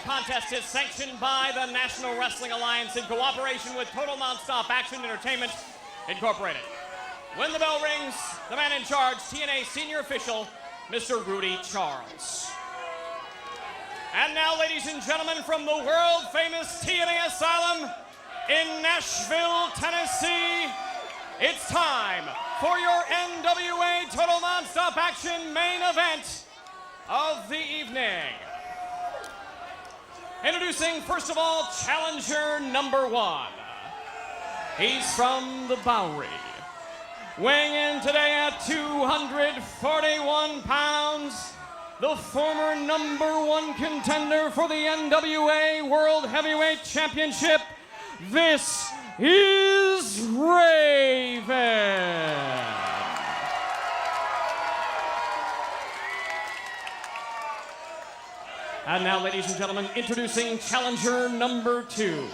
contest is sanctioned by the National Wrestling Alliance in cooperation with Total Nonstop Action Entertainment Incorporated. When the bell rings, the man in charge, TNA senior official, Mr. Rudy Charles. And now, ladies and gentlemen, from the world-famous TNA Asylum in Nashville, Tennessee, it's time for your NWA Total Nonstop Action main event of the evening. Introducing, first of all, challenger number 1. He's from the Bowery. Weighing in today at 241 pounds, the former #1 contender for the NWA World Heavyweight Championship, this is Raven. And now, ladies and gentlemen, introducing challenger number 2.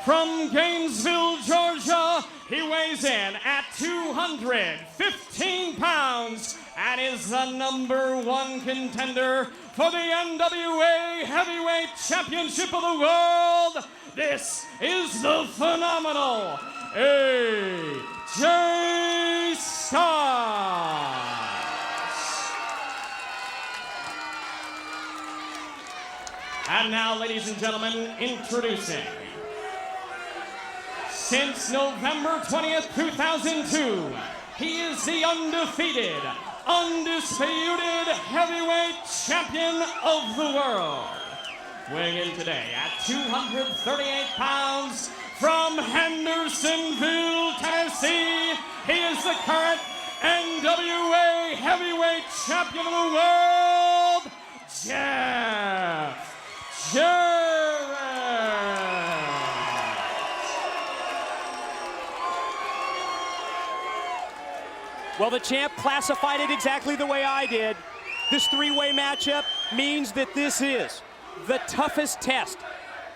From Gainesville, Georgia, he weighs in at 215 pounds and is the #1 contender for the NWA Heavyweight Championship of the World. This is the phenomenal AJ Styles. And now, ladies and gentlemen, introducing, since November 20th, 2002, he is the undefeated, undisputed heavyweight champion of the world. Weighing in today at 238 pounds, from Hendersonville, Tennessee, he is the current NWA heavyweight champion of the world, Jeff Jarrett. Well, the champ classified it exactly the way I did. This three-way matchup means that this is the toughest test,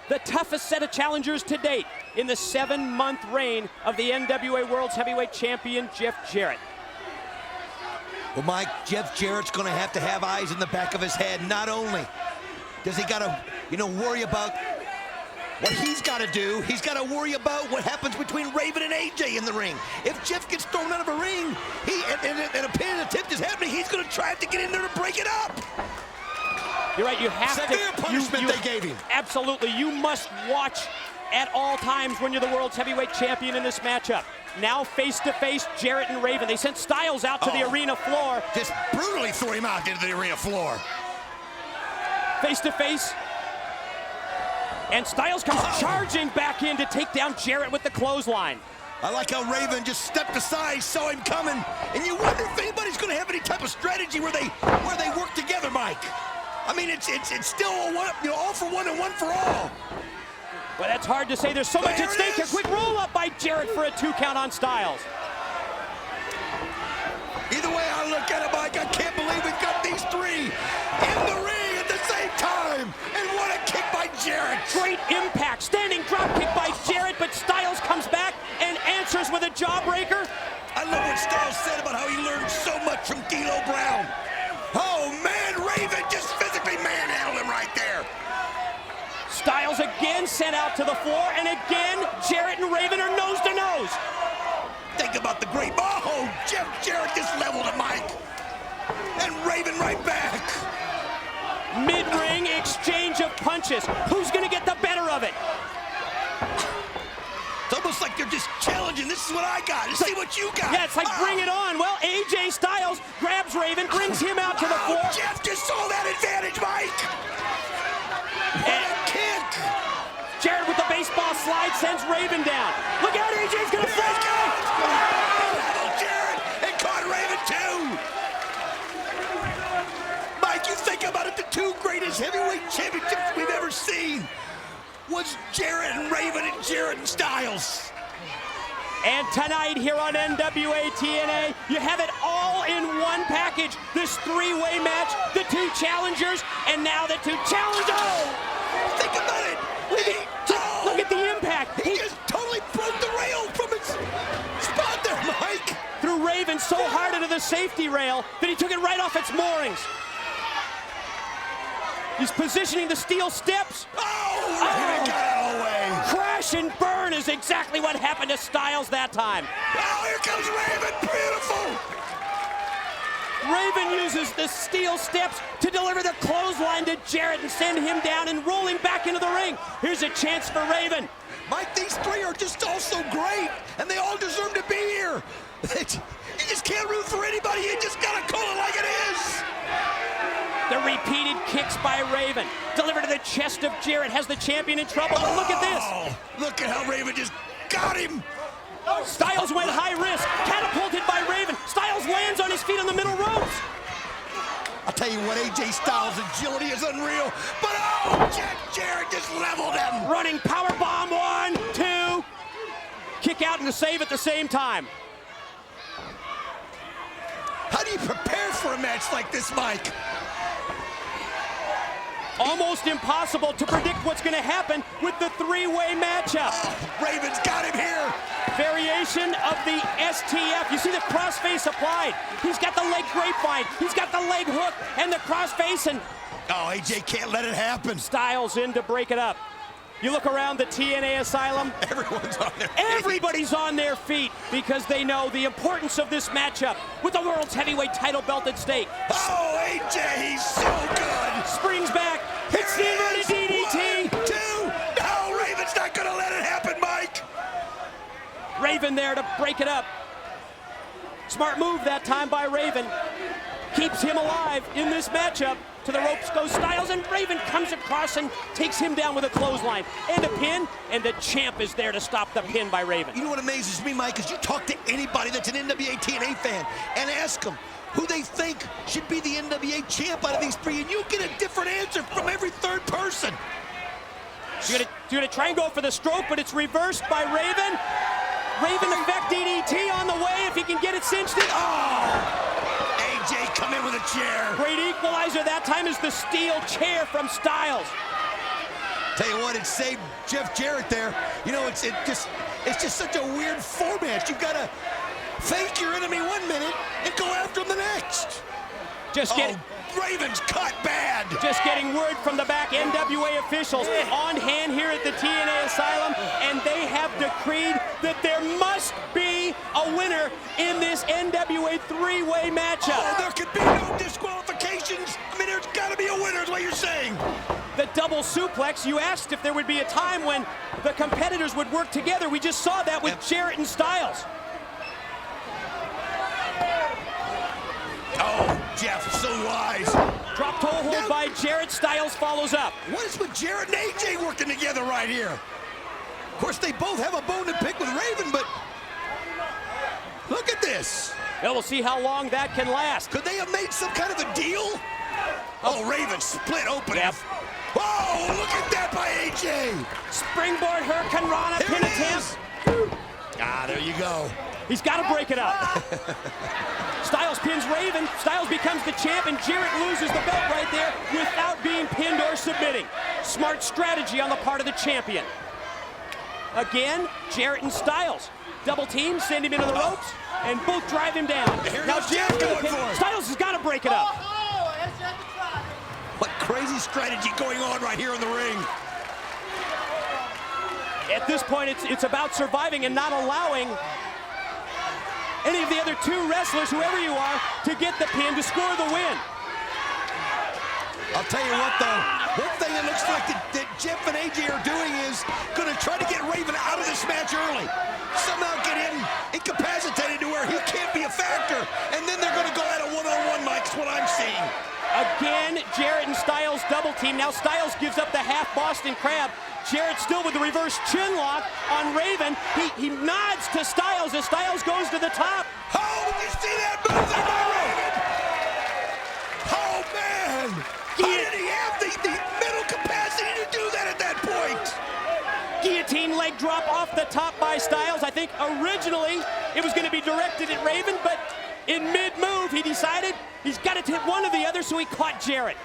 the toughest set of challengers to date in the 7-month reign of the NWA World's Heavyweight Champion, Jeff Jarrett. Well, Mike, Jeff Jarrett's going to have eyes in the back of his head. Not only does he got to, worry about what he's got to do, he's got to worry about what happens between Raven and AJ in the ring. If Jeff gets thrown out of a ring, and a pin attempt is happening, he's going to try to get in there to break it up. You're right, you have to. Severe punishment they gave him. Absolutely, you must watch at all times when you're the world's heavyweight champion in this matchup. Now face-to-face, Jarrett and Raven. They sent Styles out to the arena floor. Just brutally threw him out into the arena floor. Face-to-face. And Styles comes charging back in to take down Jarrett with the clothesline. I like how Raven just stepped aside, saw him coming, and you wonder if anybody's going to have any type of strategy where they work together, Mike. I mean, it's still all for one and one for all. Well, that's hard to say. There's so much at stake. A quick roll-up by Jarrett for a 2 count on Styles. Either way I look at it, Mike, I can't believe we've got these three in the ring at the same time. And what a kick by Jarrett. Great impact. Standing drop kick by Jarrett, but Styles comes back and answers with a jawbreaker. I love what Styles said about how he learned so much from D'Lo Brown. Oh, man, Raven just physically manhandled him right there. Styles again sent out to the floor, and again, Jarrett and Raven are nose to nose. Think about the great, Jeff Jarrett just leveled him, Mike. And Raven right back. Mid-ring exchange of punches. Who's gonna get the better of it? It's almost like they're just challenging. This is what I got. Let's see what you got. Yeah, it's like bring it on. Well, AJ Styles grabs Raven, brings him out to the floor. Jeff just saw that advantage, Mike. What a kick. Jarrett with the baseball slide sends Raven down. Look out, AJ's gonna fall. Jarrett and caught Raven too. Mike, you think about it, the 2 greatest heavyweight championships we've ever seen was Jarrett and Raven and Jarrett and Styles. And tonight here on NWA-TNA, you have it all in one package. This 3-way match, the 2 challengers, and now the 2 challengers. Think about it. Look at the impact. He just totally broke the rail from its spot there, Mike. Threw Raven so hard into the safety rail that he took it right off its moorings. He's positioning the steel steps. Oh, Raven got out of the way. Crash and burn is exactly what happened to Styles that time. Oh, here comes Raven. Beautiful. Raven uses the steel steps to deliver the clothesline to Jarrett and send him down and roll him back into the ring. Here's a chance for Raven. Mike, these three are just all so great, and they all deserve to be here. You just can't root for anybody. You just gotta call it like it is. The repeated kicks by Raven, delivered to the chest of Jarrett, has the champion in trouble. But look at this. Look at how Raven just got him. Styles went high risk, catapulted by Raven. Styles lands on his feet on the middle ropes. I'll tell you what, AJ Styles' agility is unreal, but oh, Jarrett just leveled him. Running power bomb, 1, 2. Kick out and a save at the same time. How do you prepare for a match like this, Mike? Almost impossible to predict what's going to happen with the three-way matchup. Oh, Raven's got him here. Variation of the STF. You see the crossface applied. He's got the leg grapevine. He's got the leg hook and the crossface, and oh, AJ can't let it happen. Styles in to break it up. You look around the TNA Asylum. Everyone's on their feet. Everybody's on their feet because they know the importance of this matchup with the world's heavyweight title belt at stake. Oh, AJ, he's so good. Springs back. Hits the inverted DDT. 1, 2. No, Raven's not gonna let it happen, Mike. Raven there to break it up. Smart move that time by Raven. Keeps him alive in this matchup. To the ropes goes Styles, and Raven comes across and takes him down with a clothesline and a pin, and the champ is there to stop the pin by Raven. You know what amazes me, Mike, is you talk to anybody that's an NWA-TNA fan and ask them who they think should be the NWA champ out of these three, and you get a different answer from every third person. You're gonna try and go for the stroke, but it's reversed by Raven. Raven effect DDT on the way if he can get it cinched in. Oh! AJ come in with a chair. Great equalizer that time is the steel chair from Styles. Tell you what, it saved Jeff Jarrett there. You know, it's just such a weird format. You've got to fake your enemy 1 minute and go after him the next. Raven's cut bad. Just getting word from the back, NWA officials on hand here at the TNA Asylum, and they have decreed that there must be a winner in this NWA three-way matchup. Oh, there could be no disqualifications. I mean, there's got to be a winner is what you're saying. The double suplex, you asked if there would be a time when the competitors would work together. We just saw that with Jarrett and Styles. Oh, Jeff, so wise. Drop toe hold by Jarrett. Styles follows up. What is with Jarrett and AJ working together right here? Of course, they both have a bone to pick with Raven, but look at this. Well, we'll see how long that can last. Could they have made some kind of a deal? Oh, Raven split open. Yep. Whoa, look at that by AJ. Springboard Hurricane Rana pin attempt. Ah, there you go. He's got to break it up. Styles pins Raven. Styles becomes the champ, and Jarrett loses the belt right there without being pinned or submitting. Smart strategy on the part of the champion. Again, Jarrett and Styles. Double team, send him into the ropes, and both drive him down. Now Jarrett's going to pin. Styles has got to break it up. What crazy strategy going on right here in the ring. At this point, it's about surviving and not allowing any of the other two wrestlers, whoever you are, to get the pin to score the win. I'll tell you what, though, one thing it looks like that Jeff and AJ are doing is going to try to get Raven out of this match early. Somehow get him incapacitated to where he can't be a factor, and then they're going to go at a one-on-one, Mike, is what I'm seeing. Again, Jarrett and Styles double team. Now Styles gives up the half Boston Crab. Jarrett still with the reverse chin lock on Raven. He nods to Styles as Styles goes to the top. Oh, did you see that move there by Raven? Oh, man. How did he have the mental capacity to do that at that point? Guillotine leg drop off the top by Styles. I think originally it was going to be directed at Raven, but in mid-move he decided he's got to hit one or the other, so he caught Jarrett.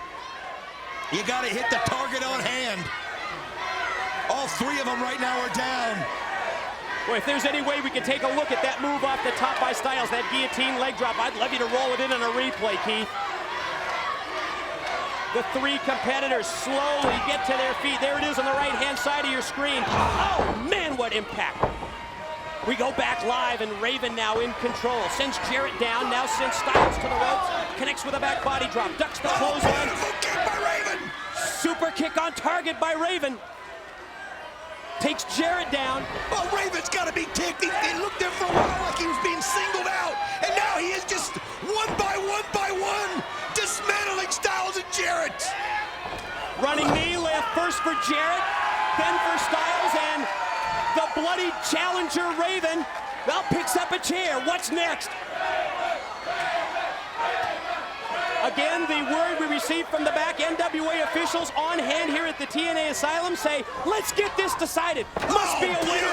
You got to hit the target on hand. All three of them right now are down. Boy, if there's any way we can take a look at that move off the top by Styles, that guillotine leg drop, I'd love you to roll it in on a replay, Keith. The three competitors slowly get to their feet. There it is on the right-hand side of your screen. Oh, man, what impact. We go back live, and Raven now in control. Sends Jarrett down, now sends Styles to the ropes. Connects with a back body drop, ducks the clothesline. Kick by Raven. Super kick on target by Raven. Takes Jarrett down. Oh, Raven's got to be ticked. He looked there for a while like he was being singled out. And now he is just one by one, dismantling Styles and Jarrett. Running knee, left first for Jarrett, then for Styles, and the bloody challenger Raven, well, picks up a chair. What's next? Again, the word we received from the back, NWA officials on hand here at the TNA Asylum say, let's get this decided. Must be a winner.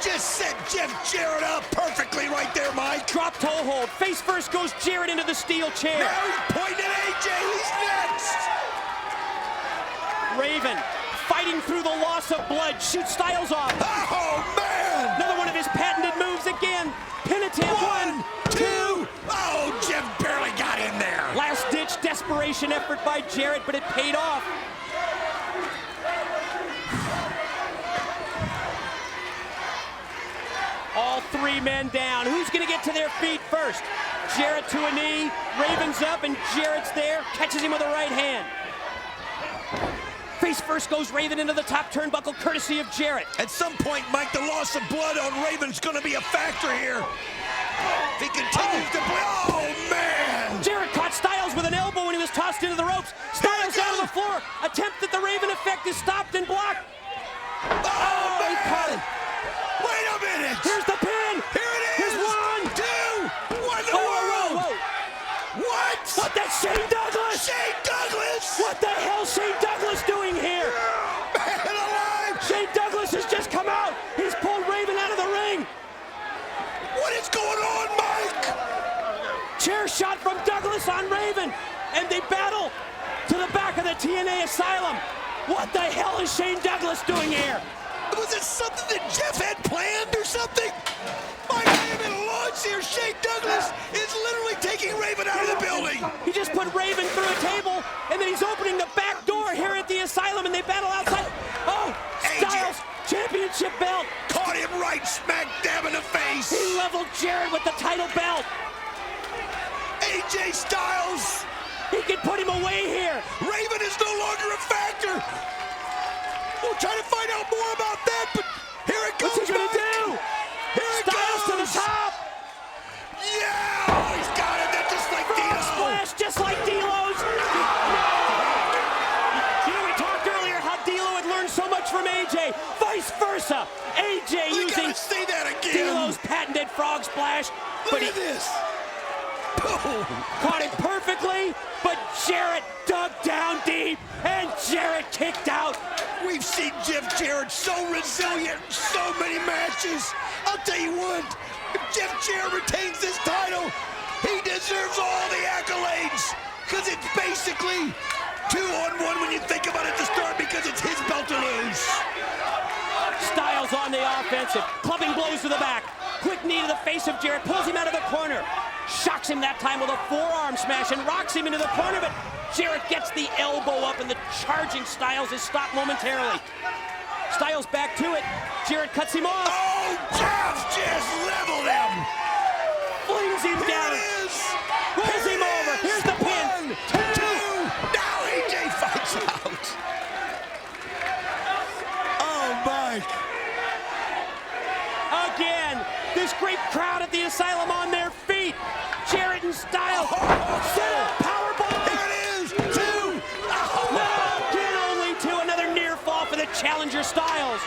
Just set Jeff Jarrett up perfectly right there, Mike. Drop toe hold. Face first goes Jarrett into the steel chair. Now he's pointing at AJ. He's next. Raven fighting through the loss of blood. Shoots Styles off. Oh, man. Another one of his patented moves again. Pin attempt. 1, 2. Oh, Jeff barely got in there. Last-ditch desperation effort by Jarrett, but it paid off. All three men down. Who's going to get to their feet first? Jarrett to a knee. Raven's up, and Jarrett's there. Catches him with a right hand. Face first goes Raven into the top turnbuckle, courtesy of Jarrett. At some point, Mike, the loss of blood on Raven's going to be a factor here. If he continues to play. Oh, man. Jarrett caught Styles with an elbow when he was tossed into the ropes. Styles down on the floor. Attempt at the Raven effect is stopped and blocked. Oh, man. He caught it. Wait a minute. Here's the pin. Here it is. Here's 1, 2. What in the whoa, world? whoa, whoa. What? What, that's Shane Douglas? Shane Douglas. What the hell's Shane Douglas doing here? Man alive. Shane Douglas has just come out. He's pulled Raven out of the ring. What is going on, Mike? Chair shot from Douglas on Raven, and they battle to the back of the TNA Asylum. What the hell is Shane Douglas doing here? Was it something that Jeff had planned or something? Mike, I am at a launch here. Shane Douglas is literally taking Raven out of the building. He just put Raven through a table, and then he's opening the back door here at the Asylum, and they battle outside. Oh, Styles, championship belt. Caught him right smack dab in the face. He leveled Jarrett with the title belt. AJ Styles. He can put him away here. Raven is no longer a factor. We'll try to find out more about that, but here it goes. What's he gonna do? Here it Styles goes. to the top. Yeah, oh, he's got it. That's just like Frog Dino. splash, just like D'Lo's. You know, we talked earlier how D'Lo had learned so much from AJ. Vice versa. AJ We using gotta see that again. D'Lo's patented frog splash. Look But he at this. Boom. caught it perfectly, but Jarrett dug down deep, and Jarrett kicked out. We've seen Jeff Jarrett so resilient in so many matches. I'll tell you what, if Jeff Jarrett retains this title, he deserves all the accolades, because it's basically 2-on-1 when you think about it to start, because it's his belt to lose. Styles on the offensive, clubbing blows to the back. Quick knee to the face of Jarrett, pulls him out of the corner. Shocks him that time with a forearm smash and rocks him into the corner, but Jarrett gets the elbow up, and the charging Styles is stopped momentarily. Styles back to it. Jarrett cuts him off. Oh, Jeff just leveled him. Flings him down. Here it is. Rolls him over. Here's the pin. 2. Now AJ fights out. Oh, Mike. Again, this great crowd at the Asylum on their feet. Jarrett and Styles set up powerbomb. Here it is. 2. No, again only 2. Another near fall for the challenger Styles.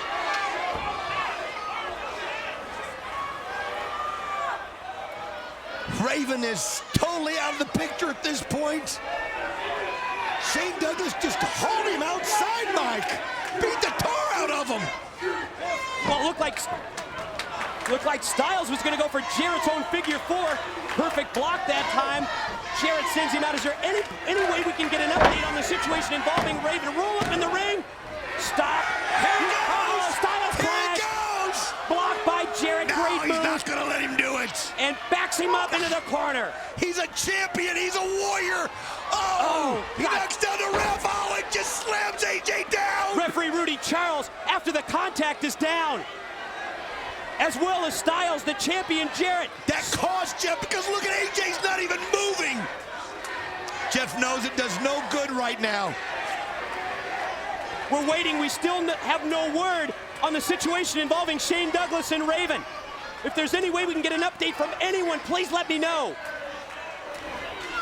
Raven is totally out of the picture at this point. Shane Douglas just hauled him outside, Mike. Beat the tar out of him. Well, it looked like Styles was going to go for Jarrett's own figure 4. Perfect block that time. Jarrett sends him out. Is there any way we can get an update on the situation involving Raven? Roll up in the ring. Stop. Here he goes. Oh, Styles Here clash. he goes. Blocked by Jarrett. No, Great he's move. not going to let him do it. and backs him up into the corner. He's a champion. He's a warrior. Oh, he knocks down the ref. Oh, and just slams AJ down. Referee Rudy Charles, after the contact, is down. As well as Styles, the champion Jarrett. That caused Jeff, because look at AJ's not even moving. Jeff knows it does no good right now. We're waiting. We still have no word on the situation involving Shane Douglas and Raven. If there's any way we can get an update from anyone, please let me know.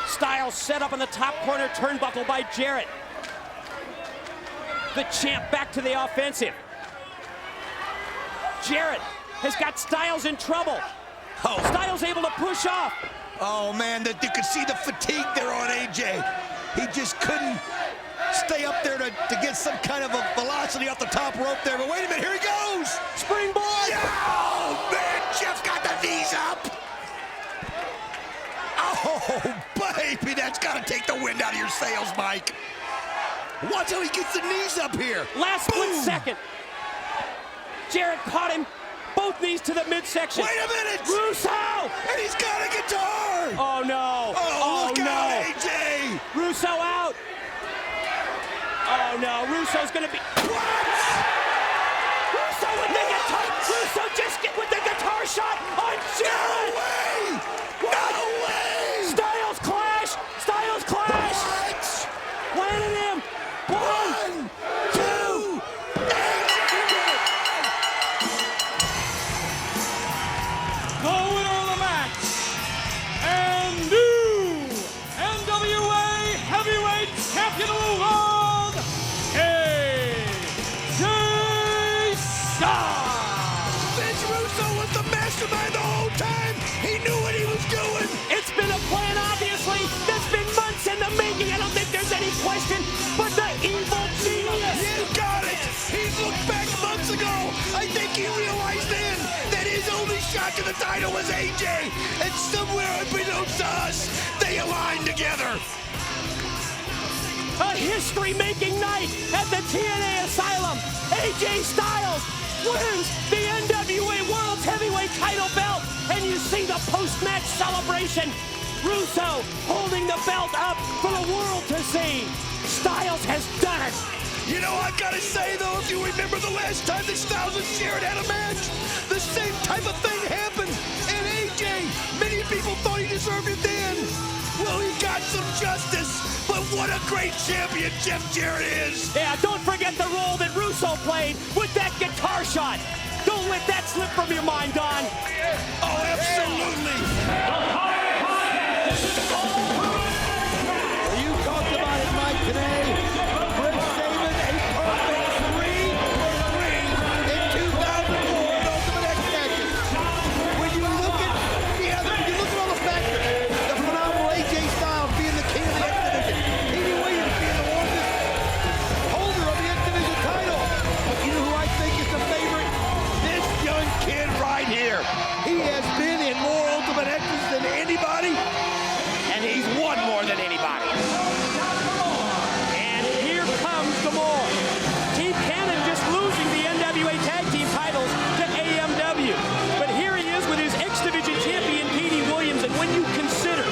Styles set up on the top corner turnbuckle by Jarrett. The champ back to the offensive. Jarrett has got Styles in trouble. Oh. Styles able to push off. Oh, man, you could see the fatigue there on AJ. He just couldn't stay up there to get some kind of a velocity off the top rope there. But wait a minute, here he goes. Springboard. Yeah! Oh, man, Jeff got the knees up. Oh, baby, that's got to take the wind out of your sails, Mike. Watch how he gets the knees up here. Last split second. Jarrett caught him. Both knees to the midsection. Wait a minute! Russo! And he's got a guitar! Oh, no. Oh, look no. out, AJ! Russo out. Oh, no. Russo's going to be... What? Russo with the guitar. Russo just get with the guitar shot on Jarrett. No way! No way! Styles clash. Styles clash. What? Landed him. 1, 2. The winner of the match and new NWA Heavyweight Champion of the World, AJ Styles. Vince Russo was the mastermind the whole time. He knew what he was doing. It's been a plan, obviously. That's been months in the making. I don't think there's any question. But the evil genius. You got it. He looked back months ago. I think he realized then that his only shot to the title was AJ. And somewhere unbeknownst to us, they aligned together. A history-making night at the TNA Asylum. AJ Styles wins the NWA World's Heavyweight title belt. And you see the post-match celebration. Russo holding the belt up for the world to see. Styles has done it. You know, I've got to say, though, if you remember the last time that Styles and Jarrett had a match, the same type of thing happened. And AJ, many people thought he deserved it then. Well, he got some justice, but what a great champion Jeff Jarrett is. Yeah, don't forget the role that Russo played with that guitar shot. Don't let that slip from your mind, Don. Oh, absolutely. You talked about it, Mike, today. Chris Sabin, a perfect 3-for-3 in 2004 in Ultimate X matches. When you look at all the factors, the phenomenal AJ Styles being the king of the X Division, Petey Williams being the longest holder of the X Division title. But you know who I think is the favorite? This young kid right here. He has been in more Ultimate X's than anybody, and he's won more than anybody. And here comes the more. Team Cannon just losing the NWA Tag Team titles to AMW. But here he is with his X Division champion, Petey Williams. And when you consider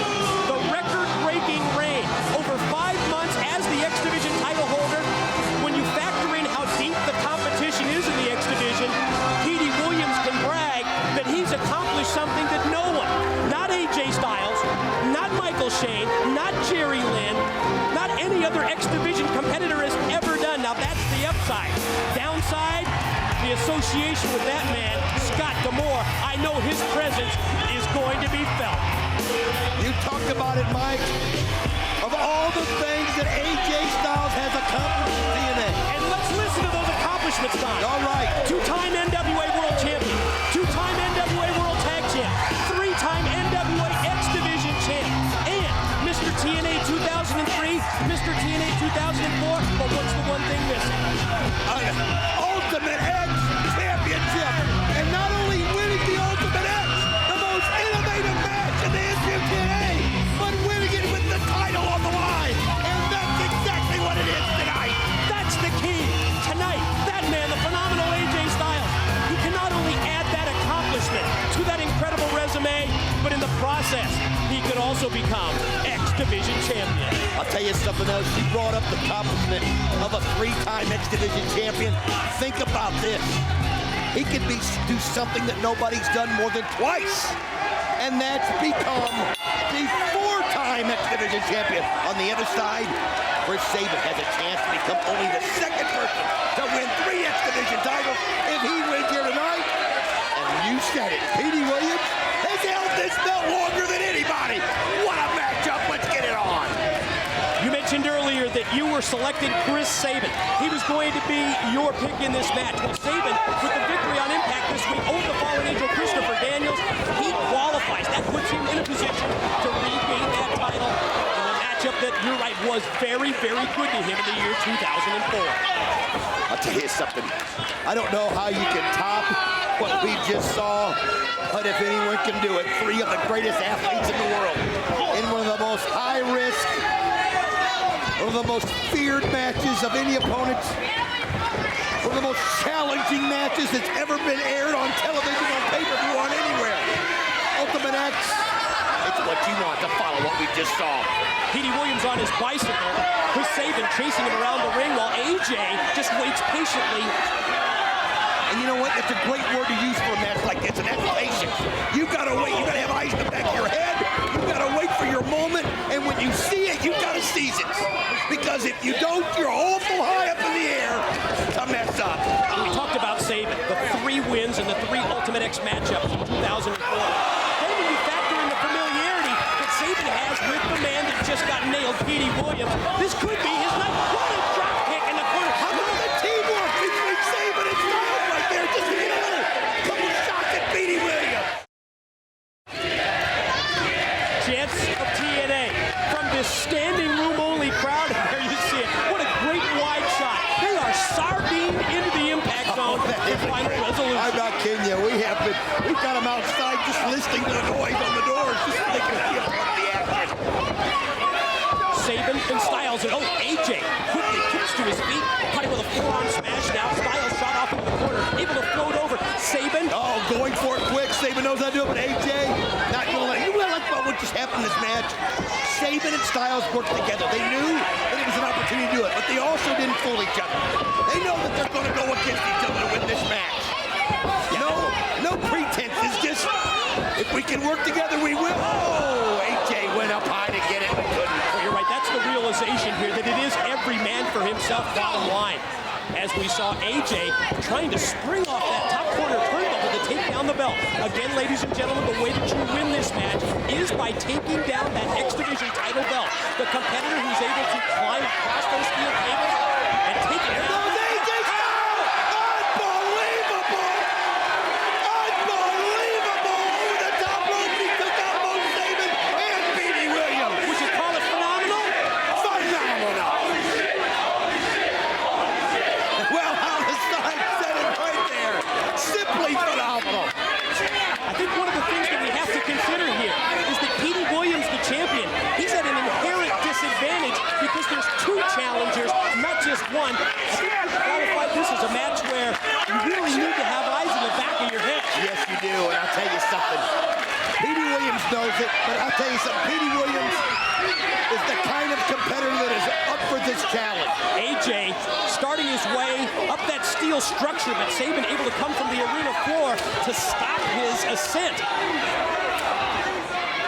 the record-breaking reign over 5 months as the X Division title holder, when you factor in how deep the competition is in the X Division, Petey Williams can brag that he's accomplished something that no one, not AJ Styles, not Michael Shane, not Jerry Lynn, not any other X Division competitor has ever done. Now that's the upside. Downside, the association with that man, Scott D'Amore. I know his presence is going to be felt. You talked about it, Mike. Of all the things that AJ Styles has accomplished in TNA. And let's listen to those accomplishments, Don. All right. 2-time NWA World Champion, 2-time NWA World Tag Champ, 3-time NWA X Division Champ, and Mr. TNA 2003, Mr. TNA 2004. But what's the one thing missing? Ultimate X Championship. And not only winning the Ultimate X, the most innovative match in the history of TNA, but winning it with the title on the line. And that's exactly what it also become X Division champion. I'll tell you something else. You brought up the accomplishment of a 3-time X Division champion. Think about this. He can do something that nobody's done more than twice. And that's become the 4-time X Division champion. On the other side, Chris Sabin has a chance to become only the 2nd person to win 3 X Division titles if he wins here tonight. And you said it, Petey Williams has held this belt longer than anybody. What a matchup, let's get it on. You mentioned earlier that you were selecting Chris Sabin. He was going to be your pick in this match. Well, Sabin, with the victory on Impact this week over the fallen angel Christopher Daniels, he qualifies. That puts him in a position to regain that title in a matchup that, you're right, was very, very good to him in the year 2004. I'll tell you something. I don't know how you can top what we just saw, but if anyone can do it, 3 of the greatest athletes in the world in one of the most high-risk, one of the most feared matches of any opponent, one of the most challenging matches that's ever been aired on television, on pay-per-view, on anywhere. Ultimate X, it's what you want to follow what we just saw. Petey Williams on his bicycle, Chris Sabin chasing him around the ring while AJ just waits patiently. And you know what? That's a great word to use for a match like this, and that's patience. You've got to wait. You've got to have eyes in the back of your head. You've got to wait for your moment, and when you see it, you've got to seize it. Because if you don't, you're awful high up in the air to mess up. We talked about Sabin, the 3 wins in the 3 Ultimate X matchups in 2004. Then when you factor in the familiarity that Sabin has with the man that just got nailed, Petey Williams, this could be his night. What a drop kick in the corner. How about the teamwork between Sabin and Styles right there? Just to get a couple shots at Petey Williams. Chance of TNA from this standing room only crowd. There you see it. What a great wide shot. They are sardined into the impact zone for final resolution. I'm not kidding you. We've got them outside just listening to the noise on the doors, just so they can feel part of the action. Sabin and Styles, and AJ quickly kicks to his feet, cutting with a forearm smash now. Styles shot off into the corner, able to float over. Sabin. Oh, going for it quick. Sabin knows how to do it, but AJ not going to let it. You realize what just happened in this match? Sabin and Styles worked together. They knew that it was an opportunity to do it, but they also didn't fool each other. They know that they're going to go against each other to win this match. No pretense. It's just, if we can work together, we will. Oh, AJ went up high to get it, but couldn't. Well, you're right. That's the realization here, that it is every man for himself, bottom line. As we saw AJ trying to spring off that top corner turnbuckle to take down the belt. Again, ladies and gentlemen, the way that you win this match is by taking down that X Division title belt. The competitor who's able to climb across those steel cables and take it down. One. I think you qualified this as a match where you really need to have eyes in the back of your head. Yes, you do, and I'll tell you something. Petey Williams knows it, but I'll tell you something. Petey Williams is the kind of competitor that is up for this challenge. AJ starting his way up that steel structure, but Sabin able to come from the arena floor to stop his ascent.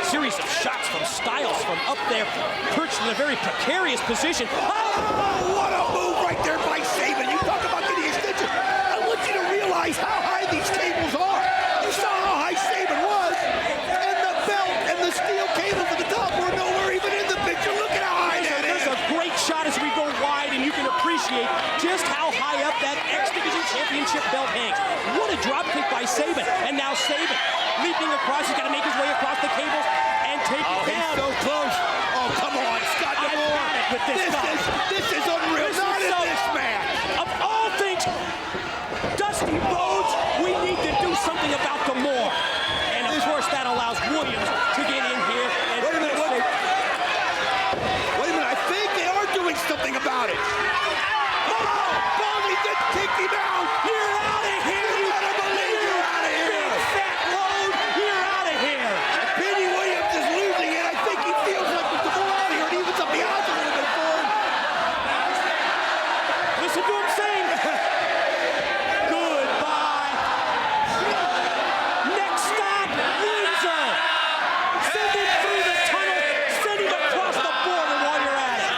Series of shots from Styles from up there, perched in a very precarious position. Oh, what a move right there by Sabin. You talk about getting extension. I want you to realize how high these cables are. You saw how high Sabin was, and the belt and the steel cables at the top were nowhere even in the picture. Look at how high that is. There's a great shot as we go wide, and you can appreciate just how high up that X Division Championship belt hangs. What a drop kick by Sabin, and now Sabin leaping across. He's got to make his way across the cables and take it down. He's so close. Oh, come on, Scott. This is unreal. Not in this match. Of all things, Dusty Rhodes, we need to do something about the more. And of course, that allows Williams to get in here. And wait a minute. I think they are doing something about it. Oh, Baldy just kicked him out. You're out of here. You better believe you're out of here. Big fat Rhodes, you're out of here. Petey Williams is losing it. I think Listen to him sing. Goodbye. Next stop, Windsor. Send him through the tunnel. Send him across the border while you're at it.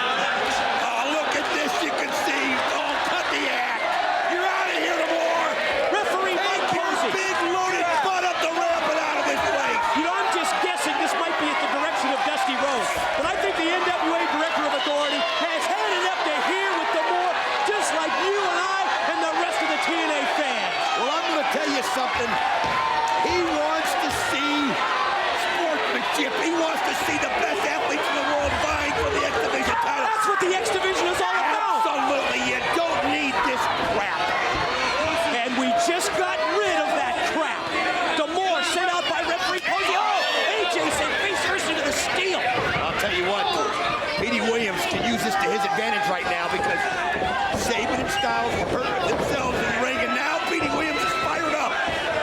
Oh, look at this. You can see. Oh, cut the act. You're out of here, Lamar. Referee Mike Take your Posey. big loaded butt up the ramp and out of this place. You know, I'm just guessing this might be at the direction of Dusty Rhodes, but I think the NWA Director of Authority has handed up to here with the more, just like you and I and the rest of the TNA fans. Well, I'm going to tell you something. He wants to see sportsmanship. He wants to see the best athletes in the world vying for the X Division title. That's what the X Division is all about. Absolutely. You don't need this crap. And we just got rid of that crap. Demore sent out by referee Posey. Oh, AJ sent face first into the steel. I'll tell you what, Petey Williams can use this to his advantage right now because Sabin and Styles were hurting themselves in the ring, and now Petey Williams is fired up.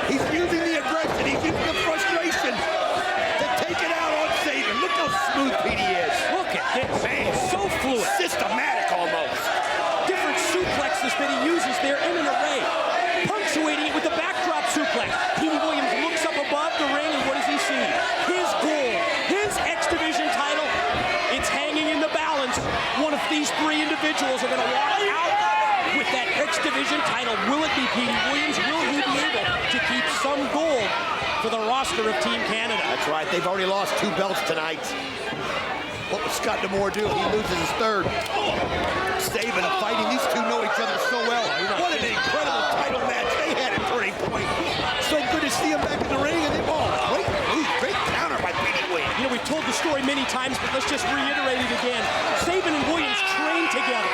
He's using the aggression, he's using the frustration to take it out on Sabin. Look how smooth Petey is. Look at this. Man, So fluid. systematic almost. Different suplexes that he uses there in an array. Punctuating it with the backdrop suplex. Petey Williams looks up above the ring, and what does he see? His goal, his X Division title. It's hanging in the balance. One of these three individuals are going to walk out with that X Division title. Will it be Petey Williams? Will he be able to keep some gold for the roster of Team Canada? That's right, they've already lost 2 belts tonight. What would Scott D'Amore do if he loses his third? Sabin fighting, these two know each other so well. What an incredible title match they had at Turning Point. So good to see him back in the ring, and great move, great counter by Petey Williams. You know, we've told the story many times, but let's just reiterate it again. Sabin and Williams trained together.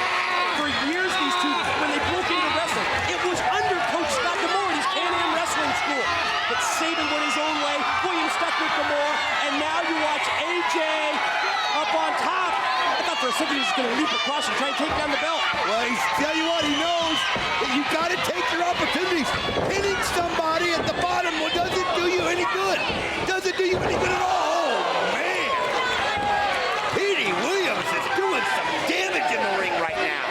For years, these two, when they broke into wrestling, it was under Coach Scott D'Amore at his Can-Am Wrestling School. But Sabin went his own way, Williams stuck with D'Amore, and now you watch AJ up on top. I thought for a second he was going to leap across and try and take down the belt. Well, tell you what, he knows that you got to take your opportunities. Hitting somebody at the bottom doesn't do you any good. Doesn't do you any good at all. Oh, man. Petey Williams is doing some damage in the ring right now.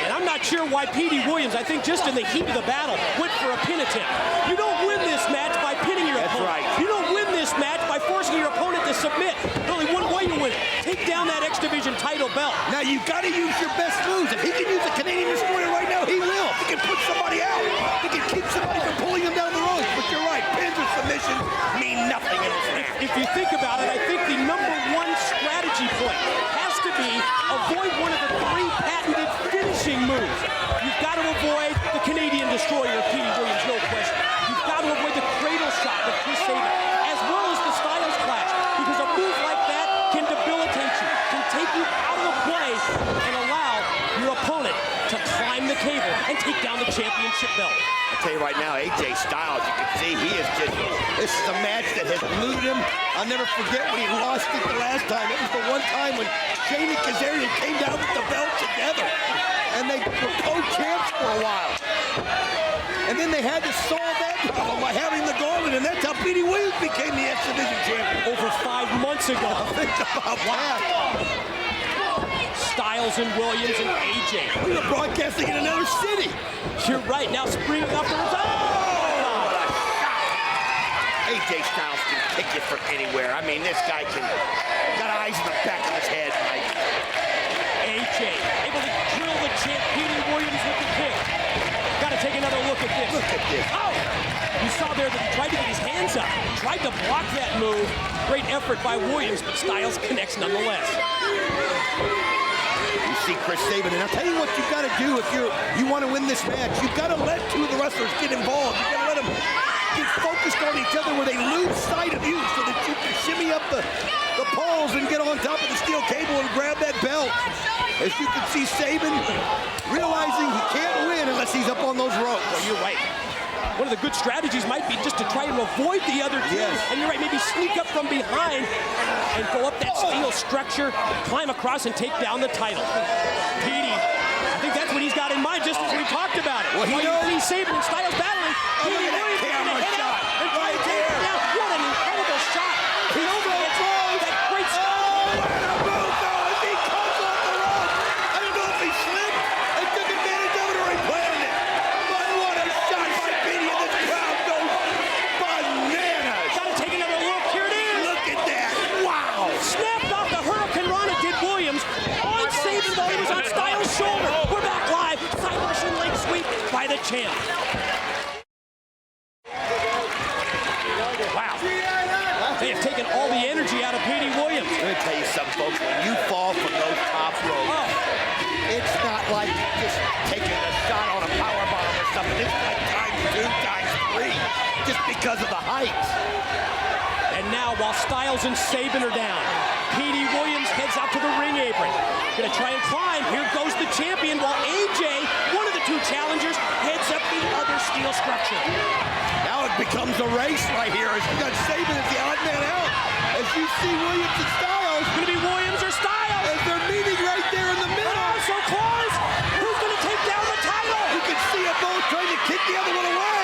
And I'm not sure why Petey Williams, I think just in the heat of the battle, went for a pin attempt. You don't win this match by pinning your That's opponent. right. You don't win this match by forcing your opponent to submit. There's only one way you win. Take down that X Division title belt. Now, you got to use your best moves. If he can use a Canadian Destroyer right now, he will. If he can put somebody out, he can keep somebody from pulling him down the road. But you're right, pins or submissions mean nothing in this match. If you think about it, I think the number one strategy point has to be avoid one of the 3 patented finishing moves. You've got to avoid the Canadian Destroyer of Petey Williams, no question. You've got to avoid the cradle shot of Chris Sabin, as well as the Styles Clash, because a move like that can debilitate you, can take you out of the play and allow your opponent to climb the cable and take down the championship belt. I'll tell you right now, AJ Styles, you can see he is just, this is a match that has glued him. I'll never forget when he lost it the last time. It was the one time when Shane and Kazarian came down with the belt together. And they were co-champs for a while. And then they had to solve that problem by having the gauntlet, and that's how Petey Williams became the X Division champion. Over 5 months ago. Think about that. Styles and Williams and AJ. We were broadcasting in another city. You're right. Now spring afterwards. What a shot. AJ Styles can kick you from anywhere. I mean, this guy got eyes in the back of his head, Mike. AJ able to drill the champ Petey Williams with the kick. Got to take another look at this. Look at this. Oh! You saw there that he tried to get his hands up. Tried to block that move. Great effort by Williams, but Styles connects nonetheless. You see Chris Sabin, and I'll tell you what you've got to do if you want to win this match. You've got to let 2 of the wrestlers get involved. You've got to let them get focused on each other where they lose sight of you so that you can shimmy up the poles and get on top of the steel cable and grab that belt. As you can see Sabin realizing he can't win unless he's up on those ropes. Well, you're right. One of the good strategies might be just to try and avoid the other two. Yes. And you're right, maybe sneak up from behind and go up that steel structure, climb across and take down the title. Petey, I think that's what he's got in mind, just as we talked about it. Well, he knows. You see Sabin and Styles battling. Oh, Petey look at that Williams is camera gonna head shot. out and try Right to take there. it down. What an incredible shot. He's so close. That great Oh, and a move though as he comes off the rope. champ. Wow. They have taken all the energy out of Petey Williams. Let me tell you something, folks. When you fall from those top ropes, it's not like just taking a shot on a power bomb or something. It's like times 2, times 3, just because of the height. And now, while Styles and Sabin are down, Petey Williams heads out to the ring apron. Gonna try and climb. Here goes the champion, while AJ, one of the two challengers, heads up the other steel structure. Now it becomes a race right here. As you got Sabin as the odd man out. As you see Williams and Styles. It's gonna be Williams or Styles. As they're meeting right there in the middle. Oh, so close. Who's gonna take down the title? You can see them both trying to kick the other one away.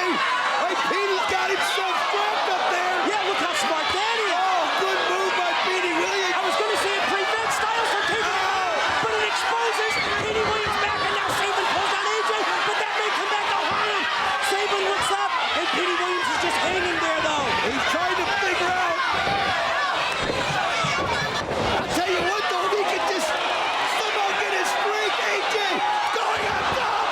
Right, Petey's got himself trapped up there. Yeah, look how smart that is. Oh, good move by Petey Williams. I was gonna say it prevents Styles from taking it out, but it exposes Petey Williams back, and now Sabin pulls down AJ, but that may come back to haunt him. Sabin looks up, and Petey Williams is just hanging there, though. He's trying to figure out. I'll tell you what, though, he could just somehow get his strength. AJ going up top.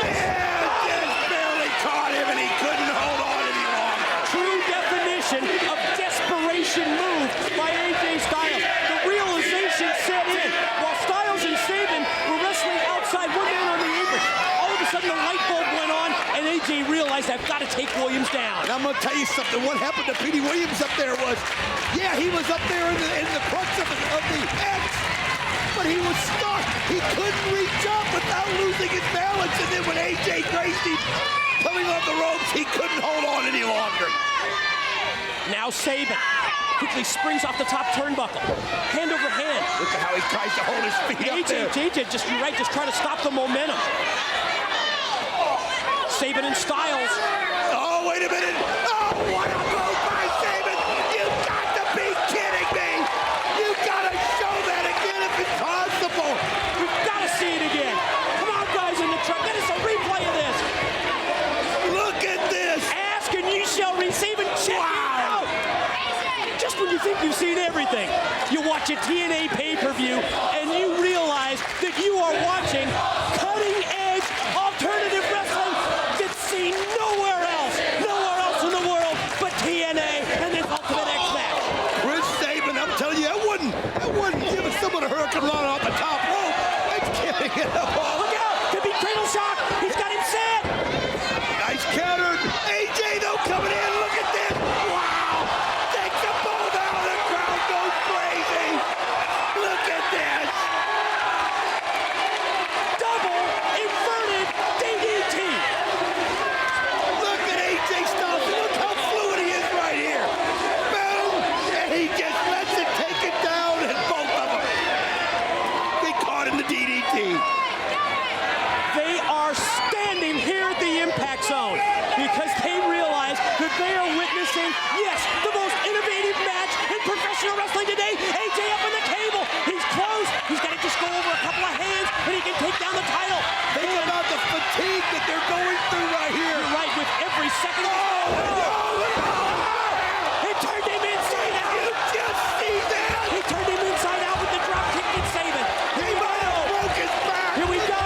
Yeah, just barely caught him, and he couldn't hold on any longer. True definition of desperation move by AJ Styles. The realization set in. While Styles and Sabin were wrestling outside, one man on the apron, all of a sudden the light bulb went on, and AJ realized, I've got to take Williams down. And I'm going to tell you something. What happened to Petey Williams up there was, yeah, he was up there in the crux of the X, but he was stuck. He couldn't reach up without losing his balance. And then when AJ grazed him coming off the ropes, he couldn't hold on any longer. Now Sabin quickly springs off the top turnbuckle. Hand over hand. Look at how he tries to hold his feet up there. AJ, you're right, just try to stop the momentum. Sabin and Styles. Oh, wait a minute. Oh, what a move by Sabin. You've got to be kidding me. You've got to show that again if it's possible. We've got to see it again. Come on, guys in the truck. Get us a replay of this. Look at this. Ask and you shall receive, and check it out. Just when you think you've seen everything, you watch a TNA pay-per-view and you realize that you are watching cutting-edge alternative wrestling that's seen nowhere else in the world but TNA and this Ultimate X match. Chris Sabin, I'm telling you, that wouldn't give someone a hurricane run off the top rope. It's giving it a ball. Look out! Could be cradle shock. He's got him set. Nice counter. AJ, though, coming in. Look at this. Wow. Takes them both out. The crowd goes crazy. Look at this. Double inverted DDT. Look at AJ Styles. Look how fluid he is right here. Boom. And he just lets it take it down, and both of them. They caught in the DDT. They are standing here at the Impact Zone because they realize that they are witnessing, yes, the most innovative match in professional wrestling today. AJ up in the cable. He's close. He's got to just go over a couple of hands and he can take down the title. Think about the fatigue that they're going through right here. You're right, with every second. He turned him inside out. You just see that? He turned him inside out with the drop kick and Sabin. He might have broke his back. Here we go.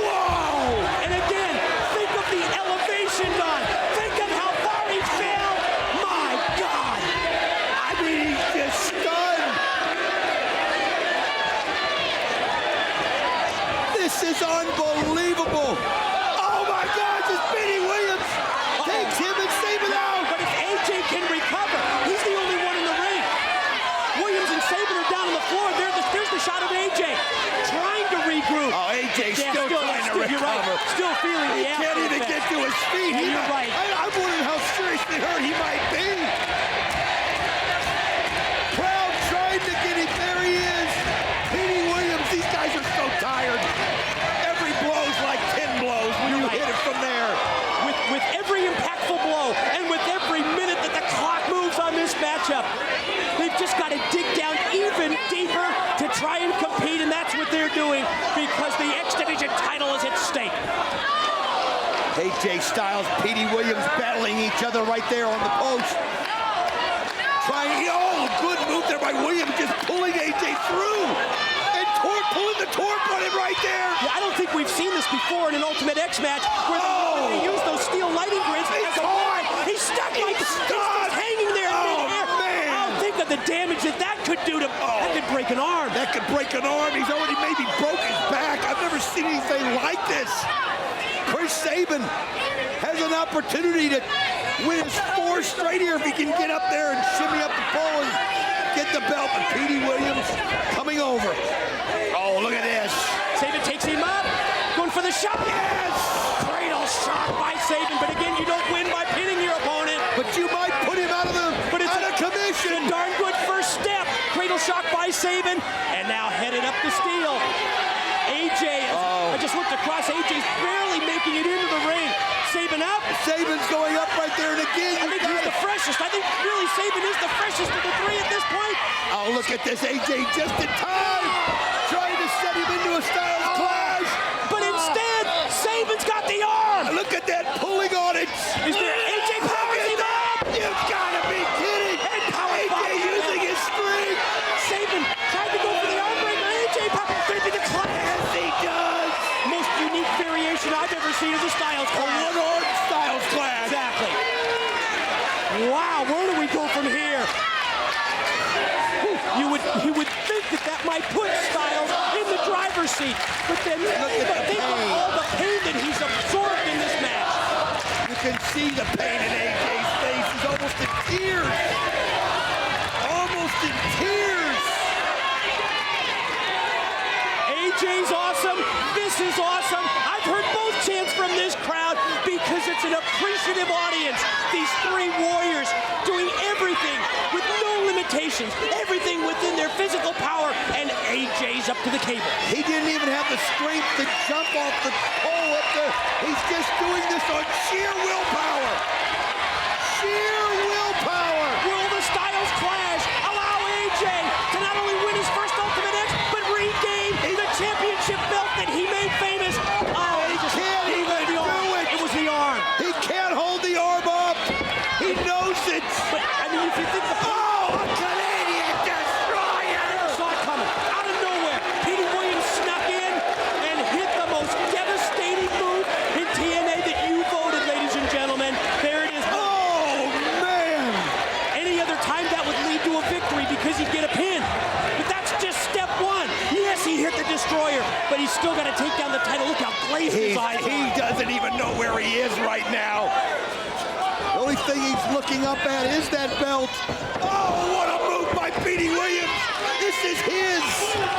Whoa! And again, think of the elevation done. Think of how far he fell. My God. I mean, he's just stunned. This is unbelievable. Oh my gosh, it's Petey Williams. Takes him and Sabin out. But if AJ can recover, he's the only one in the ring. Williams and Sabin are down on the floor. There's the shot of AJ trying to regroup. Oh, AJ Yeah, still trying to you're right. recover. Still feeling He the can't even after get effects. to his feet. Yeah, you're right. I'm wondering how seriously hurt he might be. Crowd trying to get him. There he is. Petey Williams. These guys are so tired. Every blow's like 10 blows when you hit it from there. With every impactful blow and with every minute that the clock moves on this matchup, they've just got to dig down even deeper to try and compete, and that's what they're doing because the X Division title is at stake. AJ Styles, Petey Williams battling each other right there on the post. Trying, oh, good move there by Williams, just pulling AJ through. And pulling the torque on him right there. I don't think we've seen this before in an Ultimate X match where they use those steel lighting grids as a weapon. He's stuck like he's just hanging there in midair. Man. Oh, think of the damage that could do to that could break an arm. That could break an arm. He's already maybe broke his back. I've never seen anything like this. Chris Sabin has an opportunity to win his 4th straight here if he can get up there and shimmy up the pole and get the belt. But Petey Williams coming over. Oh, look at this. Sabin takes him up, going for the shot. Yes! Cradle shot by Sabin, but again, you don't win by pinning your opponent. But you might put him out of commission. A darn good first step. Cradle shot by Sabin, and now headed up the steel. AJ, I just looked across. AJ's barely making it into the ring. Sabin up. Sabin's going up right there, and again, I think he's the freshest. I think really Sabin is the freshest of the 3 at this point. Oh, look at this. AJ just in time. Trying to set him into a Styles clash. But instead, Sabin's got the arm. Look at that, pulling on it. Is there AJ powers him up? You've got to be kidding. AJ using his strength. Sabin tried to go for the arm breaker. AJ power could be the clash. Yes, he does. Most unique variation I've ever seen of the Styles A clash. one-arm Styles clash. Exactly. Wow, where do we go from here? You would think that might put Styles in the driver's seat, but then think of all the pain that he's absorbed in this match. You can see the pain in AJ's face. He's almost in tears. Almost in tears. AJ's awesome. This is awesome. I've heard both chants from this crowd because it's an appreciative audience. These 3 warriors doing everything with no limitations, everything within their physical power, and AJ's up to the cable. He didn't even have the strength to jump off the pole up there. He's just doing this on sheer willpower. Sheer willpower. Will the Styles clash allow AJ to not only win his first Ultimate X, but regain the championship belt that he made famous? Oh, he just can't even do it. It was the arm. He can't hold the arm up. He knows it. But, I mean, if you think the... Oh, a Canadian destroyer. Saw it coming. Out of nowhere, Petey Williams snuck in and hit the most devastating move in TNA that you voted, ladies and gentlemen. There it is. Oh, man. Any other time that would lead to a victory because he'd get a pin. But that's just step 1. Yes, he hit the destroyer, but he's still got to take down the title. Look how glazed his eyes are. He doesn't even know where he is right now. The only thing he's looking up at is that belt. Oh, what a move by Petey Williams. This is his.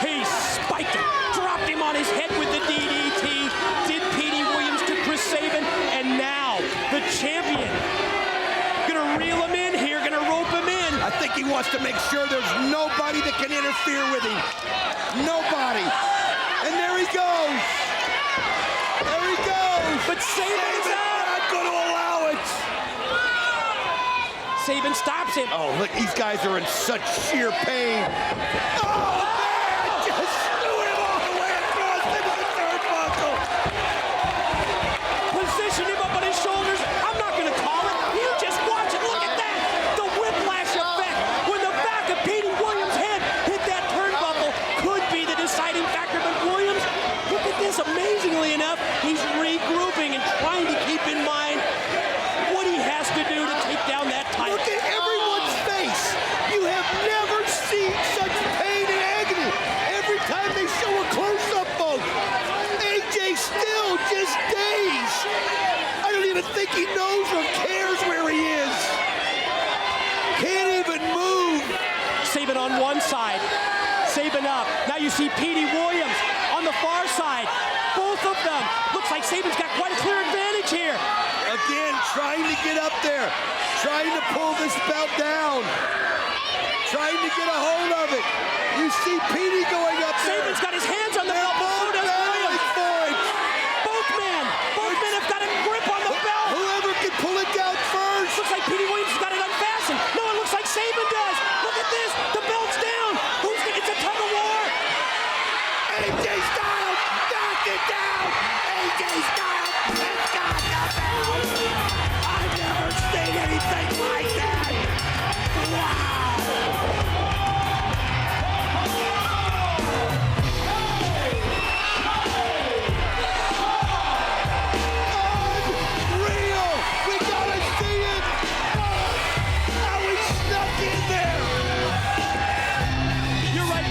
He spiked him, dropped him on his head with the DDT, did Petey Williams to Chris Sabin, and now the champion. Gonna reel him in here, gonna rope him in. I think he wants to make sure there's nobody that can interfere with him. Nobody. And there he goes. There he goes. But Sabin's out. Not going to allow it. Sabin stops him. Oh, look, these guys are in such sheer pain. Oh, man, just threw him all the way across into the turnbuckle. Position him up on his shoulders. I'm not going to call it. You just watch it. Look at that. The whiplash effect. When the back of Petey Williams' head hit that turnbuckle could be the deciding factor. But Williams, look at this. Amazingly enough, he's regrouping and trying to keep in mind what he has to do to take down that title. Look at everyone's face. You have never seen such pain and agony. Every time they show a close-up, folks, AJ still just dazed. I don't even think he knows or cares where he is. Can't even move. Sabin on one side, Sabin up. Now you see Petey Williams on the far side. Both of them. Looks like Sabin's got quite a clear advantage here. Again, trying to get up there. Trying to pull this belt down. Trying to get a hold of it. You see Petey going up there. Sabin's got his hands on the belt. So does Williams. Both men have got a grip on the belt. Whoever can pull it down first. Looks like Petey Williams has got it unfastened. No, it looks like Sabin does. Look at this. The belt's down. It's a tug of war. AJ Styles knocked it down. AJ Styles has got the belt. I've never seen anything like that. Wow.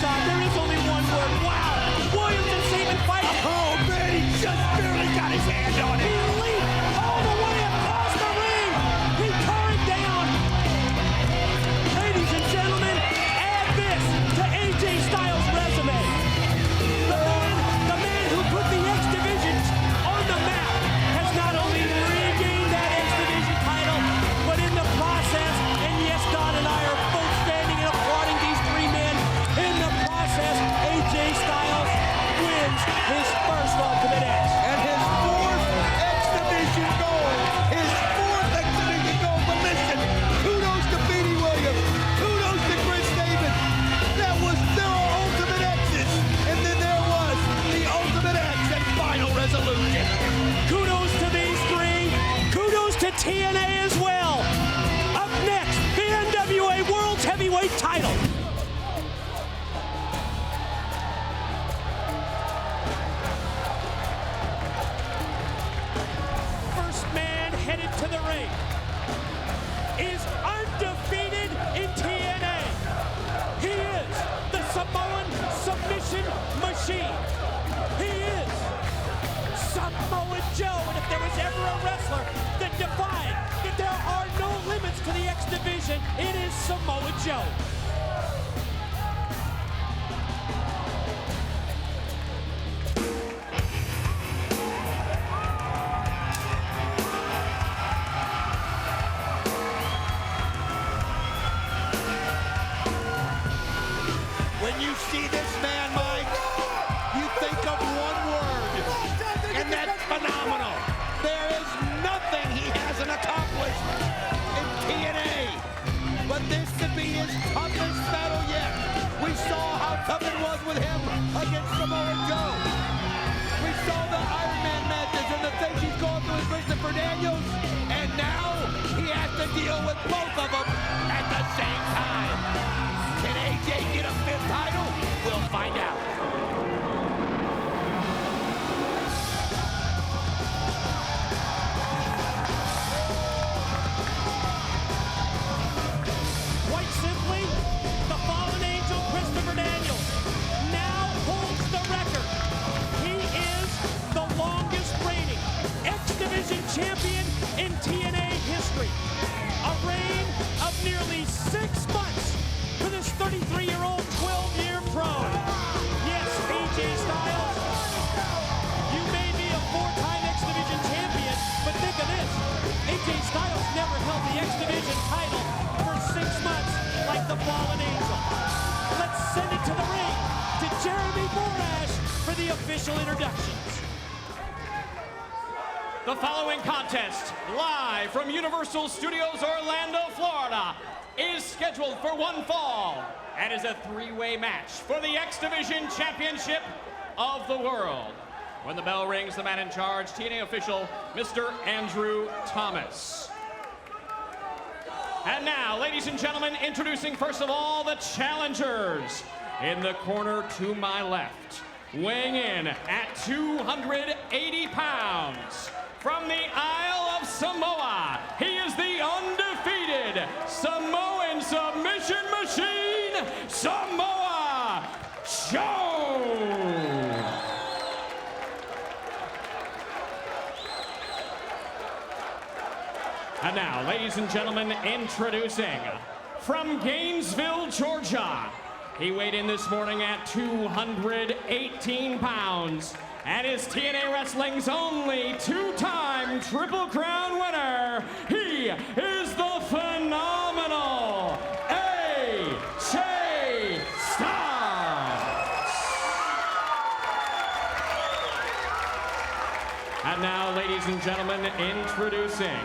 thought. There is only one word. Wow. Williams and Sabin fighting. Oh, man, he just barely got his hand on He it. leaped all the way across the ring. He tore it down. Ladies and gentlemen, add this to AJ Styles' resume. The man who put the X Divisions on the map has not only regained that X Division title, but in the process, and yes, Don and I are both standing and applauding these three men, in the process, AJ Styles wins his first Ultimate X. And his fourth X Division gold. His fourth X Division gold. But listen, kudos to Petey Williams. Kudos to Chris Sabin. There are Ultimate X's. And then there was the Ultimate X and final resolution. Kudos to these three. Kudos to TNA as well. Up next, the NWA World's Heavyweight title. First man headed to the ring is undefeated in TNA. He is the Samoan submission machine. He is Samoa Joe, and if there was ever a wrestler that defied that there are no limits to the X Division, it is Samoa Joe. When you see this man, Mike, you think of one word, and that's phenomenal. There is nothing he hasn't accomplished in TNA, but this could be his toughest battle yet. We saw how tough it was with him against Samoa Joe. We saw the Iron Man matches and the things he's gone through with Christopher Daniels, and now he has to deal with both of them at the same time. Can AJ get a fifth title? We'll find out. Quite simply, the fallen angel Christopher Daniels now holds the record. He is the longest reigning X Division champion in TNA history. A reign of nearly 6 months for this 33-year-old 12-year pro. Yes, AJ Styles, you may be a 4-time X Division champion, but think of this. AJ Styles never held the X Division title for 6 months like the fallen angel. Let's send it to the ring to Jeremy Borash for the official introductions. The following contest, live from Universal Studios Orlando, Florida, is scheduled for one fall and is a three-way match for the X Division Championship of the World. When the bell rings, the man in charge, TNA official, Mr. Andrew Thomas. And now, ladies and gentlemen, introducing first of all the challengers. In the corner to my left, weighing in at 280 pounds, from the Isle of Samoa, he is the undefeated Samoan submission machine, Samoa Joe. And now, ladies and gentlemen, introducing from Gainesville, Georgia. He weighed in this morning at 218 pounds and is TNA Wrestling's only 2-time Triple Crown winner. He is the phenomenal AJ Styles. And now, ladies and gentlemen, introducing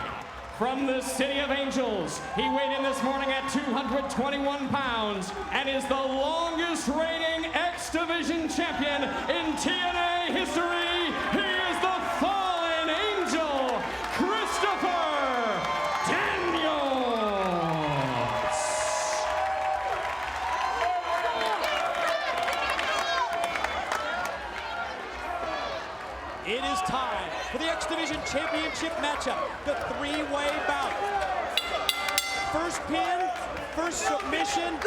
from the City of Angels, he weighed in this morning at 221 pounds and is the longest reigning X Division champion in TNA history. He is the fallen angel, Christopher Daniels. It is time for the X Division Championship matchup, the three-way bout. First pin, first submission,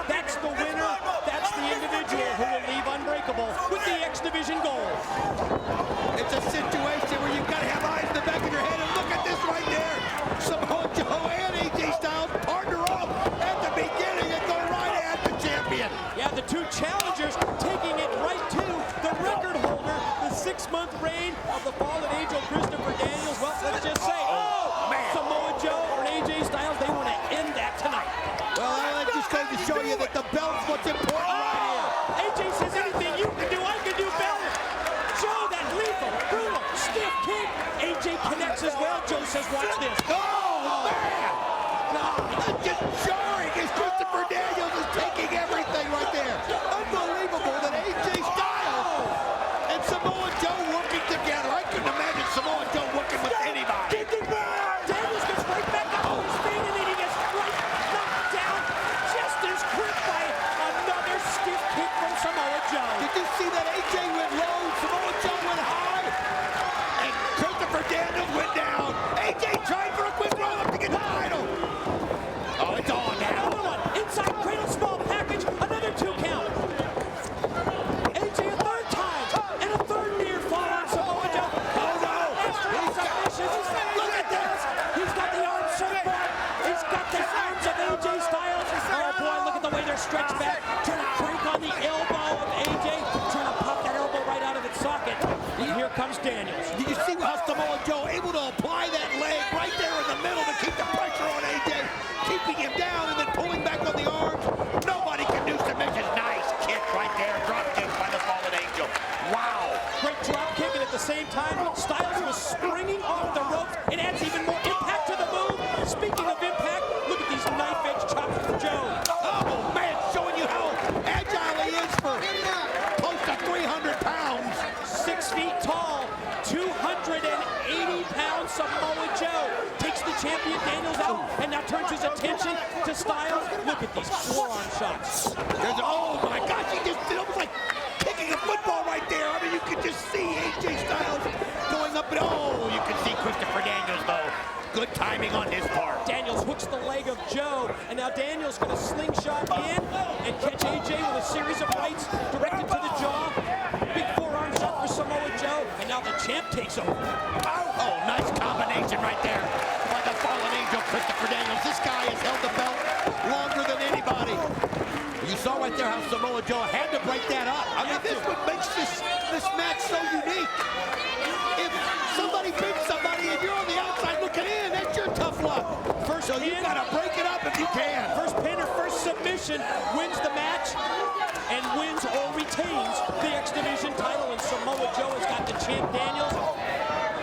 that's the winner, that's the individual who will leave Unbreakable with the X Division gold. It's a situation where you've got to have eyes in the back of your head, and look at this right there. Samoa Joe and AJ Styles partner up at the beginning and go right at the champion. Yeah, the two challengers taking it right to the record holder, the 6-month reign of the fallen angel Christopher Daniels. Well, let's just say, Samoa Joe or AJ Styles, they want to end that tonight. Well, I just going to show you that the belt's what's important right here. AJ says anything you can do, I can do better. Joe, that lethal, brutal, stiff kick. AJ connects as well. Joe says, watch this. Oh, man! That's just jarring as Christopher Daniels is taking everything right there. Unbelievable that AJ Styles and Samoa Joe working together. I couldn't imagine Samoa Joe working with anybody. Daniels gets right back up on his feet, and then he gets right knocked down just as quick by another stiff kick from Samoa Joe. Did you see that AJ went low, Samoa Joe went high, and Christopher Daniels went down. AJ tried for a quick roll-up to get the title. Oh, it's on now. Another one, inside cradle, small package, another 2 count. AJ a third time, and a third near fall on Samoa Joe. Oh, no. Look at this. He's got the arm surfboard. He's got the arms of AJ Styles. Oh, boy, look at the way they're stretched back. Trying to crank on the elbow of AJ. Trying to pop that elbow right out of its socket. And here comes Daniels. Did you see how Samoa Joe able to apply that leg right there in the middle to keep the pressure on AJ, keeping him down and then pulling back on the arms? Nobody can do submission. Nice kick right there. Drop kick by the fallen angel. Wow. Great drop kick, and at the same time, Styles was springing off the ropes. It adds even more impact to the move. Speaking of impact, look at these knife-edge chops from Joe. Oh, man, showing you how agile he is for close to 300 pounds. 6 feet tall, 280-pound Samoa Joe takes the champion Daniels out and now turns his attention to Styles. Look at these forearm shots. Oh, my gosh, he just did almost like kicking a football right there. I mean, you could just see AJ Styles going up and oh, you can see Christopher Daniels, though. Good timing on his part. Daniels hooks the leg of Joe, and now Daniels going to slingshot in and catch AJ with a series of rights directed to the jaw. Big forearm shot for Samoa Joe, and now the champ takes over. Oh, nice combination right there by the fallen angel Christopher Daniels. This guy has held the belt longer than anybody. You saw right there how Samoa Joe had to break that up. I mean, this is what makes this match so unique. If somebody beats somebody and you're on the outside looking in, that's your tough luck. So you gotta break it up if you can. First pin or first submission wins the match and wins or retains the X Division title. And Samoa Joe has got the champ Daniels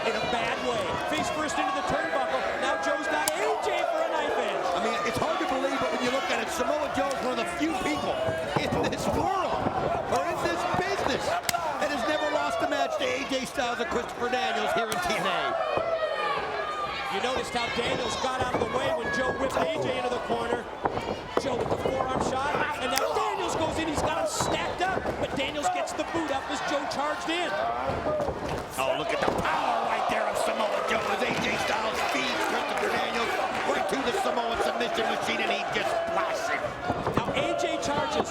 in a bad way. Face first into the turnbuckle. Now Joe's got AJ for a knife edge. I mean, it's hard to believe, but when you look at it, Samoa Joe is one of the few people in this world or in this business that has never lost a match to AJ Styles and Christopher Daniels here in TNA. You noticed how Daniels got out of the way when Joe whipped AJ into the corner. Joe with the forearm shot, and now Daniels goes in. He's got him stacked up, but Daniels gets the boot up as Joe charged in. Oh, look at the power right there of Samoa Joe as AJ Styles feeds Christopher Daniels right to the Samoan submission machine, and he just blasts him. Now AJ charges.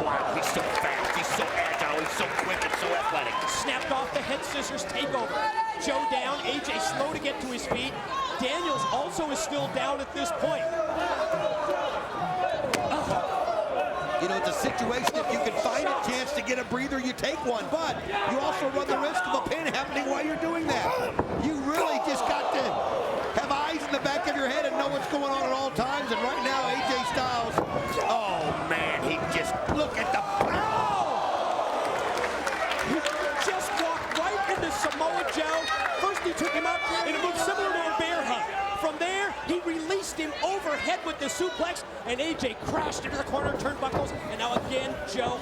Wow, he's so fast, he's so agile, he's so quick and so athletic. Snapped off the head scissors takeover. Joe down, AJ slow to get to his feet. Daniels also is still down at this point. You know, it's a situation, if you can find a chance to get a breather, you take one. But you also run the risk of a pin happening while you're doing that. You really just got to have eyes in the back of your head and know what's going on at all times. And right now, AJ Styles, oh man, he just, look at the power. He just walked right into Samoa Joe. First he took him up in a move similar to a bear hug. From there, he released him overhead with the suplex, and AJ crashed into the corner turnbuckles, and now again, Joe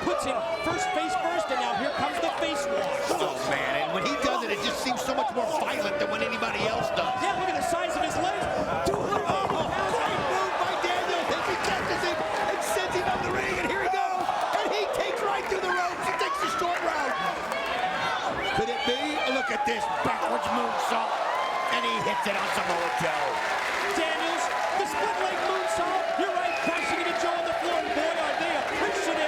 puts him face first, and now here comes the face wash. Oh man, and when he does it, it just seems so much more violent than when anybody else does. Yeah, look at the size of his legs. 280 pounds. Great move by Daniels as he catches him and sends him up the ring, and here he goes. And he takes right through the ropes. He takes the short route. Could it be? Look at this backwards moonsault. And he hits it on Samoa Joe. Daniels, the split leg moonsault. You're right, crashing into Joe on the floor. Boy, are they appreciative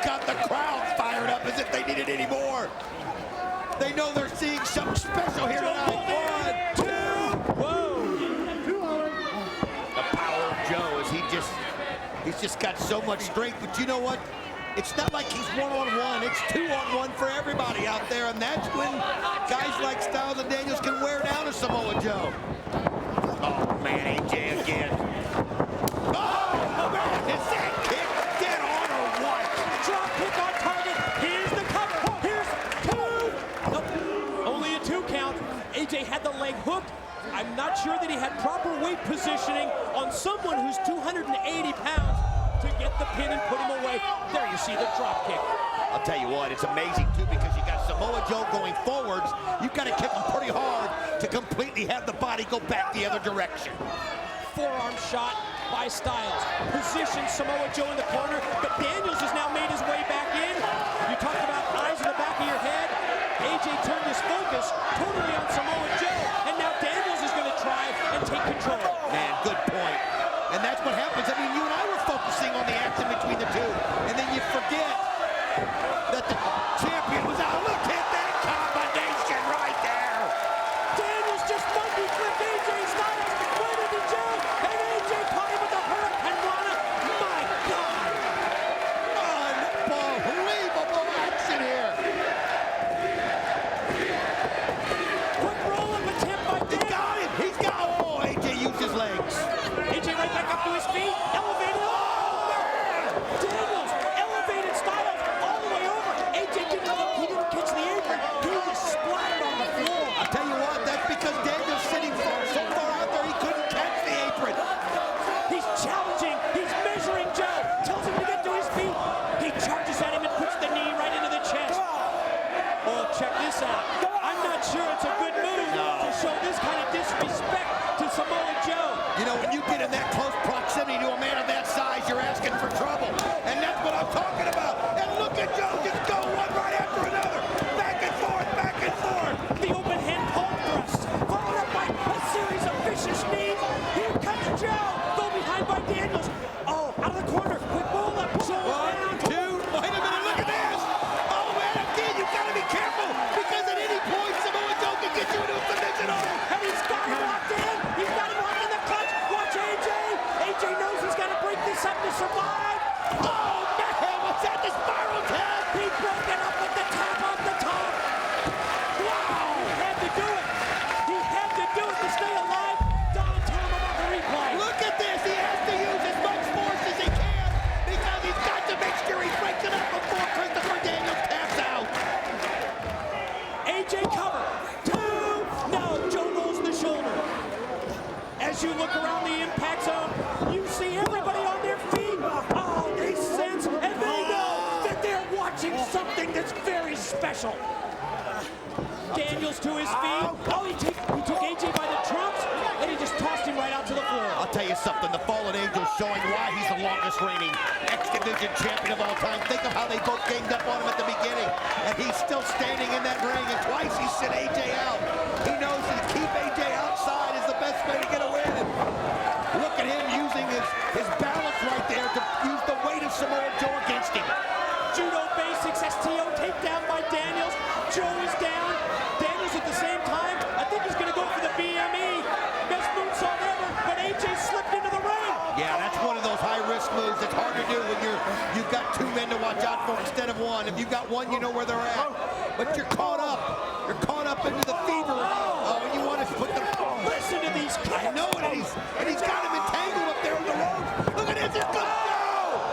got the crowd fired up as if they needed any more. They know they're seeing something special here tonight. 1, 2. Whoa. The power of Joe is he's just got so much strength. But you know what? It's not like he's one-on-one. It's two-on-one for everybody out there. And that's when guys like Styles and Daniels can wear down a Samoa Joe. Oh, man, AJ again. Oh, man, is that kick dead on or what? Drop kick on target. Here's the cover. Here's 2. Nope. Only a 2 count. AJ had the leg hooked. I'm not sure that he had proper weight positioning on someone who's 280 pounds to get the pin and put him away. There you see the drop kick. I'll tell you what, it's amazing too, because you got Samoa Joe going forwards. You've got to kick him pretty hard to completely have the body go back the other direction. Forearm shot by Styles. Position Samoa Joe in the corner, but Daniels has now made his way back in. You talked about eyes in the back of your head. AJ turned his focus totally on Samoa Joe, and now Daniels is going to try and take control. Man, good point. And that's what happens. I mean, you and I were focusing on the action between the two, and then you forget that the champion was out. Look at that combination right there. Daniels just monkey flipped AJ Styles right into Joe, and AJ caught him with the Hurricane Rana. My God! Unbelievable action here. Quick roll-up attempt by He Daniels. got him. He's got. Oh, AJ used his legs. AJ right back up to his feet, elevated. Oh, man! Daniels elevated Styles all the way over. AJ he didn't catch the apron. He just splattered on the floor. I'll tell you what, that's because Daniel's sitting so far out there he couldn't catch the apron. He's challenging. He's measuring Joe. Tells him to get to his feet. He charges at him and puts the knee right into the chest. Oh, check this out. I'm not sure it's a good move to show this kind of disrespect to Samoa Joe. You know, when you get in that close proximity to a man of that size, you're asking for trouble. And that's what I'm talking about. And look at Joe just go one right after another. Back and forth, back and forth. The open hand palm thrust, followed up by a series of vicious knees. Here comes Joe. Go behind by Daniels. Oh, out of the corner. Quick roll up. Shoulders down. 1, 2, wait a minute, look at this. Oh, man, again, you've got to be careful, because at any point, Samoa Joe can get you into a submission on him. And he's got him locked in. He's got him locked in the clutch. Watch AJ. AJ knows he's got to break this up to survive. Oh, man, what's that, the spiral tap? He broke it up with the tap on the top. Wow. He had to do it. He had to do it to stay alive. Don, tell him about the replay. Look at this, he has to use as much force as he can, because he's got to make sure he breaks it up before Christopher Daniels taps out. AJ cover. 2. No, Joe rolls the shoulder. As you look around the impact zone, you see everybody on their feet. Oh, they sense and they know that they're watching something that's very special. Daniels to his feet. Oh, he took AJ by the trunks, and he just tossed him right out to the floor. I'll tell you something, the Fallen Angel's showing why he's the longest reigning X Division champion of all time. Think of how they both ganged up on him at the beginning, and he's still standing in that ring, and twice he sent AJ out. He knows that to keep AJ outside is the best way to get a win. And look at him using his balance right there to use the weight of Samoa Joe against him. Judo basics, STO takedown by Daniels. Joe is down. Daniels at the same time, I think he's going to go for the BME. Best moonsault ever, but AJ slipped into the ring. Yeah, that's one of those high-risk moves that's hard to do when you've got 2 men to watch out for instead of 1. If you've got 1, you know where they're at. But you're caught up. You're caught up into the fever. Oh, you want to put the... Listen to these kicks. I know it, and he's got him entangled up there in the ropes. Look at this, here comes Joe!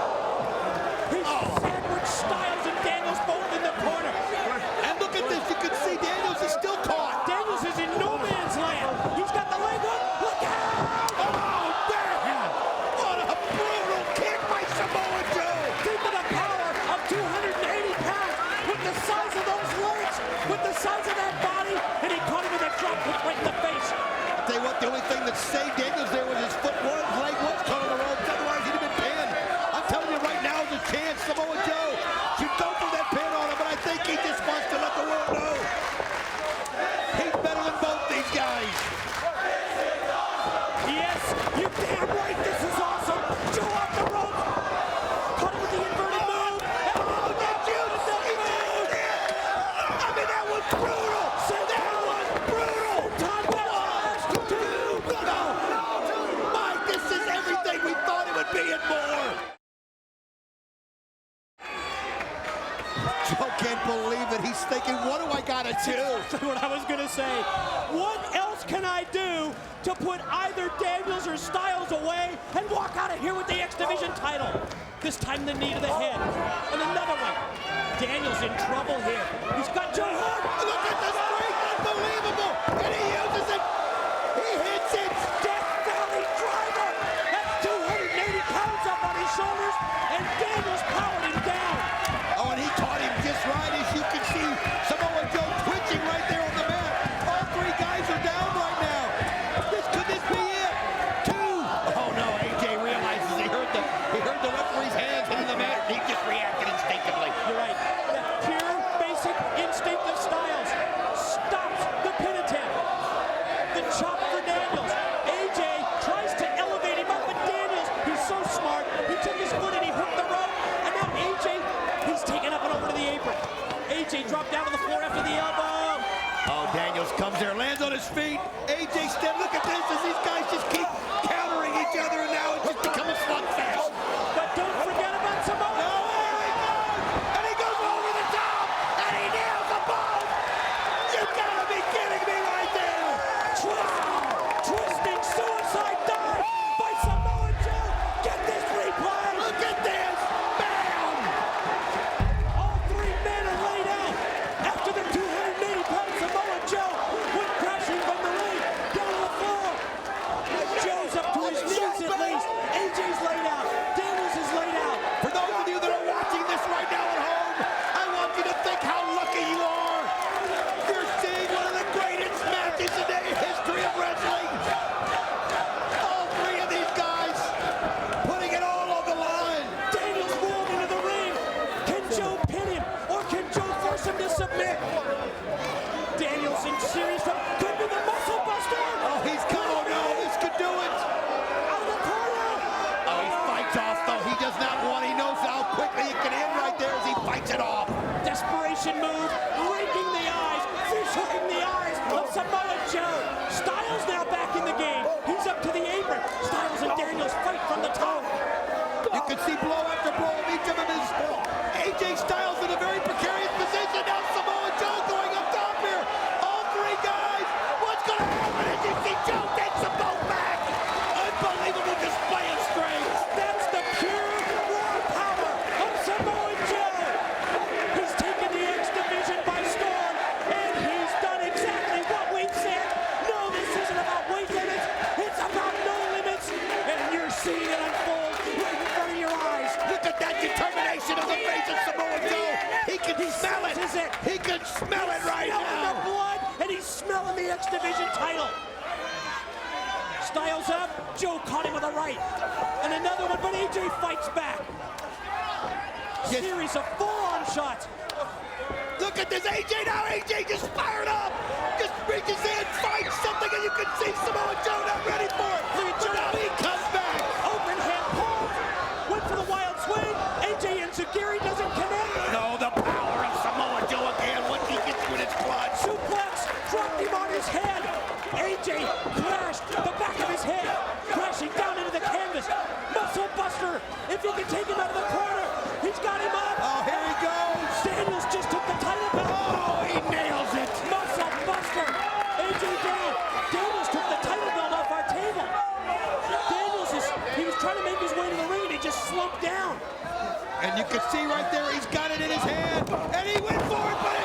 He's sandwiched Styles and Daniels both in the corner. And look at this, you can see Daniels is still caught. Daniels is in no man's land. He's got the leg up. Look out! Oh, man! What a brutal kick by Samoa Joe! Think of the power of 280 pounds with the size of those legs, with the size of that body, and he caught him with a drop kick right in the face. I'll tell you what, the only thing that saved Daniels there was his foot. His leg was caught on the ropes, otherwise he'd have been pinned. I'm telling you right now is a chance. Samoa Joe should go for that pin on him, but I think he just wants to let the world know he's better than both these guys. Yes, you damn right, this is awesome. Joe off the rope. Caught him with the inverted move. And can't believe it. He's thinking, what do I gotta do? That's what I was gonna say. What else can I do to put either Daniels or Styles away and walk out of here with the X Division title? This time the knee to the head. And another one. Daniels in trouble here. He's got Joe Hart. Look at the strength, unbelievable. And he uses it. He hits it. Death Valley driver. That's 280 pounds up on his shoulders. And Daniels powered him down. Oh, and he caught him just right. As you can see, Samoa Joe twitching right there on the mat. All three guys are down right now. Could this be it? Two. Oh no, AJ realizes he heard the referee's hands hitting the mat. He just reacted instinctively. You're right. That pure, basic instinct of Styles stops the pin attempt. The chop for Daniels. AJ tries to elevate him up, but Daniels, he's so smart. He took his foot and he hooked the rope. And now AJ, he's taken up and over to the apron. AJ dropped down to the floor after the elbow. Oh, Daniels comes there, lands on his feet. AJ step, look at this as these guys just keep countering each other, and now it's just become a slugfest. But don't forget about Samoa. No, there he goes! And he goes over the top! And he nails the ball! You gotta be kidding me right there! Twisting suicide dive by Samoa Joe. Get this replay. Look at this! Bam! All three men are laid out after the 280-pound Samoa Joe went crashing from the ring down on the floor. Joe's up to his knees at least. AJ's laid out. Daniels is laid out. For those of you that are watching this right now at home, I want you to think how lucky you are. You're seeing one of the greatest matches in the history of wrestling. All three of these guys putting it all on the line. Daniels rolled into the ring. Can Joe pin him or can Joe force him to submit? Daniels in serious trouble. Could be the muscle buster. Oh, he's come. Oh no, this could do it. Out of the corner. Oh, he fights off though. He does not want. He knows how quickly it can end right there as he fights it off. Desperation move, raking the eyes, fish hooking the eyes of Samoa Joe. Styles now back in the game. He's up to the apron. Styles and Daniels fight from the top. You can see blow after blow of each of them is AJ Styles in a very precarious position. Now Samoa Joe going up top here. All three guys. What's going to happen as you see Joe takes them both back? Unbelievable display of strength. That's the pure raw power of Samoa Joe. He's taken the X Division by storm, and he's done exactly what we said. No, this isn't about weight limits. It's about no limits, and you're seeing it unfold right in front of your eyes. Look at that determination of the face of Samoa Joe. He can smell it. This is it. He can smell it right Smelling the now. blood, and he's smelling the X Division title. Styles up, Joe caught him with a right. And another one, but AJ fights back. Yes. Series of forearm shots. Look at this AJ now. AJ just fired up. Just reaches in, fights something, and you can see Samoa Joe not ready for it. Look at But Joe. now he comes back. Open hand pulls. Went for the wild swing. AJ and Zagiri doesn't connect. No, the power of Samoa Joe again once he gets with his clutch. Suplex dropped him on his head. AJ crashed the back of his head, crashing down into the canvas. Muscle buster. If he can take him out of the corner, he's got him up. Oh, here he goes. Daniels just took the title belt. Oh, he nails it. Muscle buster. AJ down. Daniels took the title belt off our table. He was trying to make his way to the ring and he just slumped down. And you can see right there, he's got it in his hand. And he went for it, but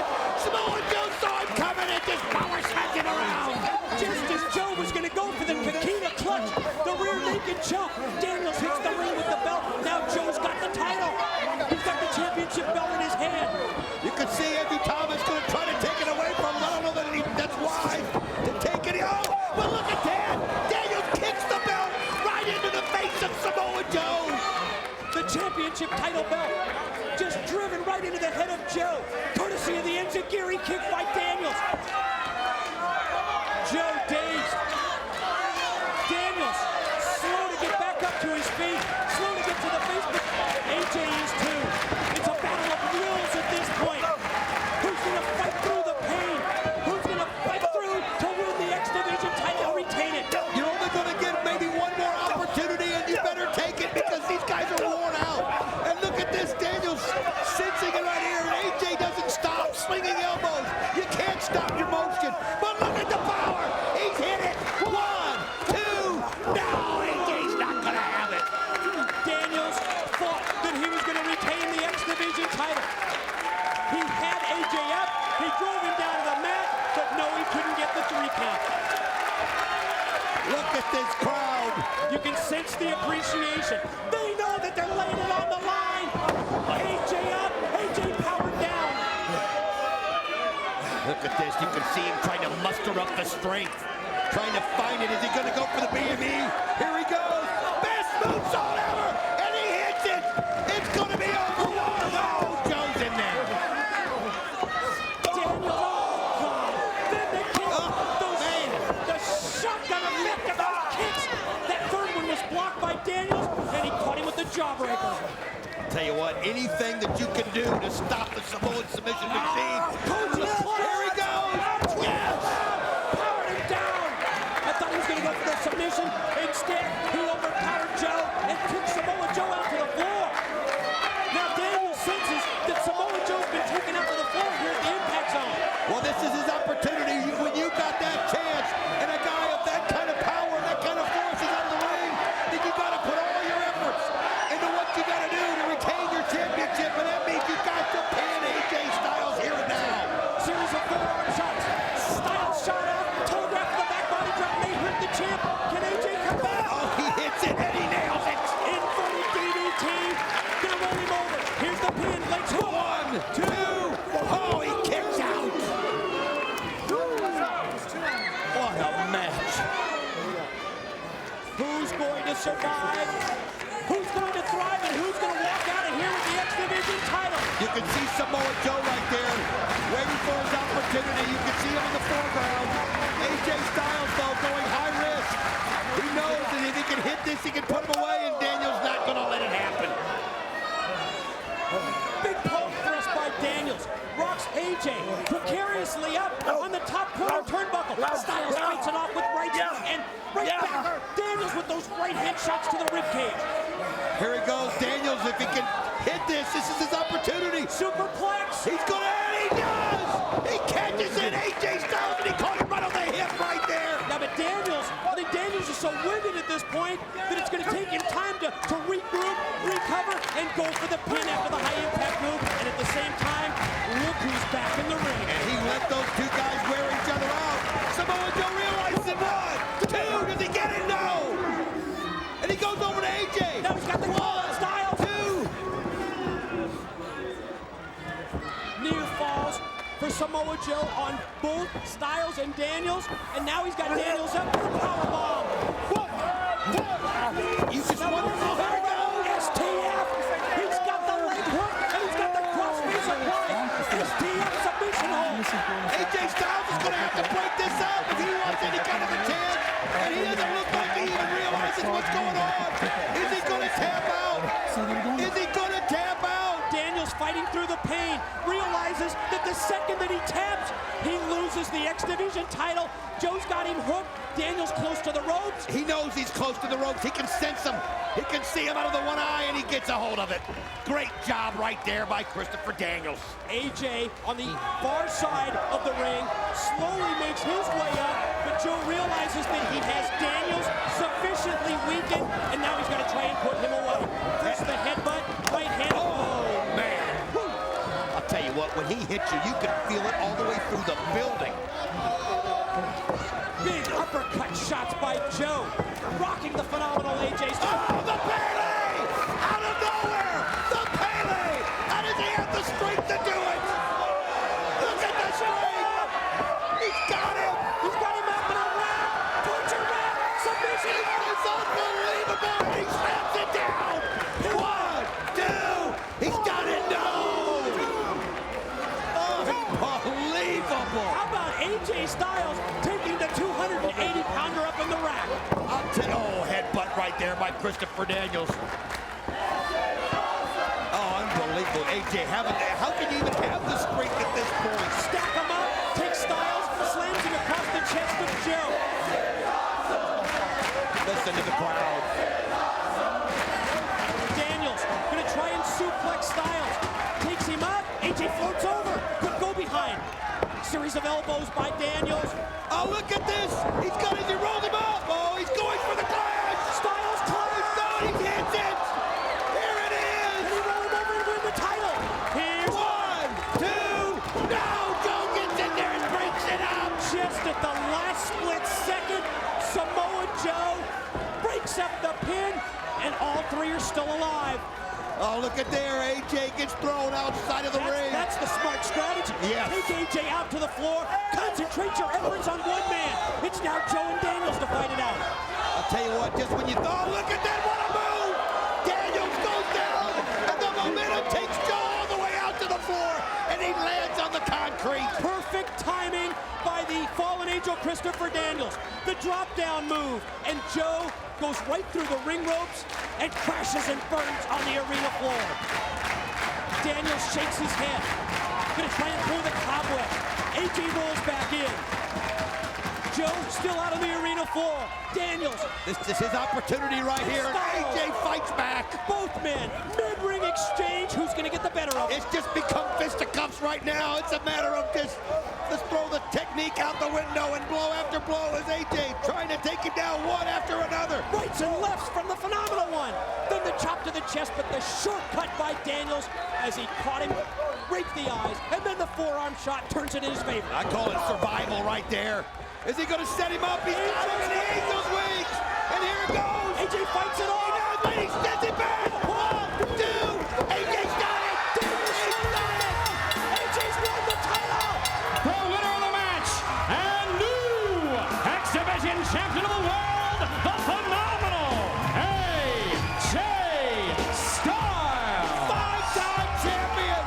Samoa Joe saw him coming and just power smacked him around. Just as Joe was going to go for the Kakina clutch, the rear naked choke, Daniels hits the ring with the belt. Now Joe's got the title. He's got the championship belt in his hand. You can see Andrew Thomas going to try to take it away from him. I don't know that that's wise to take it. Oh, but look at that. Daniels kicks the belt right into the face of Samoa Joe. The championship title belt just driven right into the head of Joe, courtesy of the Enziguri kick by Daniels. Joe dazed. Daniels slow to get back up to his feet, slow to get to the face, but AJ is too. It's a battle of wills at this point. Who's going to fight through the pain? Who's going to fight through to win the X Division title or retain it? You're only going to get maybe one more opportunity, and you better take it because these guys are worn out. And look at this, Daniels sensing it right here, and AJ doesn't stop. victory count. Look at this crowd. You can sense the appreciation. They know that they're laying it on the line. AJ up, AJ powered down. Look at this. You can see him trying to muster up the strength. Trying to find it. Is he going to go for the BME? Here he goes. Best moonsault ever. And he hits it. It's going to be over. Oh, Joe's in there. Daniels, oh God. Then the kick. The shotgun effect of those kicks. That third one was blocked by Daniels, and he caught him with the jawbreaker. Tell you what, anything that you can do to stop the Samoan submission machine. Here he goes. Yes. Powered him down. I thought he was going to go for the submission. Instead, he overpowered Joe and took Samoa Joe out to the floor. Now Daniels senses that Samoa Joe's been taken out to the floor here at the impact zone. Well, this is his opportunity. When you got that chance and a guy of that kind of power and that kind of force is on the ring, then you got to put all your efforts into what you got to do to retain your championship, and that means you got to pin AJ Styles here and now. Series of forearm shots. Styles shot out. Telegraph to the back body drop may hurt the champ. Can AJ come back? Oh, he hits it and he nails it. Inverted DDT. Gonna roll him over. Here's the pin. Legs hook. 1, 2. Oh, he kicks out. What a match. Who's going to survive? Who's going to thrive? And who's going to walk out of here with the X Division title? You can see Samoa Joe right there, waiting for his opportunity. You can see him in the foreground. AJ Styles, though, going high risk. He knows that if he can hit this, he can put him away, and Daniels not going to let it happen. Big poke thrust by Daniels. Rocks AJ precariously up on the top corner turnbuckle. Styles fights it off with right hook and right back. Daniels with those right hand shots to the ribcage. Here he goes, Daniels. If he can hit this, this is his opportunity. Superplex. He's going to, and he does! He catches it, AJ Styles, and he caught him right on the hip right there. Now, but Daniels, I think Daniels is so winded at this point that it's going to take him time to regroup, recover, and go for the pin after the high impact move. And at the same time, look who's back in the ring. And he let those two guys wear each other out. Samoa Joe realizes it. 1, 2, does he get it? No! And he goes over to AJ. Now he's got the claw on Styles. 2. Near falls for Samoa Joe on both Styles and Daniels. And now he's got Daniels up for the powerbomb. You just wonder how There we go. STF. He's got the leg hook and he's got the crossface applied. STF submission hold. AJ Styles is going to have to break this up if he wants any kind of a chance. And he doesn't look like he even realizes what's going on. Is he going to tap out? Is he going to tap out? Daniels fighting through the pain, realizes that the second that he taps, he loses the X Division title. Joe's got him hooked. Daniels close to the ropes. He knows he's close to the ropes. He can sense him. He can see him out of the one eye, and he gets a hold of it. Great job right there by Christopher Daniels. AJ on the far side of the ring slowly makes his way up, but Joe realizes that he has Daniels sufficiently weakened, and now he's got to try and put him away. First the headbutt, right hand. Oh, man. I'll tell you what, when he hits you, you can feel it all the way through the building. Big uppercut shots by Joe, rocking the phenomenal AJ Styles. Oh, the Pele! Out of nowhere! The Pele! How does he have the strength to do it? Look at the strength! He's got him! He's got him up in a rack. Butcher rack. Submission. It's unbelievable! He slaps it down! 1, 2! He's got it! No! Unbelievable! How about AJ Styles taking the 280-pounder up in the rack? Oh, headbutt right there by Christopher Daniels. Oh, unbelievable. AJ, how can you even have the strength at this point? Stack him up, takes Styles, slams him across the chest of Joe. Listen to the crowd. Daniels gonna try and suplex Styles. Takes him up, AJ floats over, could go behind. Series of elbows by Daniels. Oh, look at this. He's got it. He rolled him up. Oh, he's going for the clash. Styles climbs. No, he hits it. Here it is. Can he roll him over and win the title? Here's 1, 2. No, Joe gets in there and breaks it up. just at the last Oh, look at there. AJ gets thrown outside of the ring. That's the smart strategy. Yes. Take AJ out to the floor. Concentrate your efforts on one man. It's now Joe and Daniels to fight it out. I'll tell you what, just when you thought, look at that, what a move! Daniels goes down, and the momentum takes Joe all the way out to the floor, and he lands on the concrete. Perfect timing by the fallen angel Christopher Daniels. The drop down move, and Joe goes right through the ring ropes and crashes and burns on the arena floor. Daniels shakes his head, gonna try and pull the cobweb. AJ rolls back in. Joe still out on the arena floor. Daniels. This is his opportunity right here, and AJ fights back. Both men, mid-ring exchange. Who's gonna get the better of it? It's just become fisticuffs right now. It's a matter of just, let's throw the technique out the window, and blow after blow as AJ trying to take him down one after another. Rights and lefts from the Phenomenal One. Then the chop to the chest, but the shortcut by Daniels as he caught him, raked the eyes, and then the forearm shot turns it in his favor. I call it survival right there. Is he gonna set him up? He's got him in the Angel's wings, and here it goes. AJ fights it all. He extends it back. 1, 2, AJ's got it. He's got it. AJ's won the title. The winner of the match and new X Division champion of the world, the phenomenal AJ Styles. 5-time champion.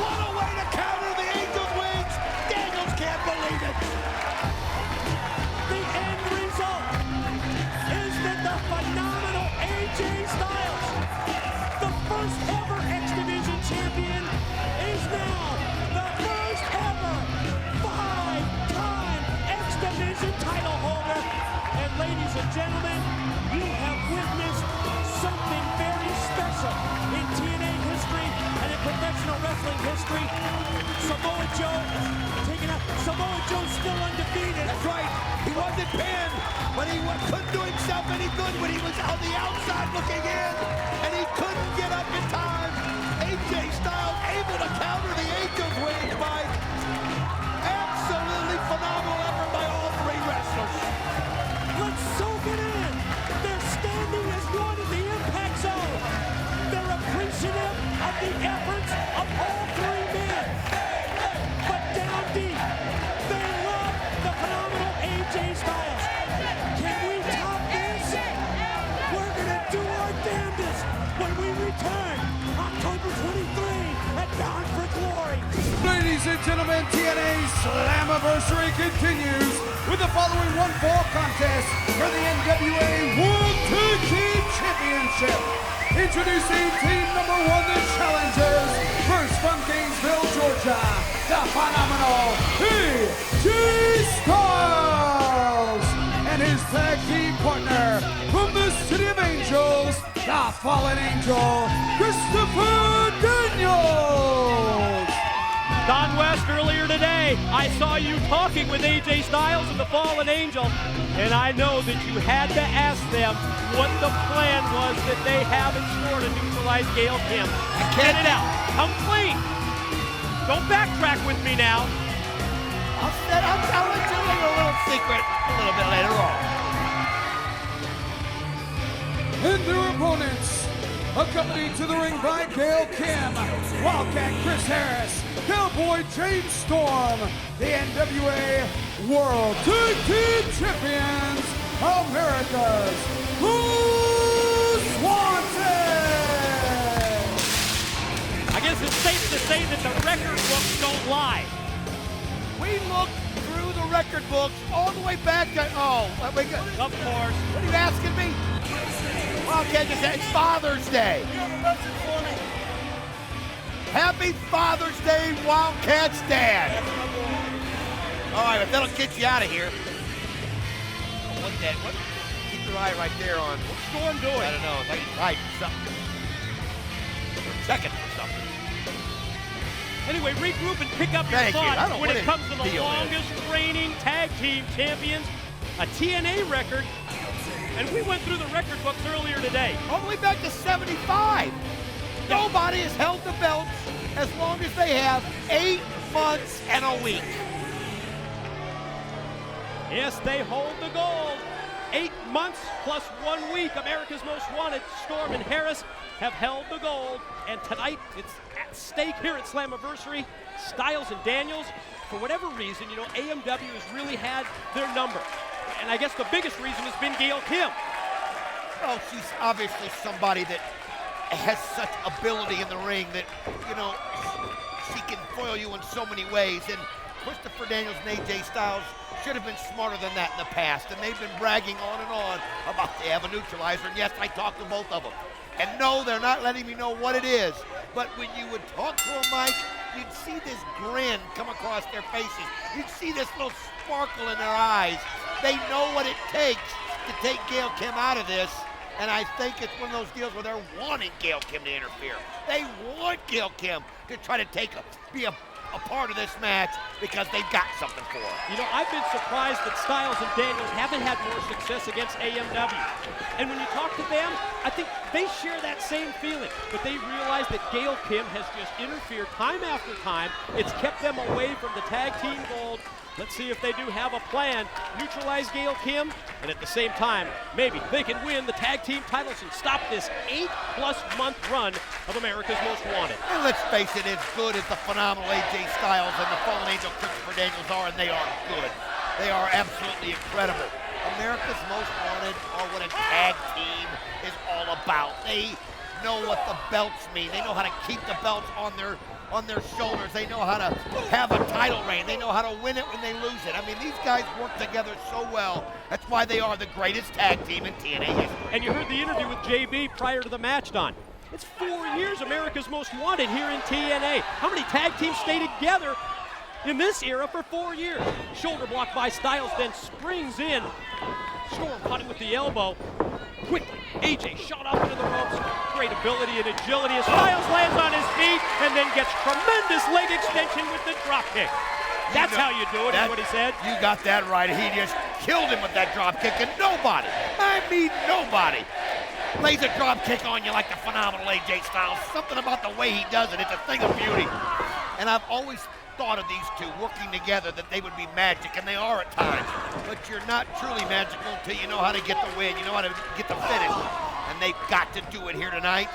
What a way to counter the Angel's wings. Daniels can't believe it. The end result is that the phenomenal AJ Styles, the first ever X Division champion, is now the first ever 5-time X Division title holder. And ladies and gentlemen, you have witnessed something very special in TNA history and in professional wrestling history. Samoa Joe taking out. Samoa Joe's still undefeated. That's right. He wasn't pinned, but he couldn't do himself any good when he was on the outside looking in, and he couldn't get up in time. AJ Styles able to counter the Angel's wings by absolutely phenomenal effort by all three wrestlers. Let's soak it in. They're standing as one in the impact zone. They're appreciative of the efforts of all three men. But down deep, they love the phenomenal AJ Styles. Can we top this? We're gonna do our damnedest when we return October 23 at Bound for Glory. Ladies and gentlemen, TNA Slammiversary continues with the following 1-fall contest for the NWA World Tag Team Championship. Introducing team number 1, the challengers. First from Gainesville, Georgia, the phenomenal AJ Styles. And his tag team partner from the City of Angels, the fallen angel, Christopher Daniels. Don West, earlier today, I saw you talking with AJ Styles and the Fallen Angel, and I know that you had to ask them what the plan was that they have in store to neutralize Gail Kim. Get it out. Come clean. Don't backtrack with me now. I'll tell it to you a little secret a little bit later on. And their opponents, accompanied to the ring by Gail Kim, Wildcat Chris Harris, Cowboy James Storm, the NWA World Tag Team Champions, America's Most Wanted. I guess it's safe to say that the record books don't lie. We looked through the record books all the way back to, Of course. what are you asking me? Wildcat just said it's Father's Day. Happy Father's Day, Wildcat's dad. All right, if that'll get you out of here. What? Keep your eye right there on. What's Storm doing? I don't know. It's like he's right something. Or checking for something. Anyway, regroup and pick up your Thank you. I don't thoughts know when what it his comes to the deal is. longest reigning tag team champions, a TNA record, and we went through the record books earlier today. All the way back to 75. Nobody has held the belts as long as they have 8 months and a week. Yes, they hold the gold. 8 months plus 1 week, America's Most Wanted, Storm and Harris have held the gold. And tonight, it's at stake here at Slammiversary. Styles and Daniels, for whatever reason, you know, AMW has really had their number. And I guess the biggest reason has been Gail Kim. Well, she's obviously somebody that has such ability in the ring that, you know, she can foil you in so many ways. And Christopher Daniels and AJ Styles should have been smarter than that in the past. And they've been bragging on and on about they have a neutralizer. And yes, I talked to both of them. And no, they're not letting me know what it is. But when you would talk to them, Mike, you'd see this grin come across their faces. You'd see this little sparkle in their eyes. They know what it takes to take Gail Kim out of this. And I think it's one of those deals where they're wanting Gail Kim to interfere. They want Gail Kim to try to be a part of this match because they've got something for her. You know, I've been surprised that Styles and Daniels haven't had more success against AMW. And when you talk to them, I think they share that same feeling. But they realize that Gail Kim has just interfered time after time. It's kept them away from the tag team gold. Let's see if they do have a plan. Neutralize Gail Kim, and at the same time, maybe they can win the tag team titles and stop this 8+ month run of America's Most Wanted. And let's face it, as good as the phenomenal AJ Styles and the Fallen Angel Christopher Daniels are, and they are good. They are absolutely incredible. America's Most Wanted are what a tag team is all about. They know what the belts mean. They know how to keep the belts on their shoulders. They know how to have a title reign. They know how to win it when they lose it. I mean, these guys work together so well. That's why they are the greatest tag team in TNA history. And you heard the interview with JB prior to the match, Don. It's 4 years America's Most Wanted here in TNA. How many tag teams stay together in this era for 4 years? Shoulder block by Styles, then springs in. Storm caught him with the elbow. Quickly, AJ shot up into the ropes. Great ability and agility as Styles lands on his feet and then gets tremendous leg extension with the drop kick. That's how you do it, is what he said. You got that right. He just killed him with that drop kick, and nobody, I mean nobody, lays a drop kick on you like the phenomenal AJ Styles. Something about the way he does it, it's a thing of beauty. And I've always thought of these two working together that they would be magic, and they are at times. But you're not truly magical until you know how to get the win, you know how to get the finish. And they've got to do it here tonight.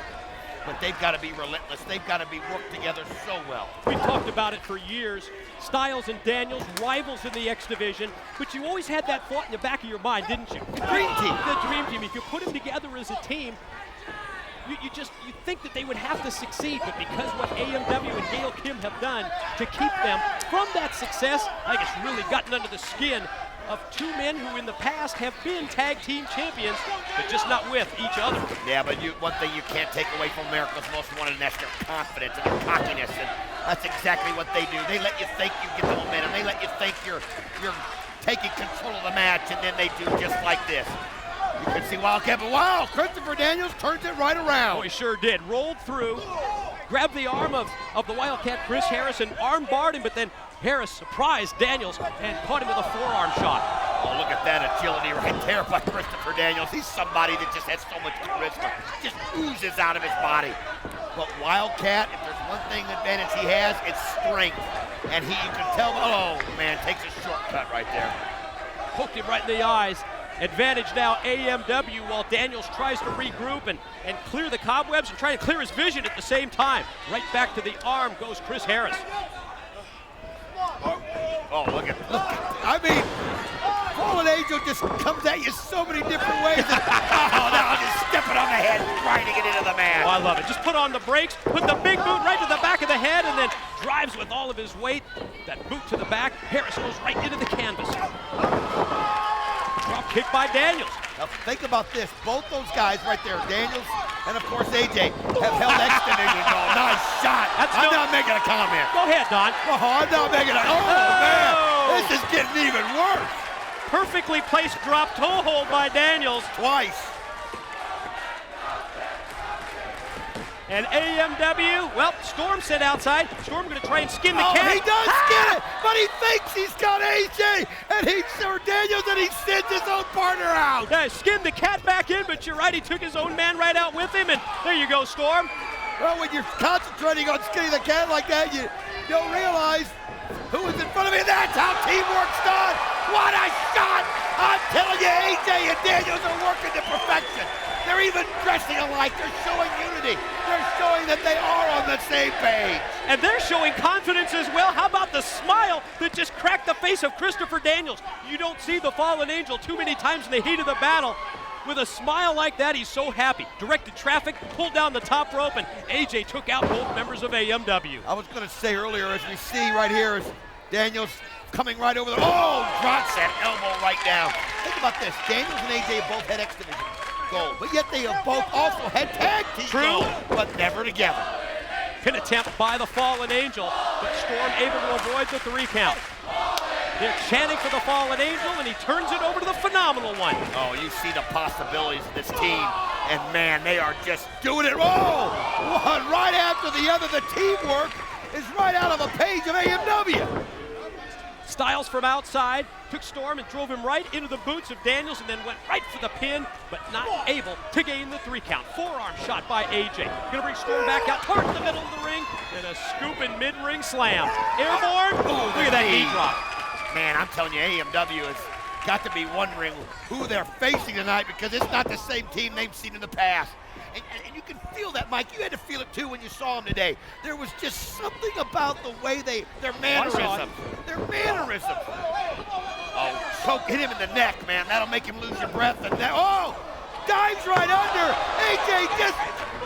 But they've got to be relentless. They've got to be worked together so well. We talked about it for years. Styles and Daniels, rivals in the X Division, but you always had that thought in the back of your mind, didn't you? The dream team. The dream team. If you put them together as a team, you think that they would have to succeed, but because what AMW and Gail Kim have done to keep them from that success, I think it's really gotten under the skin of two men who in the past have been tag team champions, but just not with each other. Yeah, but one thing you can't take away from America's Most Wanted, and that's their confidence and their cockiness, and that's exactly what they do. They let you think you get the momentum. They let you think you're taking control of the match, and then they do just like this. You can see Wildcat, but wow, Christopher Daniels turns it right around. Oh, he sure did. Rolled through, grabbed the arm of the Wildcat, Chris Harris, and arm barred him, but then Harris surprised Daniels and caught him with a forearm shot. Oh, look at that agility right there by Christopher Daniels. He's somebody that just has so much charisma, just oozes out of his body. But Wildcat, if there's one thing advantage he has, it's strength. And you can tell, oh man, takes a shortcut right there. Hooked him right in the eyes. Advantage now AMW while Daniels tries to regroup and clear the cobwebs and try to clear his vision at the same time. Right back to the arm goes Chris Harris. Oh, look at I mean, Fallen Angel just comes at you so many different ways. And, oh, now just stepping on the head, grinding it into the man. Oh, I love it. Just put on the brakes, put the big boot right to the back of the head, and then drives with all of his weight. That boot to the back. Harris goes right into the canvas. Drop kick by Daniels. Now think about this. Both those guys right there, Daniels and of course AJ, have held X Division. Oh, nice shot. I'm not making a comment. Go ahead, Don. Oh, I'm not making a man. This is getting even worse. Perfectly placed drop toe hold by Daniels. Twice. And AMW, well, Storm said outside. Storm going to try and skin the cat. He does skin it, but he thinks he's got AJ, and Daniels, and he sends his own partner out. Yeah, skinned the cat back in, but you're right, he took his own man right out with him, and there you go, Storm. Well, when you're concentrating on skinning the cat like that, you don't realize who is in front of me. That's how teamwork's done. What a shot! I'm telling you, AJ and Daniels are working to perfection. They're even dressing alike. They're showing unity. They're showing that they are on the same page. And they're showing confidence as well. How about the smile that just cracked the face of Christopher Daniels? You don't see the fallen angel too many times in the heat of the battle. With a smile like that, he's so happy. Directed traffic, pulled down the top rope, and AJ took out both members of AMW. I was going to say earlier, as we see right here, is Daniels coming right over there. Oh, drops that elbow right down. Think about this. Daniels and AJ both had X Division gold, but yet they have both also had tag team gold, but never together. Pin attempt by the fallen angel, but Storm able to avoid the 3 count. They're chanting for the fallen angel, and he turns it over to the phenomenal one. Oh, you see the possibilities of this team, and man, they are just doing it. Oh, one right after the other. The teamwork is right out of a page of AMW. Styles from outside took Storm and drove him right into the boots of Daniels, and then went right for the pin, but not able to gain the 3 count. Forearm shot by AJ. Gonna bring Storm back out towards the middle of the ring, and a scoop and mid-ring slam. Airborne. Oh, look at that knee drop. Man, I'm telling you, AMW has got to be wondering who they're facing tonight, because it's not the same team they've seen in the past. And you can feel that, Mike. You had to feel it too when you saw them today. There was just something about the way their mannerisms. Their mannerisms. Oh, choke, hit him in the neck, man. That'll make him lose your breath. And oh, dives right under. AJ just,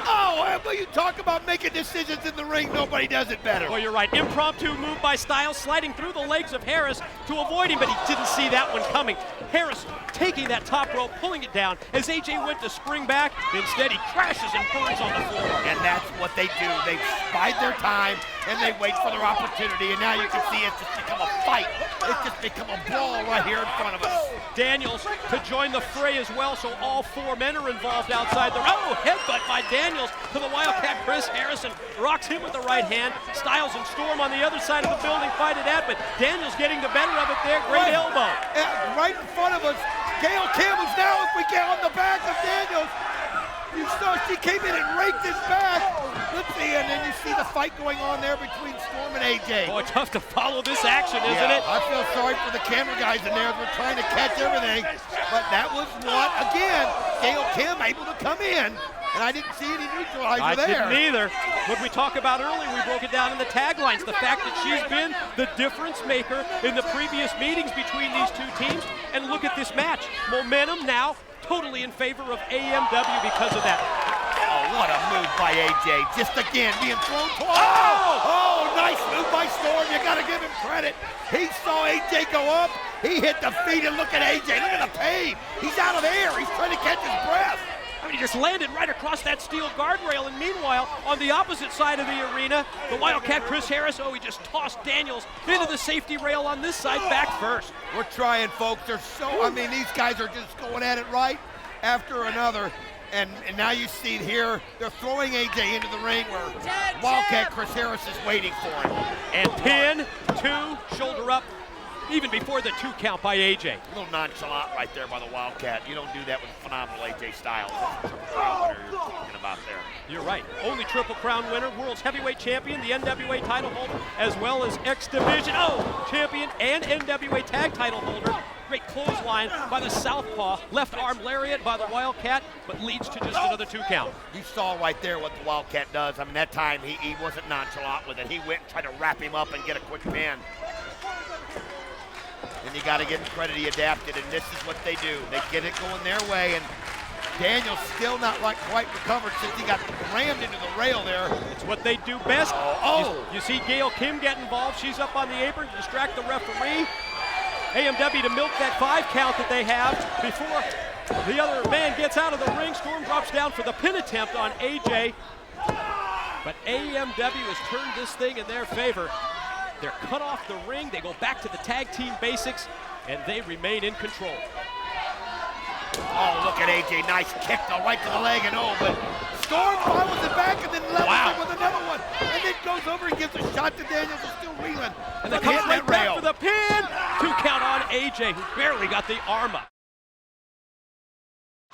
oh, when you talk about making decisions in the ring, nobody does it better. Well, you're right. Impromptu move by Styles, sliding through the legs of Harris to avoid him, but he didn't see that one coming. Harris taking that top rope, pulling it down as AJ went to spring back. Instead, he crashes and burns on the floor. And that's what they do. They bide their time, and they wait for their opportunity. And now you can see it's just become a fight. It's just become a brawl right here in front of us. Daniels to join the fray as well, so all 4 men are involved outside the ring. Oh, headbutt by Daniels to the Wildcat. Chris Harrison rocks him with the right hand. Styles and Storm on the other side of the building fight it out, but Daniels getting the better of it there. Great elbow. Right in front of us. Gail Kim is now, if we get on the back of Daniels. You saw she came in and raked his back. Let's see, and then you see the fight going on there between Storm and AJ. Boy, tough to follow this action, isn't it? I feel sorry for the camera guys in there as we're trying to catch everything. But that was what, again, Gail Kim able to come in. And I didn't see any neutralizer there. I didn't either. What we talked about earlier, we broke it down in the taglines. The fact that she's been the difference maker in the previous meetings between these 2 teams. And look at this match. Momentum now totally in favor of AMW because of that. Oh, what a move by AJ. Just again being thrown toward. Oh, nice move by Storm. You got to give him credit. He saw AJ go up. He hit the feet, and look at AJ. Look at the pain. He's out of air. He's trying to catch his breath. I mean, he just landed right across that steel guardrail, and meanwhile, on the opposite side of the arena, the Wildcat Chris Harris, he just tossed Daniels into the safety rail on this side, back first. We're trying, folks. They're so, these guys are just going at it right after another. And now you see here, they're throwing AJ into the ring where Wildcat Chris Harris is waiting for him. And pin, 2, shoulder up, even before the 2 count by AJ. A little nonchalant right there by the Wildcat. You don't do that with phenomenal AJ Styles. That's the crown winner you're talking about there. You're right. Only Triple Crown winner, World's Heavyweight Champion, the NWA title holder, as well as X Division champion and NWA Tag title holder. Great clothesline by the southpaw. Left arm lariat by the Wildcat, but leads to just another 2 count. You saw right there what the Wildcat does. That time he wasn't nonchalant with it. He went and tried to wrap him up and get a quick pin. And you got to give him credit, he adapted, and this is what they do. They get it going their way, and Daniel's still not quite recovered since he got rammed into the rail there. It's what they do best. You see Gail Kim get involved. She's up on the apron to distract the referee. AMW to milk that 5 count that they have before the other man gets out of the ring. Storm drops down for the pin attempt on AJ. But AMW has turned this thing in their favor. They're cut off the ring. They go back to the tag team basics, and they remain in control. Oh, look at AJ. Nice kick right to the leg, and but Storm follows it back and then levels it with another one. And then goes over and gives a shot to Daniels, who's still reeling. And they come right back for the pin. 2 count on AJ, who barely got the arm up.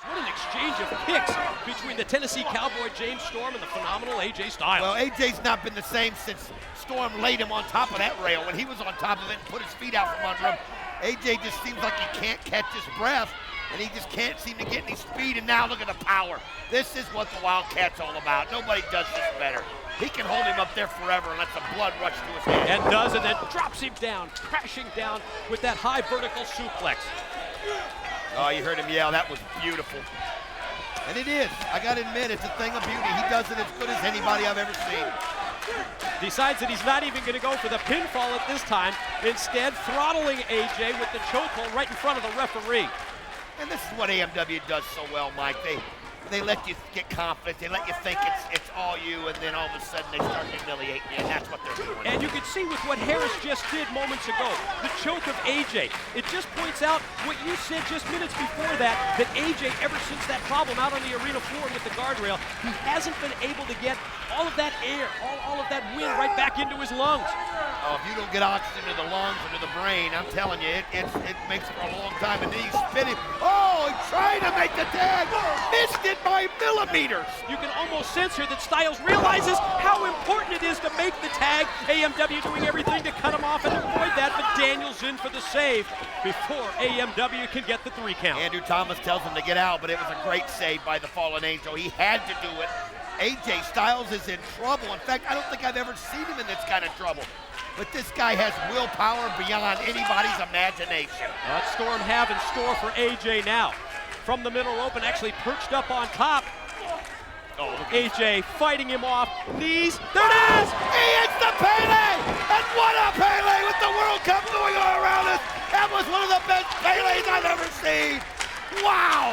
What an exchange of kicks between the Tennessee Cowboy James Storm and the phenomenal AJ Styles. Well, AJ's not been the same since Storm laid him on top of that rail. When he was on top of it and put his feet out from under him, AJ just seems like he can't catch his breath, and he just can't seem to get any speed, and now look at the power. This is what the Wildcat's all about. Nobody does this better. He can hold him up there forever and let the blood rush to his head. And does, and then drops him down, crashing down with that high vertical suplex. Oh, you heard him yell. That was beautiful. And it is. I got to admit, it's a thing of beauty. He does it as good as anybody I've ever seen. Decides that he's not even going to go for the pinfall at this time. Instead, throttling AJ with the chokehold right in front of the referee. And this is what AMW does so well, Mike. They let you get confident. They let you think it's all you, and then all of a sudden they start humiliating you, and that's what they're doing. And you can see with what Harris just did moments ago, the choke of AJ. It just points out what you said just minutes before that AJ, ever since that problem out on the arena floor with the guardrail, he hasn't been able to get all of that air, all of that wind right back into his lungs. Oh, if you don't get oxygen to the lungs or to the brain, I'm telling you, it makes for a long time. And then he's spinning. Oh, he's trying to make the tag. Missed it by millimeters. You can almost sense here that Styles realizes how important it is to make the tag. AMW doing everything to cut him off and avoid that, but Daniels in for the save before AMW can get the 3 count. Andrew Thomas tells him to get out, but it was a great save by the Fallen Angel. He had to do it. AJ Styles is in trouble. In fact, I don't think I've ever seen him in this kind of trouble. But this guy has willpower beyond anybody's imagination. What Storm have in store for AJ now? From the middle open, actually perched up on top. Oh, AJ fighting him off. Knees. There it is! He hits the Pele! And what a Pele with the World Cup going on around us! That was one of the best Peles I've ever seen! Wow!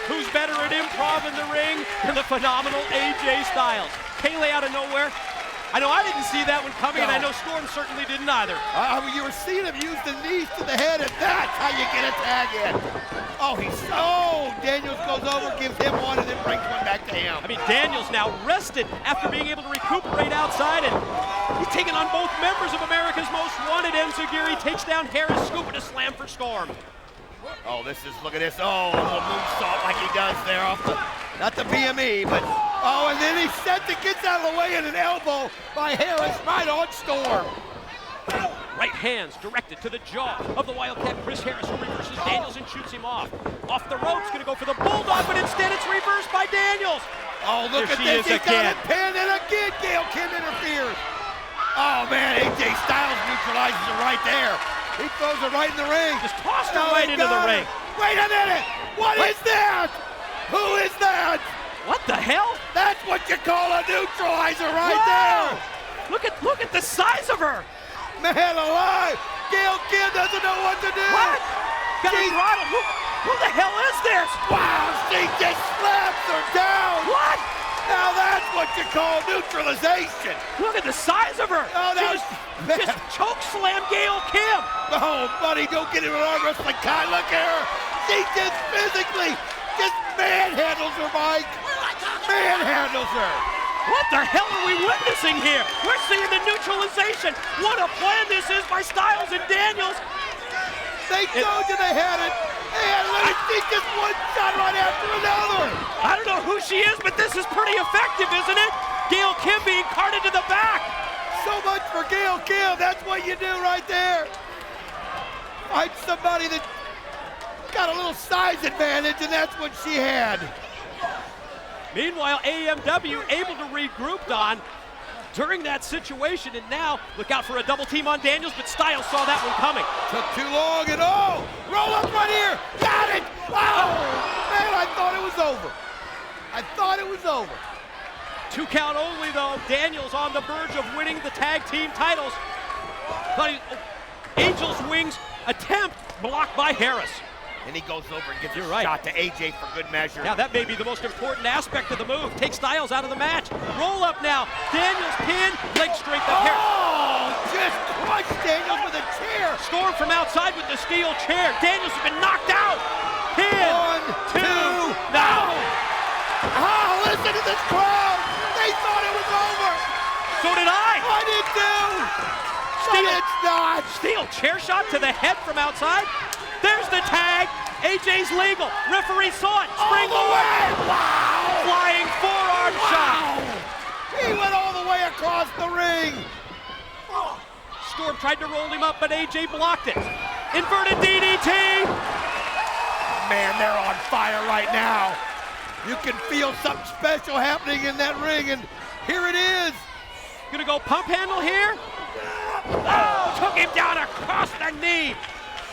Who's better at improv in the ring than the phenomenal AJ Styles? Pele out of nowhere. I know I didn't see that one coming, and I know Storm certainly didn't either. You were seeing him use the knees to the head, and that's how you get a tag in. Daniels goes over, gives him one, and then brings one back to him. I mean, Daniels now rested after being able to recuperate outside, and he's taking on both members of America's Most Wanted. Enziguri takes down Harris, scooping a slam for Storm. Oh, look at this. Oh, a little moonsault like he does there off the, not the BME, but, oh, and then he sets it, gets out of the way, and an elbow by Harris right on Storm. Right hands directed to the jaw of the Wildcat, Chris Harris, who reverses Daniels and shoots him off. Off the ropes, gonna go for the Bulldog, but instead it's reversed by Daniels. Oh, look at this, he's got it pinned, and again, Gail Kim interferes. Oh, man, AJ Styles neutralizes it right there. He throws it right in the ring. Just tossed it right into the ring. Wait a minute! What is that? Who is that? What the hell? That's what you call a neutralizer right there! Look at the size of her! Man alive! Gail Kim doesn't know what to do! What? Got a throttle. Who the hell is this? Wow, she just slaps her down! What? Now that's what you call neutralization! Look at the size of her! Oh, that was just choke slam Gail Kim! Oh, buddy, don't get in an arm wrestling kind. Look at her! She just physically just manhandles her, Mike! Manhandles her! What the hell are we witnessing here? We're seeing the neutralization! What a plan this is by Styles and Daniels! They told you they had it! And let me see just one shot right after another! I don't know who she is, but this is pretty effective, isn't it? Gail Kim being carted to the back! So much for Gail Kim, that's what you do right there! Find somebody that got a little size advantage, and that's what she had. Meanwhile, AMW able to regroup on during that situation, and now look out for a double team on Daniels, but Styles saw that one coming. Took too long, and oh, roll up right here, got it! Oh, man, I thought it was over. I thought it was over. 2 count only though, Daniels on the verge of winning the tag team titles. Angel's Wings attempt blocked by Harris. And he goes over and gives a right. shot to AJ for good measure. Yeah, that may be the most important aspect of the move. Take Styles out of the match. Roll up now. Daniels pin, leg straight to Harris. Oh, just crushed Daniels with a chair. Storm from outside with the steel chair. Daniels has been knocked out. Pin. 1, 2, now. Oh, listen to this crowd. They thought it was over. So did I. I did too. But it's not. Steel chair shot to the head from outside. There's the tag. AJ's legal. Referee saw it. Spring all the way. Wow. Flying forearm shot. He went all the way across the ring. Storm tried to roll him up, but AJ blocked it. Inverted DDT. Man, they're on fire right now. You can feel something special happening in that ring, and here it is. Gonna go pump handle here. Oh, took him down across the knee.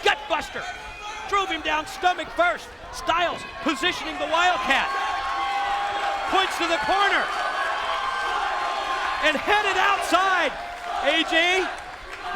Gut buster. Drove him down stomach first. Styles positioning the Wildcat. Points to the corner. And headed outside. AJ,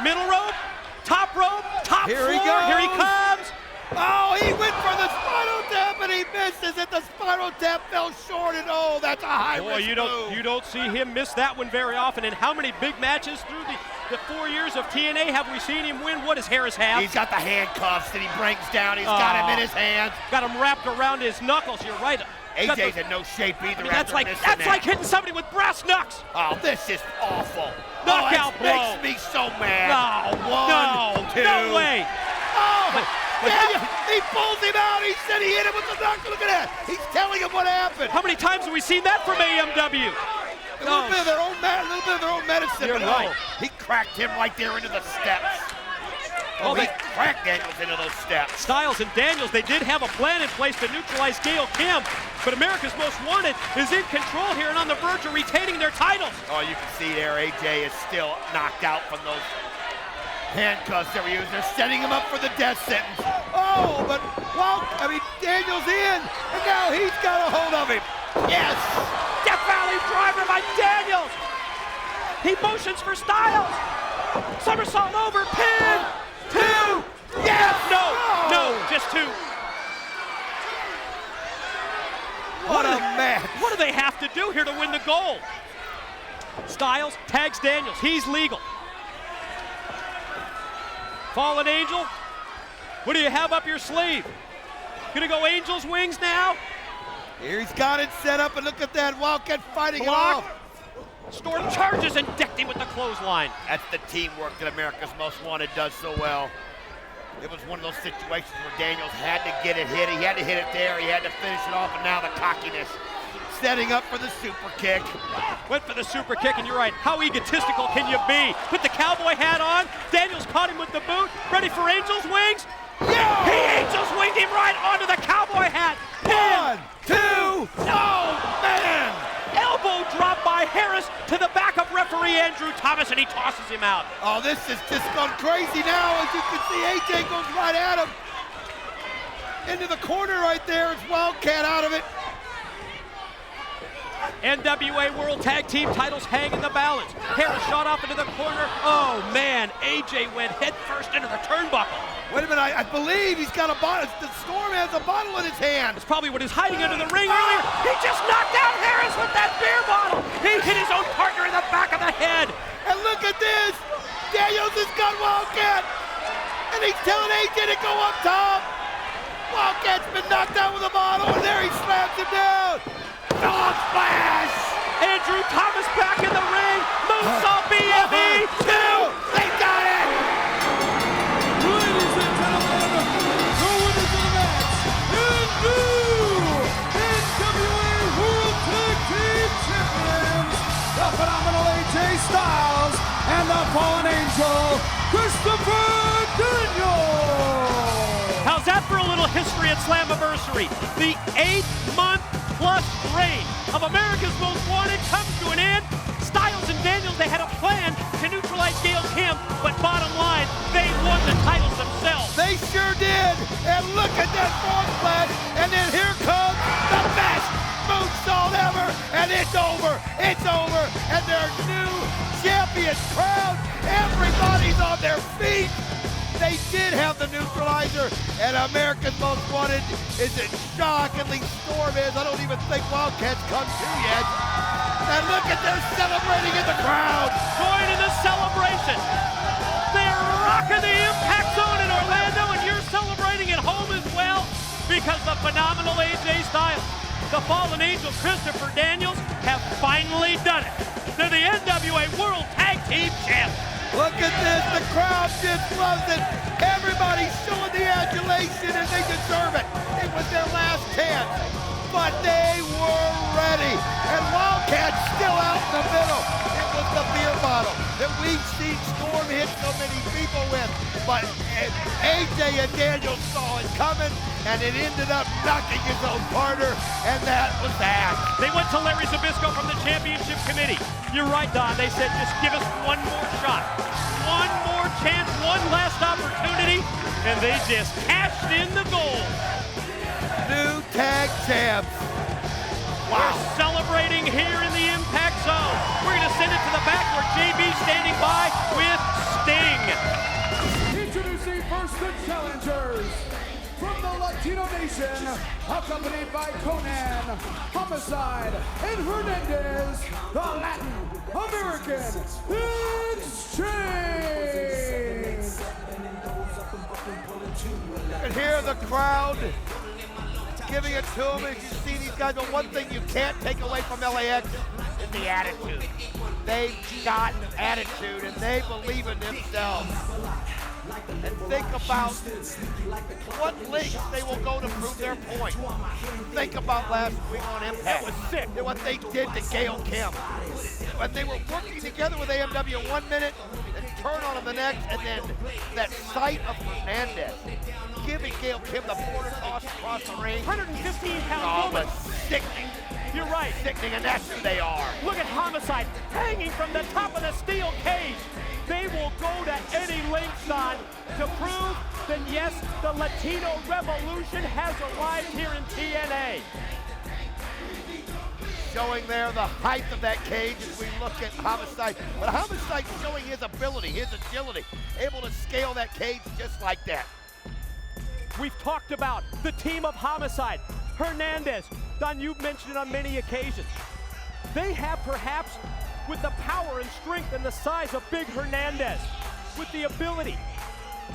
middle rope, top rope, top Here floor. he goes. Here he comes. Oh, he went for the spinal tap and he misses it. The spinal tap fell short, and oh, that's a high Boy, risk you move. don't see him miss that one very often. And how many big matches through the 4 years of TNA have we seen him win? What does Harris have? He's got the handcuffs that he brings down. He's got him in his hands. Got him wrapped around his knuckles. You're right. Got AJ's the- in no shape either. That's after like missing that's that. like hitting somebody with brass knucks. Oh, this is awful. Knockout it blow. makes me so mad. No, One, two. no way. Oh, Daniel, he pulls him out. He said he hit him with the knuckle. Look at that. He's telling him what happened. How many times have we seen that from AMW? A little bit of their own medicine. You're but right. no, he cracked him right there into the steps. Oh, he cracked Daniels into those steps. Styles and Daniels, they did have a plan in place to neutralize Gail Kim, but America's Most Wanted is in control here and on the verge of retaining their titles. Oh, you can see there, AJ is still knocked out from those handcuffs that were used. They're setting him up for the death sentence. Oh, but, well, Daniels in, and now he's got a hold of him. Yes! Death Valley driver by Daniels. He motions for Styles. Somersault over, pin. 2. Yes! No, just 2. What a match! What do they have to do here to win the gold? Styles tags Daniels. He's legal. Fallen Angel, what do you have up your sleeve? Gonna go Angel's wings now? Here he's got it set up, and look at that Wildcat fighting it Block. off. Storm charges and decked him with the clothesline. That's the teamwork that America's Most Wanted does so well. It was one of those situations where Daniels had to get it hit. He had to hit it there. He had to finish it off, and now the cockiness. Setting up for the super kick. Went for the super kick, and you're right. How egotistical can you be? Put the cowboy hat on. Daniels caught him with the boot. Ready for Angel's wings? Yeah! He Angel's winged him right onto the cowboy hat. Pin. 1, 2, oh man! Elbow drop by Harris to the backup referee Andrew Thomas, and he tosses him out. Oh, this is just gone crazy now. As you can see, AJ goes right at him. Into the corner right there. It's Wildcat out of it. NWA World Tag Team titles hang in the balance. Harris shot off into the corner. Oh man, AJ went head first into the turnbuckle. Wait a minute, I believe he's got a bottle. The Storm has a bottle in his hand. That's probably what he's hiding under the ring earlier. He just knocked out Harris with that beer bottle. He hit his own partner in the back of the head. And look at this. Daniels has got Wildcat. And he's telling AJ to go up top. Wildcat's been knocked out with a bottle, and there he slams him down. Dog splash. Andrew Thomas back in the ring. Moonsault BFE. 2. They got it. Ladies and gentlemen, the winners of the match, and new NWA World Tag Team Champions, the phenomenal AJ Styles and the Fallen Angel, Christopher Daniels. How's that for a little history at Slammiversary? The 8-month-plus reign of America's Most Wanted comes to an end. Styles and Daniels, they had a plan to neutralize Gail Kim, but bottom line, they won the titles themselves. They sure did. And look at that frog splash. And then here comes the best moonsault ever. And it's over. It's over. And their new champion crowned. Everybody's on their feet. They did have the neutralizer, and America's Most Wanted is in shock, at least Storm is. I don't even think Wildcats come to yet. And look at them celebrating in the crowd. Join in the celebration. They're rocking the Impact Zone in Orlando, and you're celebrating at home as well, because the phenomenal AJ Styles, the Fallen Angel Christopher Daniels have finally done it. They're the NWA World Tag Team Champions. Look at this, the crowd just loves it. Everybody's showing the adulation, and they deserve it. It was their last chance, but they were ready. And Wildcat's still out in the middle. It was the beer bottle that that we've seen Storm hit so many people with, but AJ and Daniels saw it coming, and it ended up knocking his own partner, and that was that. They went to Larry Zbyszko from the championship committee. You're right, Don. They said, just give us one more shot. One more chance, one last opportunity, and they just cashed in the goal. New tag champs. Wow. We're celebrating here in the Impact Zone. We're going to send it to the back where JB's standing by with Sting. Introducing first the challengers. From the Latino Nation, accompanied by Conan, Homicide, and Hernandez, the Latin American Exchange. And hear the crowd giving it to him as you see these guys. But one thing you can't take away from LAX is the attitude. They've got attitude and they believe in themselves. And think about what lengths they will go to prove their point. Think about last week on Impact. That was sick. And what they did to Gail Kim. When they were working together with AMW 1 minute and turn on them the next, and then that sight of Hernandez giving Gail Kim the border toss across the ring. 115-pound woman. But sickening. You're right. Sickening, and that's who they are. Look at Homicide hanging from the top of the steel cage. They will go to any length, Don, to prove that yes, the Latino revolution has arrived here in TNA. Showing there the height of that cage as we look at Homicide. But Homicide showing his ability, his agility, able to scale that cage just like that. We've talked about the team of Homicide, Hernandez. Don, you've mentioned it on many occasions. They have perhaps, with the power and strength and the size of Big Hernandez, with the ability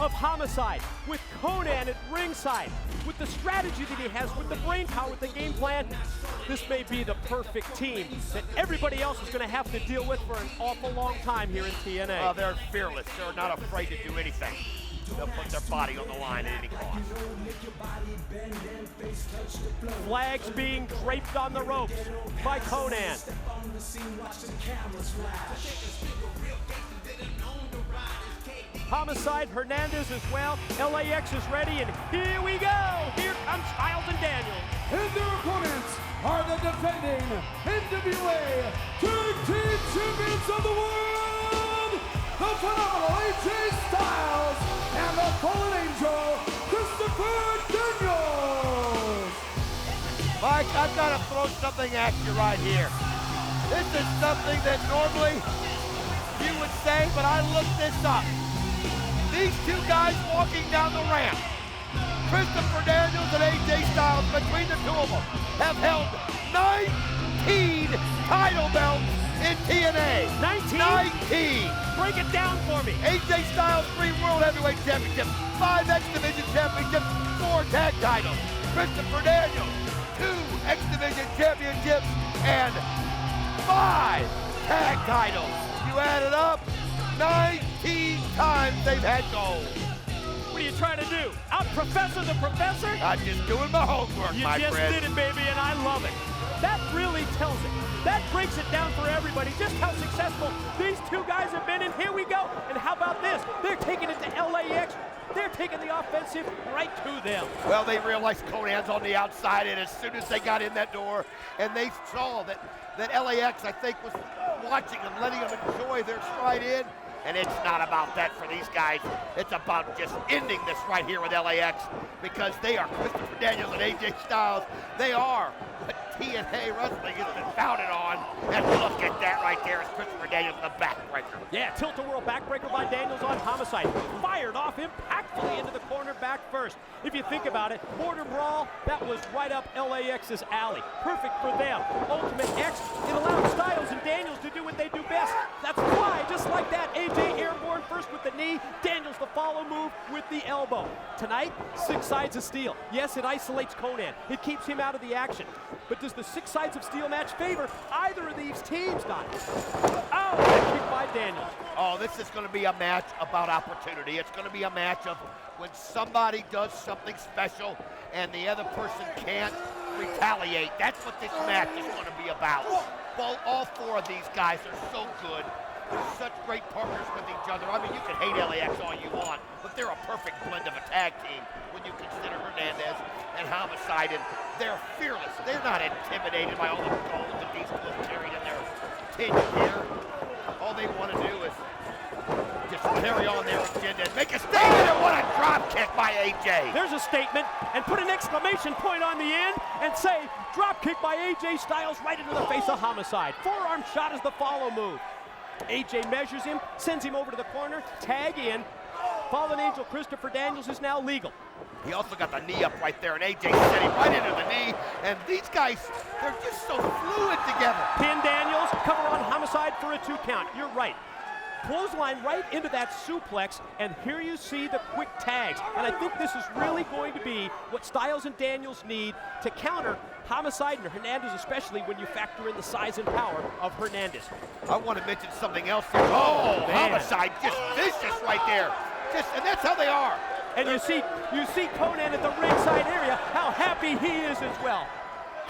of Homicide, with Conan at ringside, with the strategy that he has, with the brain power, with the game plan, this may be the perfect team that everybody else is going to have to deal with for an awful long time here in TNA. They're fearless. They're not afraid to do anything. They'll put their body on the line at any cost. Flags being draped on the ropes by Conan. Homicide, Hernandez as well. LAX is ready, and here we go. Here comes Styles and Daniels. And their opponents are the defending NWA Tag Team Champions of the World, the phenomenal AJ Styles and the fallen angel, Christopher Daniels. Mike, I've got to throw something at you right here. This is something that normally you would say, but I looked this up. These two guys walking down the ramp, Christopher Daniels and AJ Styles, between the two of them, have held 19 title belts in TNA. 19? 19! Break it down for me. AJ Styles, 3 World Heavyweight Championships, 5 X Division Championships, 4 tag titles. Christopher Daniels, 2 X Division Championships, and 5 tag titles. You add it up, 19 times they've had gold. What are you trying to do? Out-professor the professor? I'm just doing my homework, my You just friend. did it, baby, and I love it. That really tells it. That breaks it down for everybody, just how successful these two guys have been, and here we go. And how about this? They're taking it to LAX. They're taking the offensive right to them. Well, they realized Conan's on the outside, and as soon as they got in that door, and they saw that LAX, I think, was watching them, letting them enjoy their stride in. And it's not about that for these guys. It's about just ending this right here with LAX, because they are Christopher Daniels and AJ Styles. They are what TNA Wrestling has been founded on. And look at that right there. It's Christopher Daniels, the backbreaker. Yeah, tilt-a-whirl backbreaker by Daniels on Homicide. Fired off impactfully into the corner back first. If you think about it, Border Brawl, that was right up LAX's alley. Perfect for them. Ultimate X, it allowed Styles and Daniels to do what they do best. That's why, just like that, AJ airborne first with the knee, Daniels the follow move with the elbow. Tonight, 6 sides of steel. Yes, it isolates Conan. It keeps him out of the action. But does the 6 sides of steel match favor either of these teams, Don? Oh, that kick by Daniels. Oh, this is going to be a match about opportunity. It's going to be a match of when somebody does something special and the other person can't retaliate. That's what this match is going to be about. Well, all 4 of these guys are so good. They're such great partners with each other. I mean, you can hate LAX all you want, but they're a perfect blend of a tag team when you consider Hernandez and Homicide, and they're fearless. They're not intimidated by all the gold that these two have carried in their tenure here. All they want to do is just carry on their agenda and make a statement, and what a drop kick by AJ. There's a statement, and put an exclamation point on the end and say, drop kick by AJ Styles right into the face of Homicide. Forearm shot is the follow move. AJ measures him, sends him over to the corner, tag in. Fallen Angel Christopher Daniels is now legal. He also got the knee up right there, and AJ set him right into the knee. And these guys, they're just so fluid together. Pin Daniels, cover on Homicide for a 2 count. You're right. Clothesline right into that suplex, and here you see the quick tags. And I think this is really going to be what Styles and Daniels need to counter Homicide and Hernandez, especially when you factor in the size and power of Hernandez. I want to mention something else here. Oh, man. Homicide just vicious right there. And that's how they are. And you see Conan at the ringside area, how happy he is as well.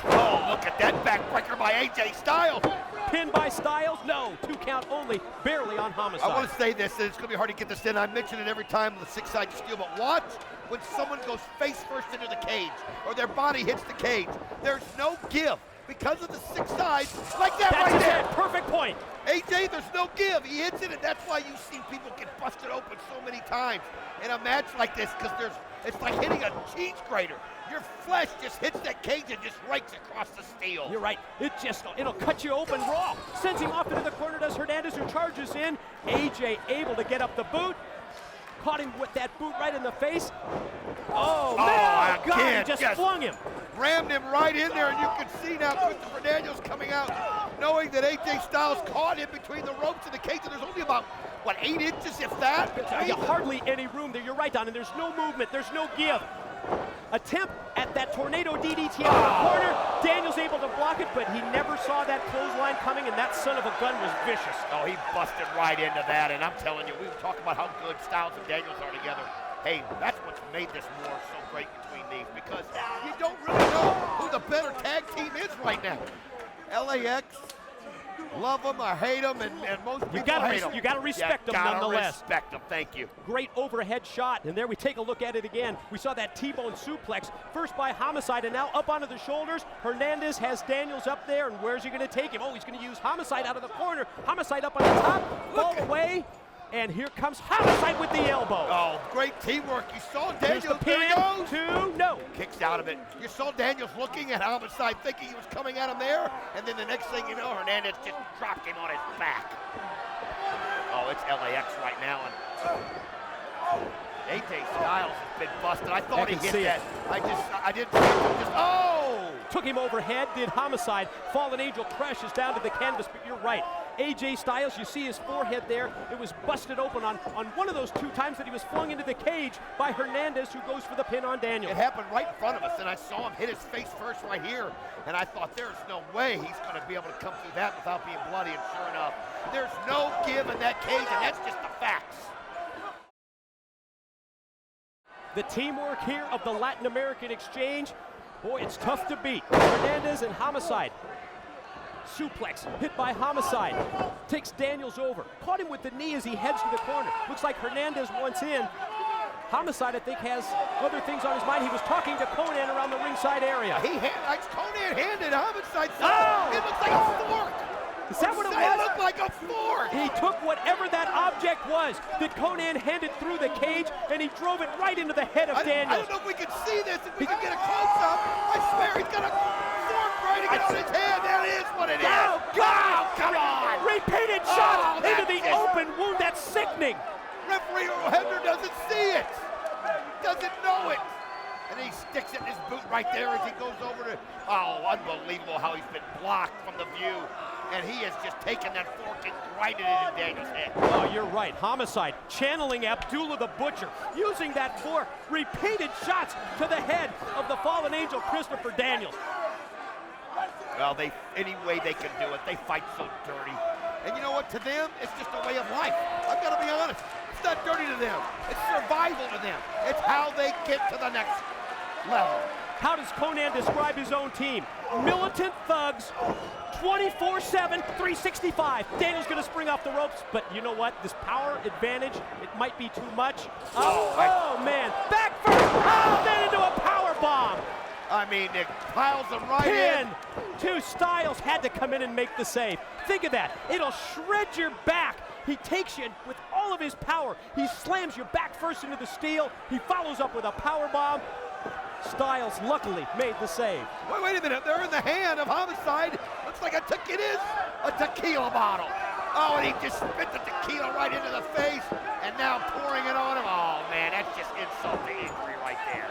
Oh, look at that backbreaker by AJ Styles. Pinned by Styles? No, 2 count only, barely on Homicide. I want to say this, and it's going to be hard to get this in. I mention it every time with the 6-sided steel, but watch when someone goes face first into the cage or their body hits the cage. There's no give because of the 6 sides, like that right there. Perfect point. AJ, there's no give. He hits it, and that's why you've seen people get busted open so many times in a match like this, because it's like hitting a cheese grater. Your flesh just hits that cage and just rakes across the steel. You're right. It'll cut you open raw. Sends him off into the corner, does Hernandez, who charges in. AJ able to get up the boot. Caught him with that boot right in the face. Oh, man, God, he just flung him. Rammed him right in there, and you can see now Christopher Daniels coming out, knowing that AJ Styles caught him between the ropes and the cage, and there's only about, what, 8 inches, if that? Hardly any room there. You're right, Don, and there's no movement. There's no give. Attempt at that tornado DDT out of the corner. Daniels able to block it, but he never saw that clothesline coming, and that son of a gun was vicious. Oh, he busted right into that, and I'm telling you, we were talking about how good Styles and Daniels are together. Hey, that's what's made this war so great between these, because you don't really know who the better tag team is right now. LAX, love them or hate them, and most people hate them. You got to respect them nonetheless. Respect them, thank you. Great overhead shot, and there we take a look at it again. We saw that T-bone suplex, first by Homicide, and now up onto the shoulders. Hernandez has Daniels up there, and where's he going to take him? Oh, he's going to use Homicide out of the corner. Homicide up on the top, fall away, and here comes Homicide with the elbow. Oh, great teamwork. You saw Daniels. The pin, there he goes. 2, no. Kicks out of it. You saw Daniels looking at Homicide, thinking he was coming at him there, and then the next thing you know, Hernandez just dropped him on his back. Oh, it's LAX right now, and AJ Styles has been busted. I thought he hit that. I didn't see him. Oh! Took him overhead, did Homicide. Fallen Angel crashes down to the canvas, but you're right. AJ Styles, you see his forehead there. It was busted open on one of those 2 times that he was flung into the cage by Hernandez, who goes for the pin on Daniels. It happened right in front of us, and I saw him hit his face first right here, and I thought there's no way he's going to be able to come through that without being bloody, and sure enough, there's no give in that cage, and that's just the facts. The teamwork here of the Latin American Exchange, boy, it's tough to beat. Hernandez and Homicide. Suplex, hit by Homicide. Takes Daniels over. Caught him with the knee as he heads to the corner. Looks like Hernandez wants in. Homicide, I think, has other things on his mind. He was talking to Conan around the ringside area. Conan handed Homicide something. Oh! It looks like a fork. Is that what it was? It looked like a fork. He took whatever that object was that Conan handed through the cage, and he drove it right into the head of Daniels. I don't know if we can see this, if we can get a close-up. I swear he's got a fork right on his head. That is what it is. Oh, God! Oh, come on! Repeated shots into the open wound. That's sickening. Referee Hebner doesn't see it. Doesn't know it. And he sticks it in his boot right there as he goes over to... Oh, unbelievable how he's been blocked from the view. And he has just taken that fork and grinded it in Daniels' head. Oh, you're right. Homicide channeling Abdullah the Butcher, using that fork. Repeated shots to the head of the fallen angel, Christopher Daniels. Well, any way they can do it. They fight so dirty. And you know what? To them, it's just a way of life. I've got to be honest. It's not dirty to them. It's survival to them. It's how they get to the next level. How does Conan describe his own team? Militant thugs, 24/7, 365. Daniels gonna spring off the ropes, but you know what? This power advantage, it might be too much. Oh man, back first, then into a power bomb. I mean, it piles them right Pin. in. Two Styles had to come in and make the save. Think of that. It'll shred your back. He takes you with all of his power. He slams your back first into the steel. He follows up with a power bomb. Styles luckily made the save. Wait a minute, they're in the hand of Homicide. Looks like it is a tequila bottle. Oh, and he just spit the tequila right into the face, and now pouring it on him. Oh man, that's just insult to injury right there.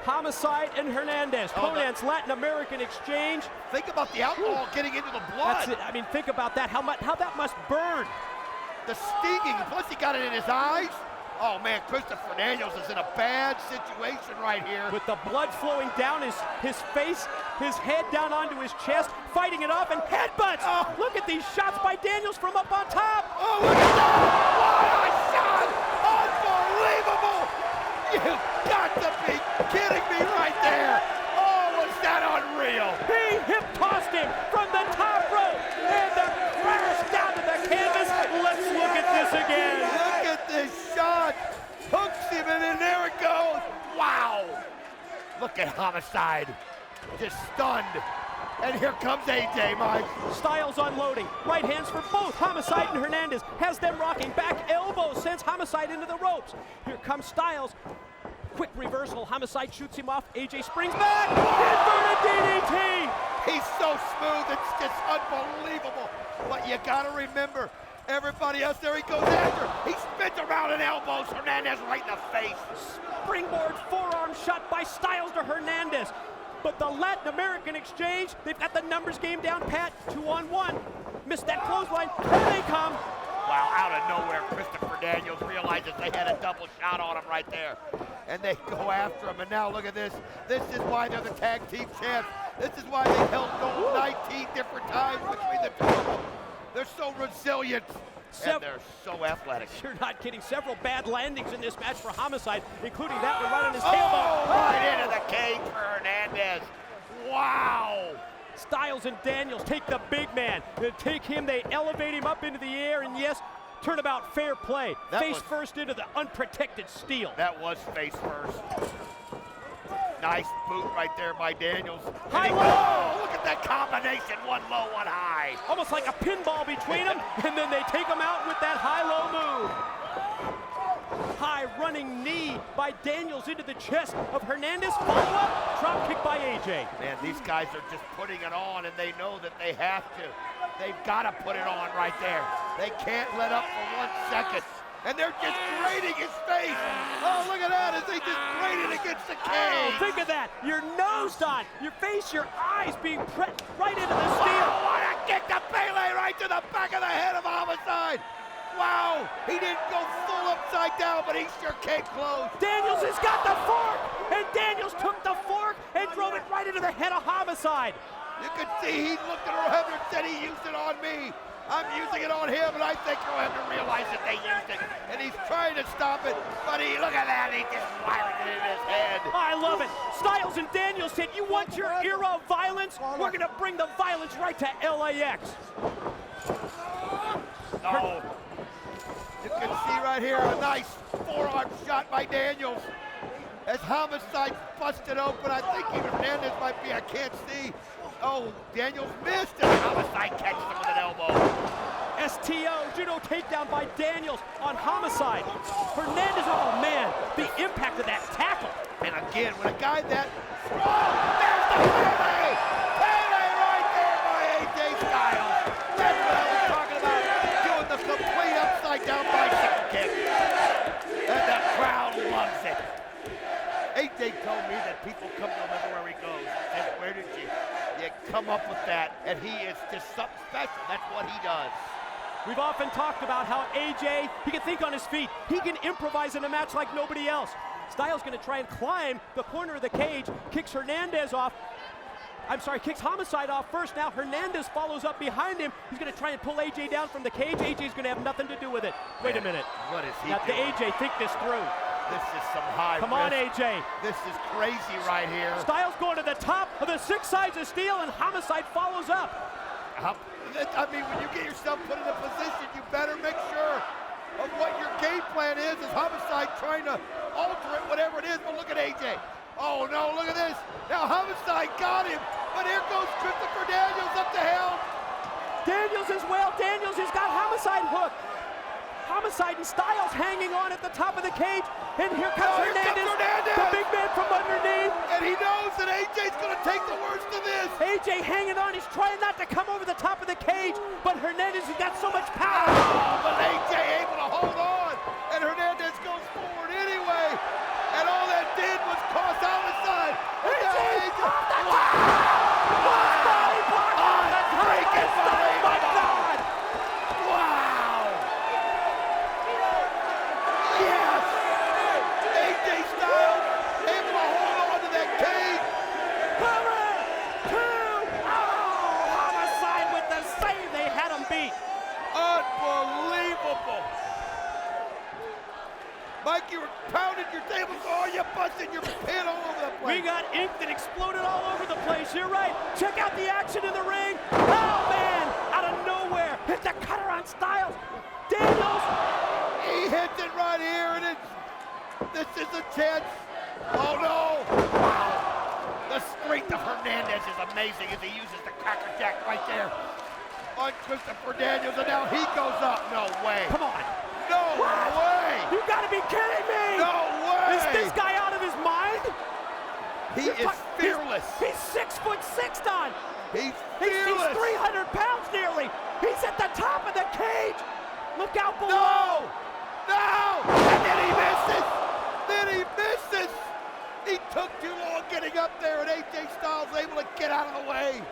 Homicide and Hernandez, Conan's Latin American exchange. Think about the alcohol getting into the blood. That's it. I mean, think about that. How that must burn. The stinging, plus he got it in his eyes. Oh man, Christopher Daniels is in a bad situation right here. With the blood flowing down his face, his head down onto his chest, fighting it off, and headbutts. Oh. Look at these shots by Daniels from up on top. Oh, look at that! What a shot! Unbelievable! You've got to be kidding me right there! Oh, was that unreal? He hip tossed him from the top rope, and the crash down to the canvas. Let's look at this again. Look at this shot! Hooks him, and then there it goes! Wow! Look at Homicide, just stunned. And here comes AJ, Mike. Styles unloading. Right hands for both Homicide and Hernandez. Has them rocking. Back elbow sends Homicide into the ropes. Here comes Styles. Quick reversal. Homicide shoots him off. AJ springs back. Inverted DDT. He's so smooth, it's just unbelievable. But you gotta remember, everybody else there he goes after. He spins around and elbows Hernandez right in the face. Springboard forearm shot by Styles to Hernandez. But the Latin American exchange, they've got the numbers game down pat. 2-on-1. Missed that clothesline. Here they come. Wow, out of nowhere, Christopher Daniels realizes they had a double shot on him right there. And they go after him, and now look at this. This is why they're the tag team champs. This is why they held gold 19 different times between the two of them. They're so resilient, and they're so athletic. You're not kidding. Several bad landings in this match for Homicide, including that one right on his Oh, tailbone. right into the cage for Hernandez. Wow. Styles and Daniels take the big man. They take him, they elevate him up into the air, and yes, turnabout fair play. Face first into the unprotected steel. That was face first. Nice boot right there by Daniels. High low. Oh, look at that combination. One low, one high. Almost like a pinball between them, and then they take him out with that high-low move. High running knee by Daniels into the chest of Hernandez. Follow-up, drop kick by AJ. Man, these guys are just putting it on, and they know that they have to. They've got to put it on right there. They can't let up for 1 second. And they're just grating his face. Oh, look at that as they just grate it against the cage. Oh, think of that. Your nose on, your face, your eyes being pressed right into the steel. Oh, what a kick to Pele right to the back of the head of Homicide. Wow, he didn't go full upside down, but he sure came close. Daniels has got the fork, and Daniels took the fork and drove it right into the head of Homicide. You could see he looked at Rohebner and said he used it on me. I'm using it on him, and I think Rohebner realized that they used it, and he's trying to stop it, but look at that, he just fired it in his head. I love it. Styles and Daniels said, you want your era of violence? We're going to bring the violence right to LAX. Oh. You can see right here a nice forearm shot by Daniels. As Homicide busted open, I think even Hernandez might be, I can't see. Oh, Daniels missed, and Homicide catches him with an elbow. STO, judo takedown by Daniels on Homicide. Hernandez, oh man, the impact of that tackle. And again, when a guy that strong, there's the Pele! Pele right there by AJ Styles. That's what I was talking about, doing the complete upside down bicycle kick. And the crowd loves it. AJ told me that people come to him everywhere he goes. And where did you come up with that? And he is just something special. That's what he does. We've often talked about how AJ, he can think on his feet. He can improvise in a match like nobody else. Styles going to try and climb the corner of the cage, kicks Hernandez off. Kicks Homicide off first. Now Hernandez follows up behind him. He's going to try and pull AJ down from the cage. AJ's going to have nothing to do with it. Wait a minute. What is he now, doing? AJ, think this through. This is some high Come on, risk. AJ. This is crazy right here. Styles going to the top of the 6 sides of steel, and Homicide follows up. I mean, when you get yourself put in a position, you better make sure of what your game plan is. Is Homicide trying to alter it, whatever it is? But look at AJ. Oh no, look at this. Now Homicide got him, but here goes Christopher Daniels up the hill. Daniels as well. Daniels has got Homicide hooked. Homicide and Styles hanging on at the top of the cage. And here comes Hernandez, the big man from underneath. And he knows that AJ's going to take the worst of this. AJ hanging on. He's trying not to come over the top of the cage, but Hernandez has got so much power. Oh, but AJ able to hold on. And Hernandez goes forward anyway. And all that did was cost Homicide. AJ off the top. Body block off the top. Oh my God. Wow. Yes. AJ Styles able to hold on to that cage. Cover. 2. Oh, Homicide with the save. They had him beat. Unbelievable. Mike, you were pounding your tables. Oh, you busted your pin all over the place. We got ink that exploded all over the place. You're right. Check out the action in the ring. Oh, man. Out of nowhere. Hit the cutter on Styles. Daniels. He hits it right here, and this is a chance. Oh, no. Wow. The strength of Hernandez is amazing as he uses the Cracker Jack right there on Christopher Daniels, and now he goes up. No way. Come on. No way. You gotta be kidding me. No way. Is this guy out of his mind? He is fearless. He's 6'6", Don. He's He's fearless. 300 pounds nearly. He's at the top of the cage. Look out below. No. No. And then he misses. Then he misses. He took too long getting up there, and AJ Styles able to get out of the way.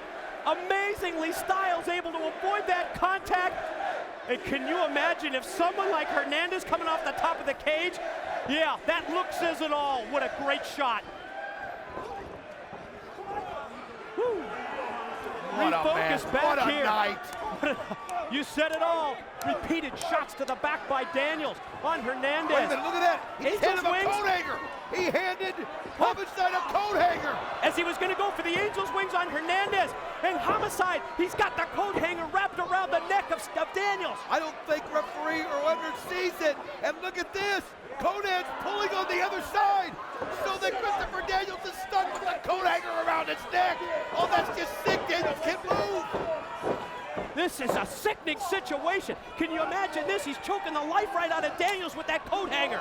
Amazingly, Styles able to avoid that contact. And can you imagine if someone like Hernandez coming off the top of the cage? Yeah, that look says it all. What a great shot. Woo. What a man. Refocus back What a here. night. You said it all. Repeated shots to the back by Daniels on Hernandez. Wait a minute, look at that. He Angel's handed him a wings. coat hanger. He handed Homicide a coat hanger. As he was going to go for the Angel's wings on Hernandez. And Homicide, he's got the coat hanger wrapped around the neck of Daniels. I don't think referee or owner sees it. And look at this. Conan's pulling on the other side so that Christopher Daniels is stuck with the coat hanger around his neck. Oh, that's just sick. Daniels can't move. This is a sickening situation. Can you imagine this? He's choking the life right out of Daniels with that coat hanger.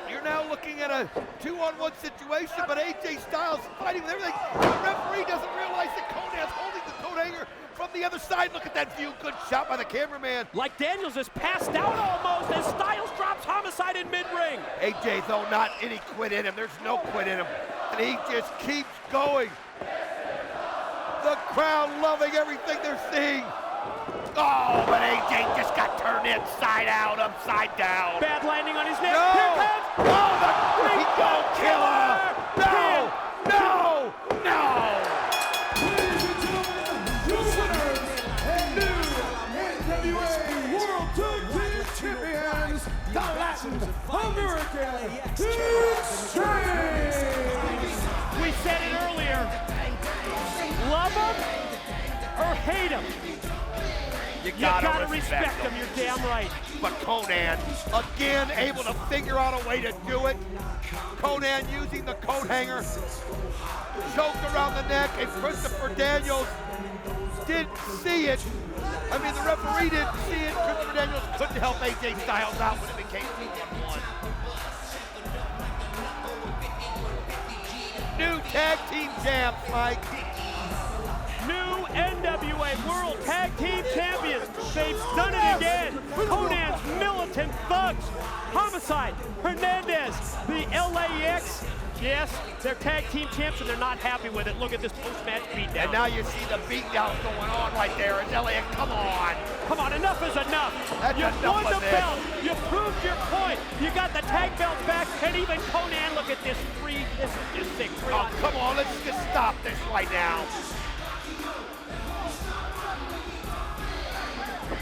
You're now looking at a 2-on-1 situation, but AJ Styles fighting with everything. The referee doesn't realize that Conan's holding the coat hanger from the other side. Look at that view. Good shot by the cameraman. Like Daniels is passed out almost as Styles drops Homicide in mid-ring. AJ, though, not any quit in him. There's no quit in him. And he just keeps going. The crowd loving everything they're seeing. Oh, but AJ just got turned inside out, upside down. Bad landing on his neck. No! Here comes. Oh, the Rico Killer! No! No! No! Ladies and gentlemen, your winners and new NWA World Tag Team Champions, the Latin American Exchange. We said it earlier. Love him or hate him. You gotta respect him. You're damn right. But Conan, again, able to figure out a way to do it. Conan using the coat hanger, choked around the neck, and Christopher Daniels didn't see it. I mean, the referee didn't see it. Christopher Daniels couldn't help AJ Styles out when it became 2-on-1. New tag team champs, Mike. New NWA World Tag Team Champions. They've done it again. Conan's militant thugs. Homicide, Hernandez, the LAX. Yes, they're tag team champs and they're not happy with it. Look at this post-match beatdown. And now you see the beatdown going on right there. It's LAX, come on. Come on, enough is enough. That's You enough won of the this. belt. You proved your point. You got the tag belts back, and even Conan, look at this three. This is just sick. Oh, come on, let's just stop this right now.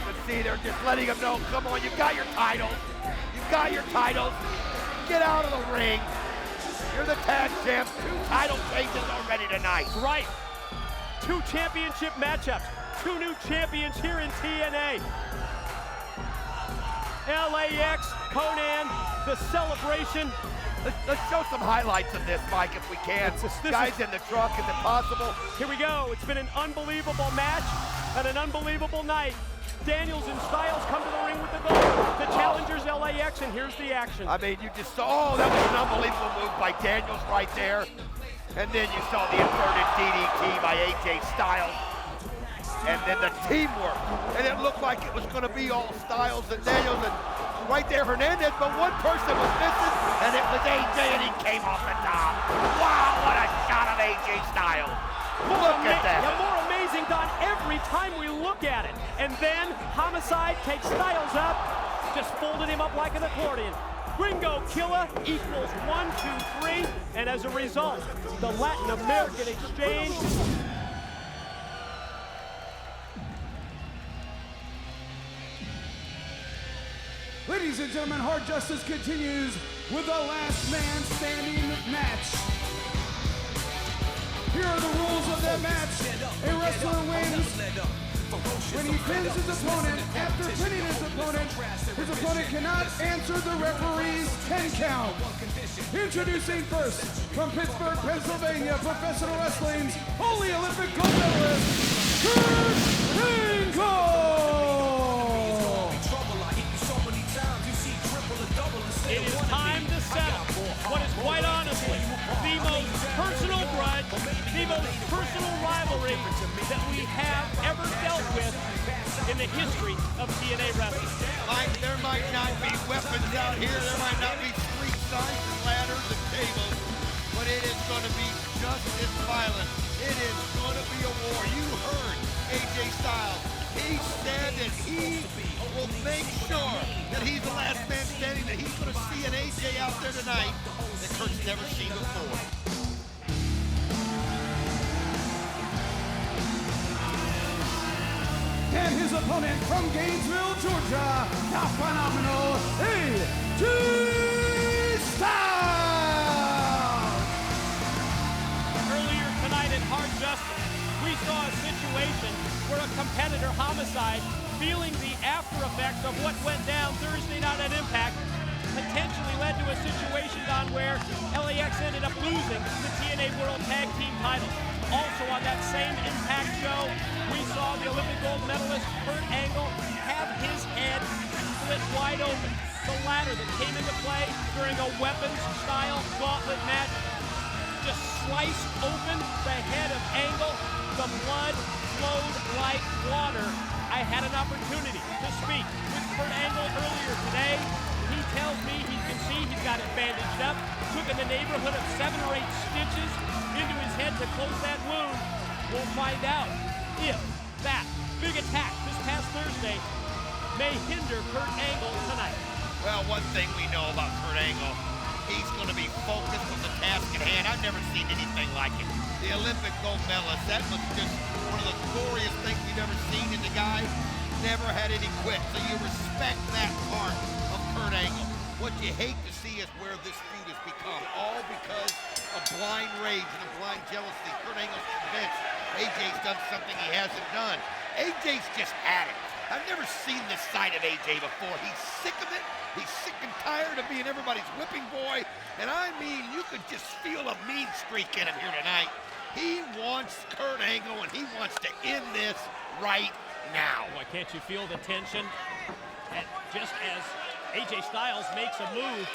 Let's see, they're just letting him know, come on, you've got your titles. You've got your titles. get out of the ring. You're the tag champs. 2 title changes already tonight. Right. 2 championship matchups. 2 new champions here in TNA. LAX, Conan, the celebration. Let's show some highlights of this, Mike, if we can. Guys in the truck, is it possible? Here we go. It's been an unbelievable match and an unbelievable night. Daniels and Styles come to the ring with the gold. The challengers LAX, and here's the action. I mean, you just saw, oh, that was an unbelievable move by Daniels right there. And then you saw the inverted DDT by AJ Styles. And then the teamwork. And it looked like it was going to be all Styles and Daniels and right there Hernandez, but one person was missing, and it was AJ, and he came off the top. Wow, what a shot of AJ Styles. Look at that. Yeah, more amazing, Don, every time we look at it. And then Homicide takes Styles up, just folded him up like an accordion. Gringo Killa equals 1, 2, 3, and as a result, the Latin American exchange. Ladies and gentlemen, Hard Justice continues with the last man standing match. Here are the rules of that match. A wrestler wins when he pins his opponent. After pinning his opponent cannot answer the referee's 10 count. Introducing first, from Pittsburgh, Pennsylvania, Professional Wrestling's only Olympic gold medalist, Kurt Angle! It is time to settle what is quite honestly the most personal grudge, the most personal rivalry that we have ever dealt with in the history of TNA wrestling. Mike, there might not be weapons out here, there might not be street signs and ladders and tables, but it is going to be just as violent. It is going to be a war. You heard AJ Styles. He said that he will make sure that he's the last man standing, that he's going to see an AJ out there tonight that Kurt's never seen before. And his opponent from Gainesville, Georgia, the phenomenal AJ Styles! Earlier tonight in Hard Justice, we saw a situation where a competitor, Homicide, feeling the after effects of what went down Thursday night at Impact, potentially led to a situation, Don, where LAX ended up losing the TNA World Tag Team titles. Also on that same Impact show, we saw the Olympic gold medalist Kurt Angle have his head split wide open. The ladder that came into play during a weapons-style gauntlet match just sliced open the head of Angle. The blood flowed like water. I had an opportunity to speak with Kurt Angle earlier today. He tells me he can see he's got it bandaged up. Took in the neighborhood of 7 or 8 stitches into his head to close that wound. We'll find out if that big attack this past Thursday may hinder Kurt Angle tonight. Well, one thing we know about Kurt Angle, he's going to be focused on the task at hand. I've never seen anything like it. The Olympic gold medalist, that was just one of the glorious things you've ever seen, and the guy never had any quit. So you respect that part of Kurt Angle. What you hate to see is where this feud has become, all because of blind rage and a blind jealousy. Kurt Angle's convinced AJ's done something he hasn't done. AJ's just at it. I've never seen this side of AJ before. He's sick of it. He's sick and tired of being everybody's whipping boy. And I mean, you could just feel a mean streak in him here tonight. He wants Kurt Angle, and he wants to end this right now. Boy, can't you feel the tension? And just as AJ Styles makes a move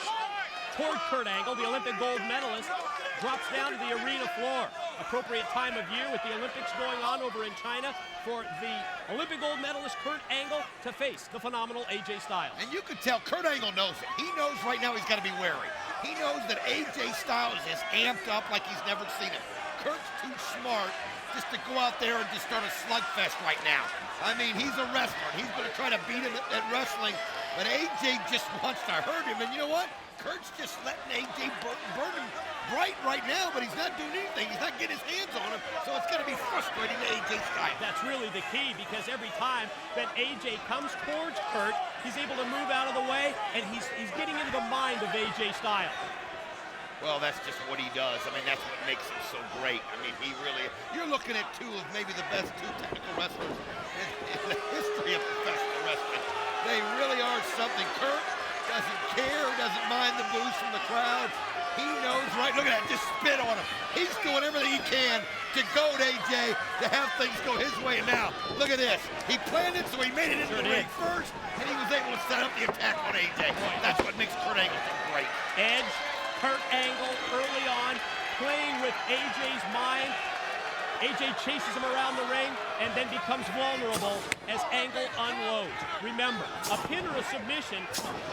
toward Kurt Angle, the Olympic gold medalist drops down to the arena floor. Appropriate time of year with the Olympics going on over in China for the Olympic gold medalist Kurt Angle to face the phenomenal AJ Styles. And you could tell Kurt Angle knows it. He knows right now he's got to be wary. He knows that AJ Styles is amped up like he's never seen it. Kurt's too smart just to go out there and just start a slugfest right now. I mean, he's a wrestler. He's going to try to beat him at wrestling, but AJ just wants to hurt him. And you know what? Kurt's just letting AJ burn him bright right now, but he's not doing anything. He's not getting his hands on him, so it's going to be frustrating to AJ Styles. That's really the key, because every time that AJ comes towards Kurt, he's able to move out of the way, and he's getting into the mind of AJ Styles. Well, that's just what he does. I mean, that's what makes him so great. I mean, he really, you're looking at two of maybe the best two technical wrestlers in the history of professional wrestling. They really are something. Kurt doesn't care, doesn't mind the boos from the crowd. He knows, right? Look at that, just spit on him. He's doing everything he can to goad AJ to have things go his way. And now, look at this. He planned it, so he made it into the ring first, and he was able to set up the attack on AJ. That's what makes Kurt Angle so great. Edge, Kurt Angle early on, playing with AJ's mind. AJ chases him around the ring and then becomes vulnerable as Angle unloads. Remember, a pin or a submission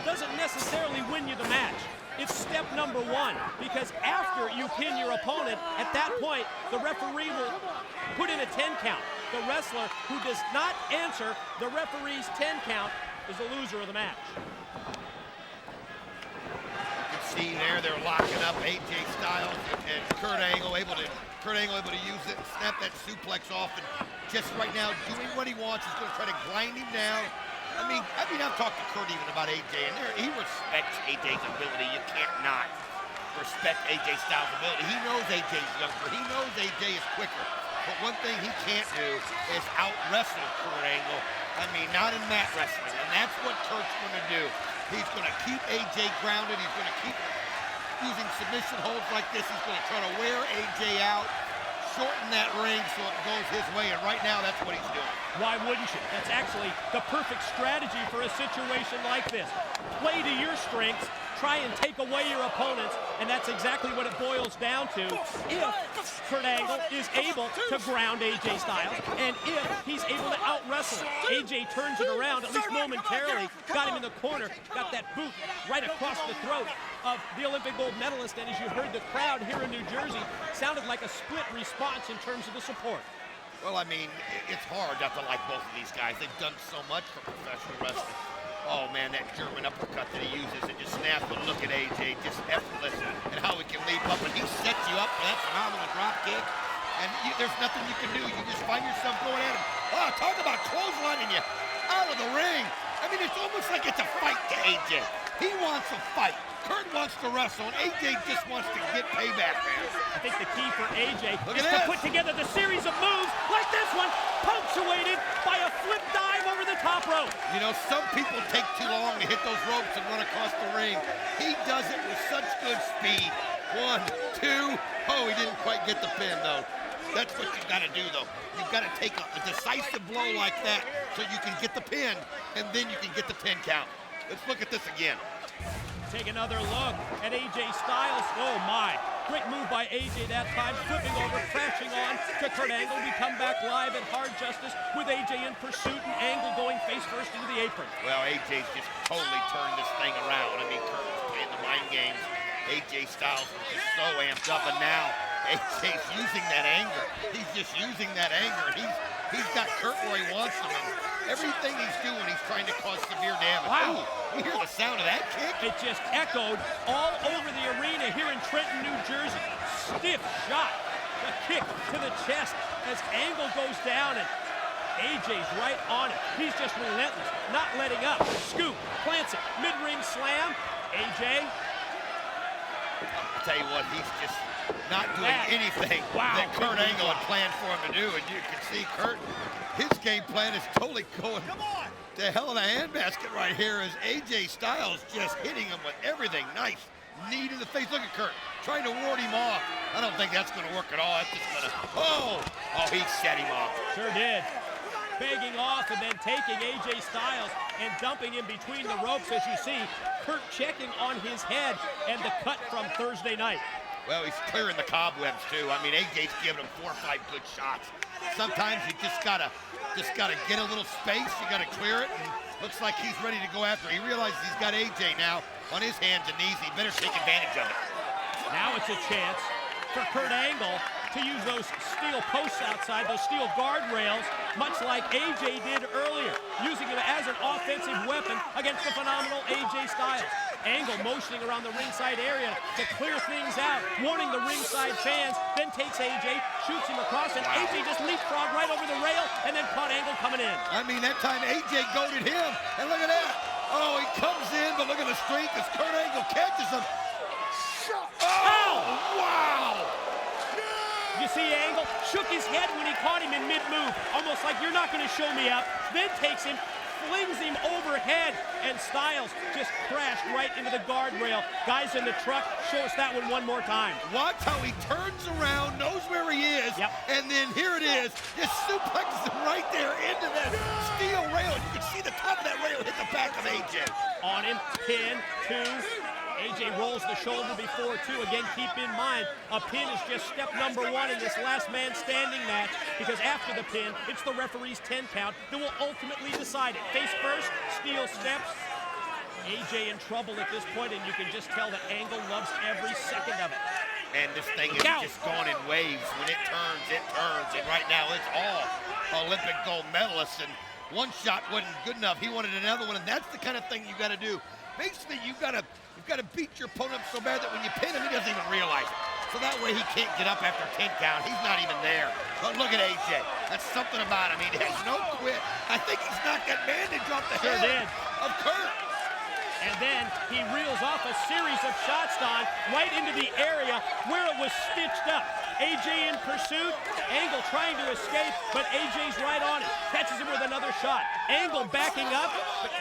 doesn't necessarily win you the match. It's step number one, because after you pin your opponent, at that point, the referee will put in a 10 count. The wrestler who does not answer the referee's 10 count is the loser of the match. See there, they're locking up AJ Styles and Kurt Angle able to use it and snap that suplex off, and just right now doing what he wants. He's going to try to grind him down. I mean, I've talked to Kurt even about AJ, and he respects AJ's ability. You can't not respect AJ Styles' ability. He knows AJ's younger. He knows AJ is quicker. But one thing he can't do is out-wrestle Kurt Angle. I mean, not in mat wrestling, and that's what Kurt's going to do. He's going to keep AJ grounded. He's going to keep using submission holds like this. He's going to try to wear AJ out, shorten that ring so it goes his way, and right now that's what he's doing. Why wouldn't you? That's actually the perfect strategy for a situation like this. Play to your strengths, try and take away your opponents, and that's exactly what it boils down to. If Kurt Angle is able to ground AJ Styles, and if he's able to out-wrestle him, AJ turns it around, at least momentarily, got him in the corner, got that boot right across the throat of the Olympic gold medalist, and as you heard, the crowd here in New Jersey sounded like a split response in terms of the support. Well, I mean, it's hard not to like both of these guys. They've done so much for professional wrestling. Oh, man, that German uppercut that he uses and just snaps, but look at AJ, just effortless, and how he can leap up, and he sets you up for that phenomenal drop kick, and there's nothing you can do. You just find yourself going at him. Oh, talk about clotheslining you out of the ring. I mean, it's almost like it's a fight to AJ. He wants a fight. Kurt wants to wrestle, and AJ just wants to get payback, man. I think the key for AJ is to put together the series of moves like this one, punctuated by a flip dive over the top rope. You know, some people take too long to hit those ropes and run across the ring. He does it with such good speed. 1, 2. Oh, he didn't quite get the pin, though. That's what you've got to do, though. You've got to take a decisive blow like that so you can get the pin, and then you can get the 10 count. Let's look at this again. Take another look at AJ Styles. Oh my, great move by AJ that time, flipping over, crashing on to Kurt Angle. We come back live at Hard Justice with AJ in pursuit and Angle going face first into the apron. Well, AJ's just totally turned this thing around. I mean, Kurt was playing the mind games. AJ Styles was just so amped up, and now AJ's using that anger. He's just using that anger, and he's got Kurt where he wants him. And everything he's doing, he's trying to cause severe damage. Wow. Ooh, you hear the sound of that kick? It just echoed all over the arena here in Trenton, New Jersey. Stiff shot, a kick to the chest as Angle goes down, and AJ's right on it. He's just relentless, not letting up. Scoop, plants it, mid-ring slam. AJ. I'll tell you what, he's just not doing anything that Kurt Angle had planned for him to do, and you can see Kurt, his game plan is totally going to hell in a handbasket right here as AJ Styles just hitting him with everything. Nice knee to the face. Look at Kurt trying to ward him off. I don't think that's going to work at all. That's just going to, oh, he set him off. Sure did. Begging off and then taking AJ Styles and dumping him between the ropes, as you see. Kurt checking on his head and the cut from Thursday night. Well, he's clearing the cobwebs too. I mean, AJ's giving him 4 or 5 good shots. Sometimes you just gotta get a little space. You gotta clear it, and looks like he's ready to go after it. He realizes he's got AJ now on his hands and knees. He better take advantage of it. Now it's a chance for Kurt Angle to use those steel posts outside, those steel guardrails, much like AJ did earlier, using it as a an offensive weapon against the phenomenal AJ Styles. Angle motioning around the ringside area to clear things out, warning the ringside fans, then takes AJ, shoots him across, and AJ just leapfrogged right over the rail and then caught Angle coming in. I mean, that time AJ goaded him, and look at that. Oh, he comes in, but look at the strength as Kurt Angle catches him. Oh, wow! You see Angle shook his head when he caught him in mid-move, almost like you're not going to show me up, then takes him, flings him overhead, and Styles just crashed right into the guardrail. Guys in the truck, show us that one more time. Watch how he turns around, knows where he is, and then here it is, just suplexes him right there into that steel rail. You can see the top of that rail hit the back of AJ. On him, pin, 2. AJ rolls the shoulder before 2. Again, keep in mind, a pin is just step number 1 in this last man standing match, because after the pin, it's the referee's 10 count that will ultimately decide it. Face first, steel steps. AJ in trouble at this point, and you can just tell that Angle loves every second of it. And this thing is just going in waves. When it turns, and right now it's all Olympic gold medalists, and one shot wasn't good enough. He wanted another one, and that's the kind of thing you got to do. Basically, you've got to beat your opponent so bad that when you pin him, he doesn't even realize it. So that way he can't get up after 10 count. He's not even there. But look at AJ. That's something about him. He has no quit. I think he's knocked that bandage off the head of Kurt. And then he reels off a series of shots, Don, right into the area where it was stitched up. AJ in pursuit, Angle trying to escape, but AJ's right on it. Catches him with another shot. Angle backing up, but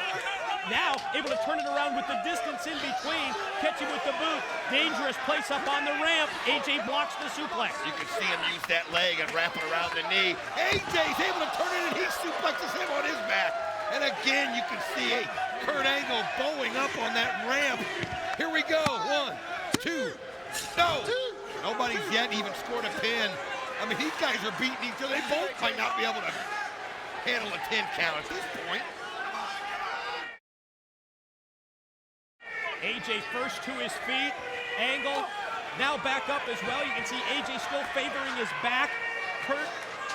now able to turn it around with the distance in between, catch him with the boot. Dangerous place up on the ramp. AJ blocks the suplex. You can see him use that leg and wrap it around the knee. AJ's able to turn it and he suplexes him on his back. And again, you can see Kurt Angle bowing up on that ramp. Here we go. 1, 2, no. Nobody's yet even scored a pin. I mean, these guys are beating each other. They both might not be able to handle a 10 count at this point. AJ first to his feet. Angle now back up as well. You can see AJ still favoring his back. Kurt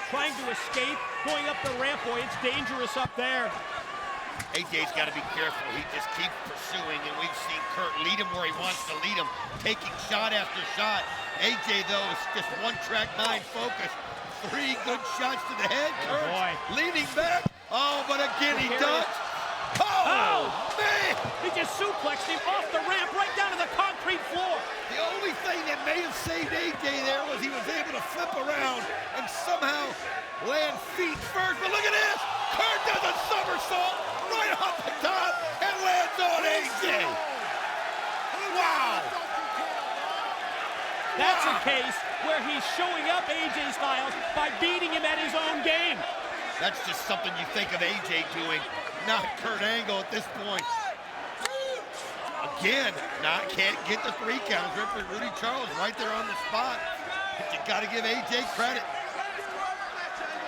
trying to escape, going up the ramp. Boy, it's dangerous up there. AJ's got to be careful. He just keeps pursuing, and we've seen Kurt lead him where he wants to lead him, taking shot after shot. AJ, though, is just one-track mind focus. 3 good shots to the head. Kurt leaning back. Oh, but again, he ducks. Oh, man! He just suplexed him off the ramp right down to the concrete floor. The only thing that may have saved AJ there was he was able to flip around and somehow land feet first. But look at this! Kurt does a somersault right off the top and lands on AJ. Wow! That's a case where he's showing up AJ Styles by beating him at his own game. That's just something you think of AJ doing, not Kurt Angle at this point. Again, can't get the 3 count. Rudy Charles right there on the spot. But you got to give AJ credit.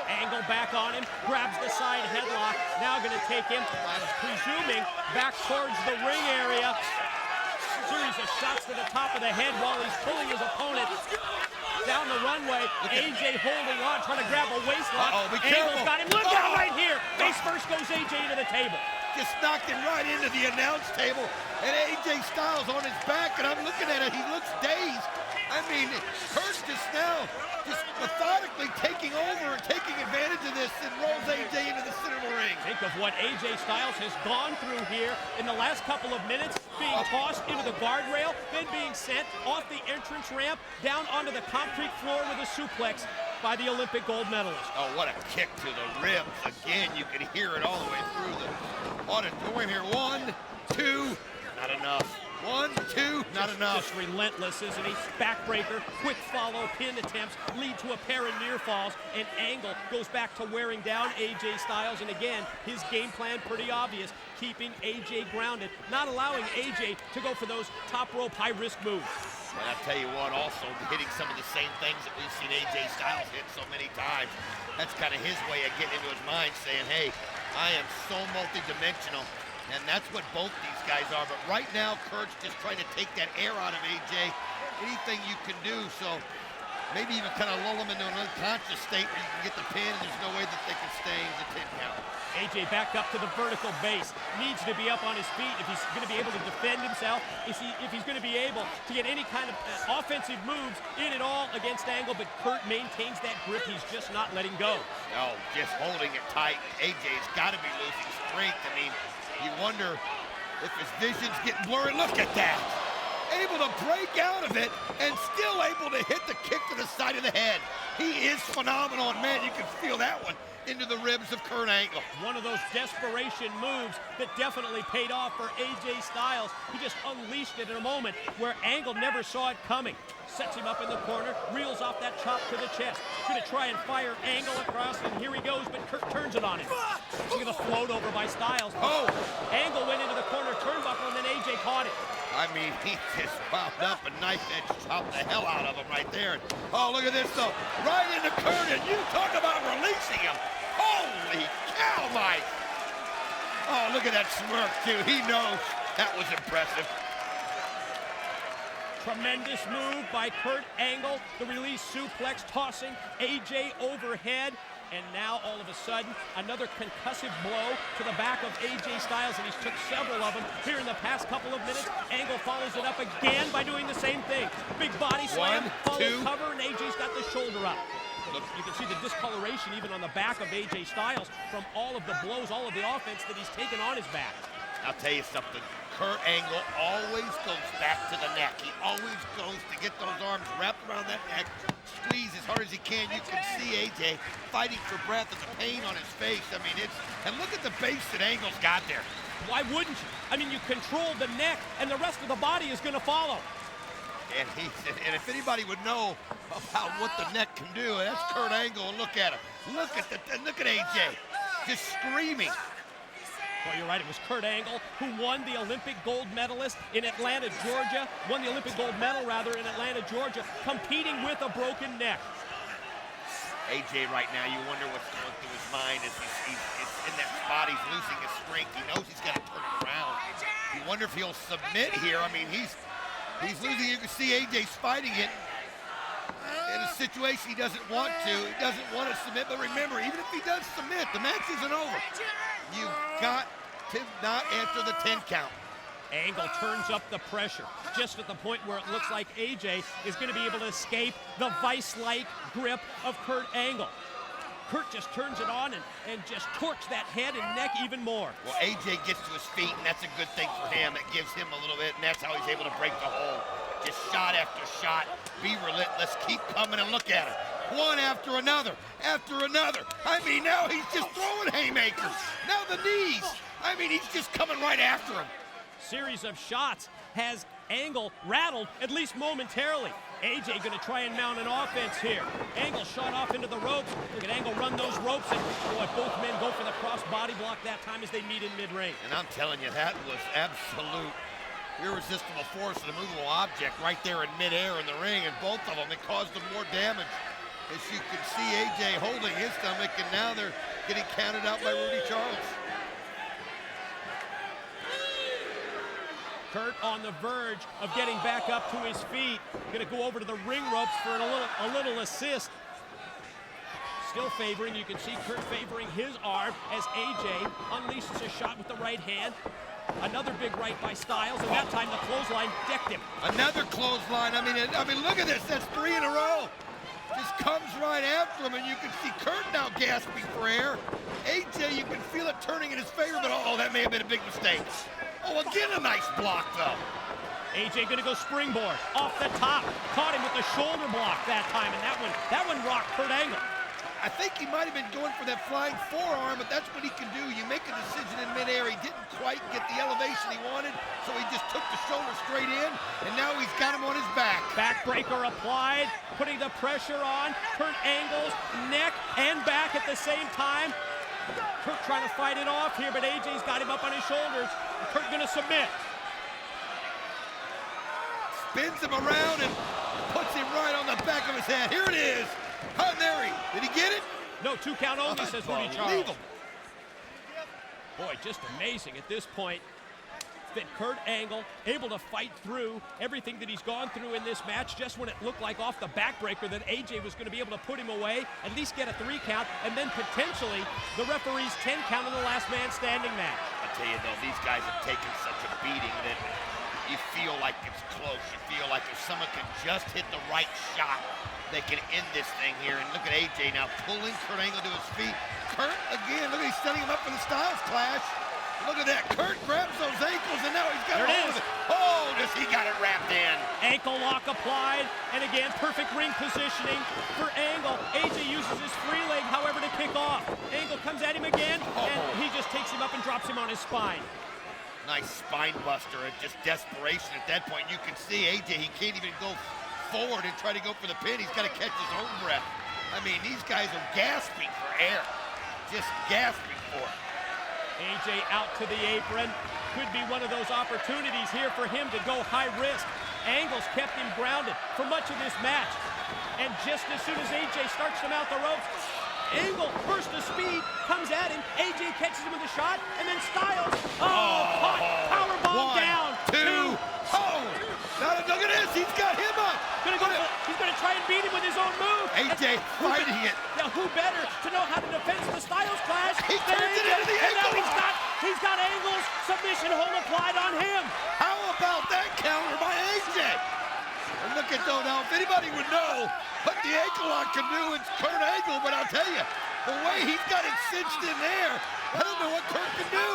Angle back on him, grabs the side headlock. Now going to take him, presuming, back towards the ring area. Series of shots to the top of the head while he's pulling his opponent down the runway. AJ holding on, trying to grab a waistlock. Be careful. Angle's got him. Look out right here. Face first goes AJ to the table. Just knocked him right into the announce table. And AJ Styles on his back, and I'm looking at it. He looks dazed. I mean, Kurt's just now methodically taking over and taking advantage of this and rolls AJ into the center of the ring. Think of what AJ Styles has gone through here in the last couple of minutes, being tossed into the guardrail, then being sent off the entrance ramp down onto the concrete floor with a suplex by the Olympic gold medalist. Oh, what a kick to the ribs. Again, you can hear it all the way through the auditorium here. 1, 2, not enough. 1, 2, not enough. Just relentless, isn't he? Backbreaker, quick follow, pin attempts lead to a pair of near falls, and Angle goes back to wearing down AJ Styles, and again, his game plan pretty obvious, keeping AJ grounded, not allowing AJ to go for those top rope high-risk moves. And I'll tell you what, also hitting some of the same things that we've seen AJ Styles hit so many times. That's kind of his way of getting into his mind, saying, hey, I am so multi-dimensional. And that's what both these guys are. But right now, Kurt's just trying to take that air out of AJ. Anything you can do. So maybe even kind of lull them into an unconscious state where you can get the pin and there's no way that they can stay in the 10 count. AJ back up to the vertical base. Needs to be up on his feet if he's going to be able to defend himself, if he's going to be able to get any kind of offensive moves in at all against Angle, but Kurt maintains that grip. He's just not letting go. No, just holding it tight. AJ's got to be losing strength. I mean, you wonder if his vision's getting blurry. Look at that. Able to break out of it and still able to hit the kick to the side of the head. He is phenomenal, and man, you can feel that one into the ribs of Kurt Angle. One of those desperation moves that definitely paid off for AJ Styles. He just unleashed it in a moment where Angle never saw it coming. Sets him up in the corner, reels off that chop to the chest. Gonna try and fire Angle across, and here he goes, but Kurt turns it on him. Look at the float over by Styles. Oh! Angle went into the corner turnbuckle, and then AJ caught it. I mean, he just wound up and knife edge chopped the hell out of him right there. Oh, look at this, though. Right into Kurt, and you talk about releasing him. Holy cow, Mike. Oh, look at that smirk, too. He knows that was impressive. Tremendous move by Kurt Angle. The release suplex tossing AJ overhead. And now, all of a sudden, another concussive blow to the back of AJ Styles, and he's took several of them here in the past couple of minutes. Angle follows it up again by doing the same thing. Big body slam, follow cover, and AJ's got the shoulder up. Look, you can see the discoloration even on the back of AJ Styles from all of the blows, all of the offense that he's taken on his back. I'll tell you something. Kurt Angle always goes back to the neck. He always goes to get those arms wrapped around that neck, squeeze as hard as he can. You can see AJ fighting for breath and the pain on his face. I mean, and look at the base that Angle's got there. Why wouldn't you? I mean, you control the neck, and the rest of the body is going to follow. And if anybody would know about what the neck can do, that's Kurt Angle. And look at him. Look at AJ, just screaming. Well, you're right. It was Kurt Angle who won the Olympic gold medalist in Atlanta, Georgia. Won the Olympic gold medal, rather, in Atlanta, Georgia, competing with a broken neck. AJ right now, you wonder what's going through his mind as he's in that spot. He's losing his strength. He knows he's got to turn it around. You wonder if he'll submit here. I mean, he's losing. You can see AJ's fighting it in a situation he doesn't want to. He doesn't want to submit. But remember, even if he does submit, the match isn't over. You've got to not enter the 10 count. Angle turns up the pressure just at the point where it looks like AJ is going to be able to escape the vice-like grip of Kurt Angle. Kurt just turns it on and just torques that head and neck even more. Well, AJ gets to his feet, and that's a good thing for him. It gives him a little bit, and that's how he's able to break the hold. Just shot after shot. Be relentless. Keep coming, and look at it. One after another, after another. I mean, now he's just throwing haymakers. Now the knees. I mean, he's just coming right after him. Series of shots has Angle rattled, at least momentarily. AJ going to try and mount an offense here. Angle shot off into the ropes. Look at Angle run those ropes, and boy, both men go for the cross body block that time as they meet in mid-range. And I'm telling you, that was absolute irresistible force, an immovable object right there in midair in the ring, and both of them, it caused them more damage. As you can see AJ holding his stomach, and now they're getting counted out by Rudy Charles. Kurt on the verge of getting back up to his feet. Gonna go over to the ring ropes for a little assist. Still favoring, you can see Kurt favoring his arm as AJ unleashes a shot with the right hand. Another big right by Styles, and that time the clothesline decked him. Another clothesline. I mean, look at this. That's 3 in a row. Just comes right after him, and you can see Kurt now gasping for air. AJ, you can feel it turning in his favor, but oh, that may have been a big mistake. Oh, again, a nice block, though. AJ gonna go springboard off the top. Caught him with the shoulder block that time, and that one rocked Kurt Angle. I think he might have been going for that flying forearm, but that's what he can do. You make a decision in midair. He didn't quite get the elevation he wanted, so he just took the shoulder straight in, and now he's got him on his back. Backbreaker applied, putting the pressure on Kurt Angle's neck and back at the same time. Kurt trying to fight it off here, but AJ's got him up on his shoulders. Kurt gonna submit. Spins him around and puts him right on the back of his head. Here it is. There did he get it? No, 2 count only, says Rudy Charles. Boy, just amazing at this point. that Kurt Angle able to fight through everything that he's gone through in this match, just when it looked like off the backbreaker that AJ was going to be able to put him away, at least get a 3 count, and then potentially the referee's 10 count in the last man standing match. I tell you though, these guys have taken such a beating that you feel like it's close. You feel like if someone can just hit the right shot, they can end this thing here. And look at AJ now pulling Kurt Angle to his feet. Kurt, again, look at he's setting him up for the Styles Clash. Look at that. Kurt grabs those ankles, and now he's got There it hold is. of it. Oh, does he got it wrapped in. Ankle lock applied, and again, perfect ring positioning for Angle. AJ uses his free leg, however, to kick off. Angle comes at him again, and he just takes him up and drops him on his spine. Nice spine buster and just desperation at that point. You can see AJ, he can't even go forward and try to go for the pin. He's got to catch his own breath. I mean, these guys are gasping for air. Just gasping for it. AJ out to the apron. Could be one of those opportunities here for him to go high risk. Angle's kept him grounded for much of this match. And just as soon as AJ starts to mount the ropes, Angle, burst of speed, comes at him. AJ catches him with a shot, and then Styles. Caught. Powerbomb down. 2, oh! Now look at this, he's got him up. He's gonna try and beat him with his own move. AJ fighting it. Now who better to know how to defend the Styles Clash He than turns it AJ? into the And now ankle lock. he's got Angle's submission hold applied on him. How about that counter by AJ? And look at though now, if anybody would know what the ankle lock can do, it's Kurt Angle, but I'll tell you, the way he's got it cinched in there, I don't know what Kurt can do.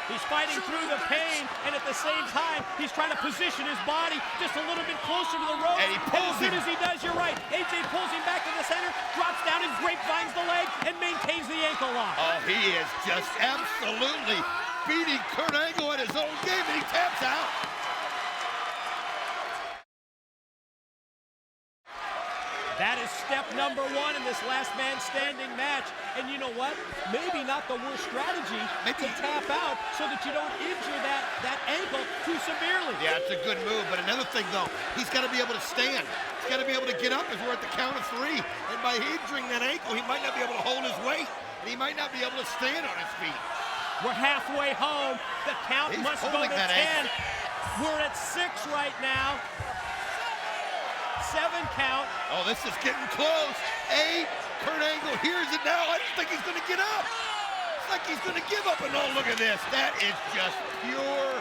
He's fighting through the pain, and at the same time, he's trying to position his body just a little bit closer to the ropes. And he pulls as soon him. as he does, you're right. AJ pulls him back to the center, drops down and grapevines the leg, and maintains the ankle lock. Oh, he is just absolutely beating Kurt Angle at his own game, and he taps out. That is step number 1 in this last man standing match. And you know what? Maybe not the worst strategy to tap out so that you don't injure that ankle too severely. Yeah, it's a good move, but another thing though, he's got to be able to stand. He's got to be able to get up as we're at the count of 3. And by injuring that ankle, he might not be able to hold his weight, and he might not be able to stand on his feet. We're halfway home. The count He's must go holding to that 10. ankle. We're at 6 right now. 7 count. Oh, this is getting close. 8. Kurt Angle hears it now. I don't think he's going to get up. It's like he's going to give up. And oh, look at this. That is just pure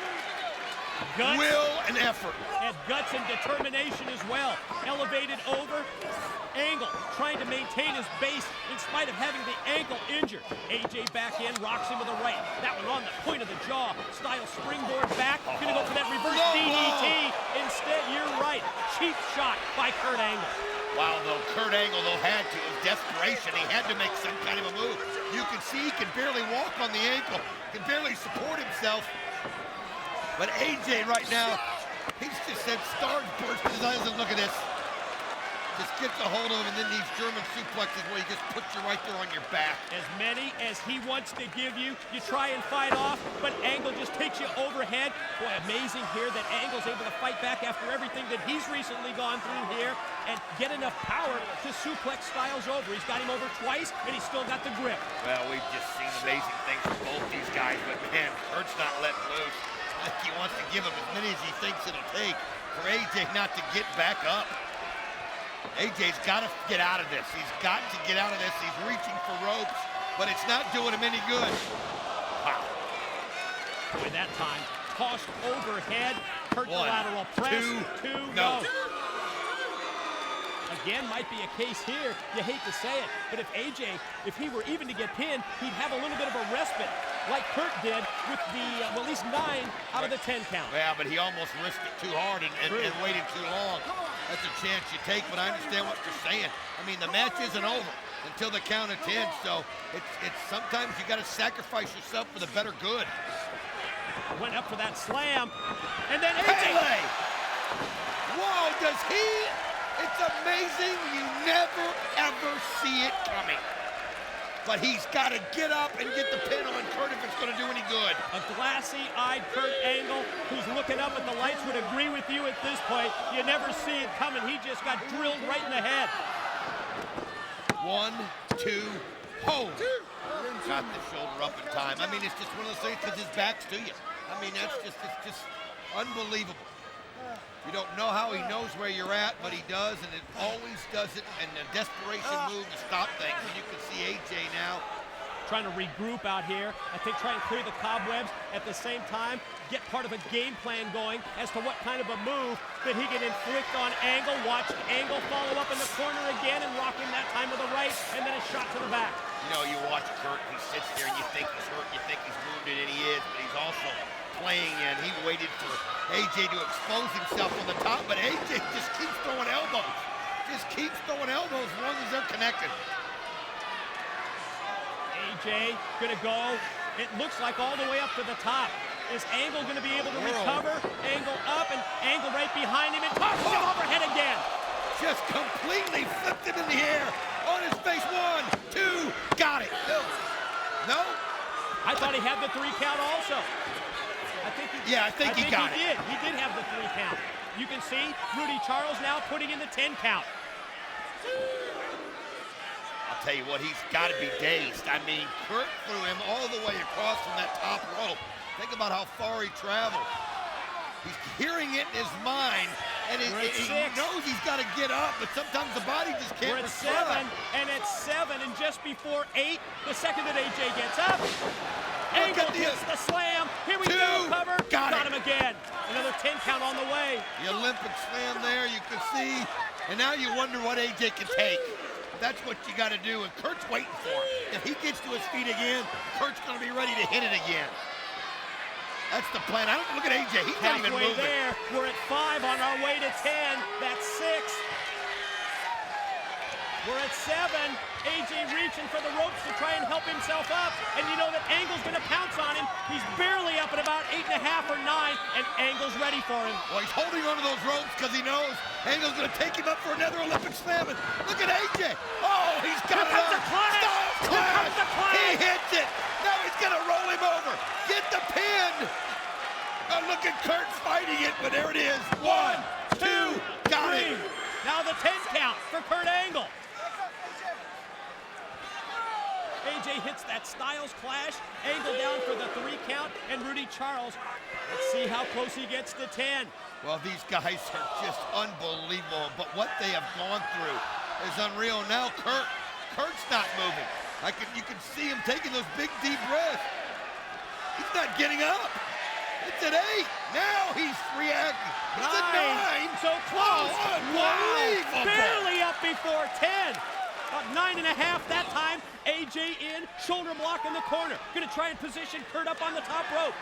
Guts. will and effort. And guts and determination as well. Elevated over. Angle trying to maintain his base in spite of having the ankle injured. AJ back in, rocks him with a right. That one on the point of the jaw. Styles springboard back. Gonna go for that reverse DDT. Instead, you're right. Cheap shot by Kurt Angle. Wow, though, Kurt Angle, though, had to, in desperation, he had to make some kind of a move. You can see he can barely walk on the ankle, can barely support himself. But AJ right now, he's just said stars burst in his eyes and look at this. Just gets a hold of him, and then these German suplexes where he just puts you right there on your back. As many as he wants to give you, you try and fight off, but Angle just takes you overhead. Boy, amazing here that Angle's able to fight back after everything that he's recently gone through here and get enough power to suplex Styles over. He's got him over twice, and he's still got the grip. Well, we've just seen amazing things from both these guys, but man, Kurt's not letting loose. I think he wants to give him as many as he thinks it'll take for AJ not to get back up. AJ's got to get out of this. He's got to get out of this. He's reaching for ropes, but it's not doing him any good. Wow. Boy, that time, tossed overhead. Kurt the 1, lateral press. 2, no. Again, might be a case here. You hate to say it, but if AJ, if he were even to get pinned, he'd have a little bit of a respite, like Kurt did with the, well, at least 9 out of the 10 count. Yeah, but he almost risked it too hard and waited too long. That's a chance you take, but I understand what you're saying. I mean, the match isn't over until the count of 10, so it's sometimes you got to sacrifice yourself for the better good. Went up for that slam, and then AJ. Pele! Whoa, does he? It's amazing. You never, ever see it coming. But he's got to get up and get the pin on Kurt if it's going to do any good. A glassy-eyed Kurt Angle, who's looking up at the lights, would agree with you at this point. You never see it coming. He just got drilled right in the head. 1, 2, hold. got the shoulder up in time. I mean, it's just one of those things because his back's to you. I mean, it's just unbelievable. You don't know how he knows where you're at, but he does, and it always does it, and the desperation move to stop things. And you can see AJ now trying to regroup out here. I think trying to clear the cobwebs at the same time, get part of a game plan going as to what kind of a move that he can inflict on Angle. Watch Angle follow up in the corner again and rock him that time with a right, and then a shot to the back. You know, you watch Kurt, he sits there and you think he's hurt, you think he's wounded, and he is, but he's also playing in. He waited for AJ to expose himself on the top, but AJ just keeps throwing elbows. Just keeps throwing elbows as long as they're connected. AJ gonna go, it looks like all the way up to the top. Is Angle gonna be able to recover? Angle up, and Angle right behind him, and tosses him overhead again. Just completely flipped him in the air. On his face, 1, 2, got it. No? I thought he had the 3 count also. I think he got it. He did have the 3 count. You can see Rudy Charles now putting in the 10 count. I'll tell you what, he's got to be dazed. I mean, Kurt threw him all the way across from that top rope. Think about how far he traveled. He's hearing it in his mind, and he knows he's got to get up, but sometimes the body just can't respond. We're at 7, and it's 7, and just before 8, the second that AJ gets up, Angle hits the slam. Here we go, cover. Got him again. Another 10 count on the way. The Olympic slam there, you can see, and now you wonder what AJ can take. That's what you got to do, and Kurt's waiting for it. If he gets to his feet again, Kurt's going to be ready to hit it again. That's the plan. Look at AJ. He's not even moving. There. We're at 5 on our way to 10. That's 6. We're at 7. AJ reaching for the ropes to try and help himself up. And you know that Angle's going to pounce on him. He's barely up at about 8.5 or 9, and Angle's ready for him. Well, he's holding onto those ropes because he knows Angle's going to take him up for another Olympic slam. And look at AJ. Oh, he's got it. Here comes the clash. He hits it. Now he's going to roll him over. Get the pin. Oh, look at Kurt fighting it, but there it is. 1, 2, got it. Now the 10 count for Kurt Angle. AJ hits that Styles clash. Angle down for the 3 count, and Rudy Charles. Let's see how close he gets to 10. Well, these guys are just unbelievable, but what they have gone through is unreal. Now Kurt's not moving. You can see him taking those big, deep breaths. He's not getting up. It's at 8. Now he's reacting. It's at 9. So close. Oh, unbelievable. Barely up before 10. About 9.5 that time. AJ in, shoulder block in the corner. Gonna try and position Kurt up on the top rope.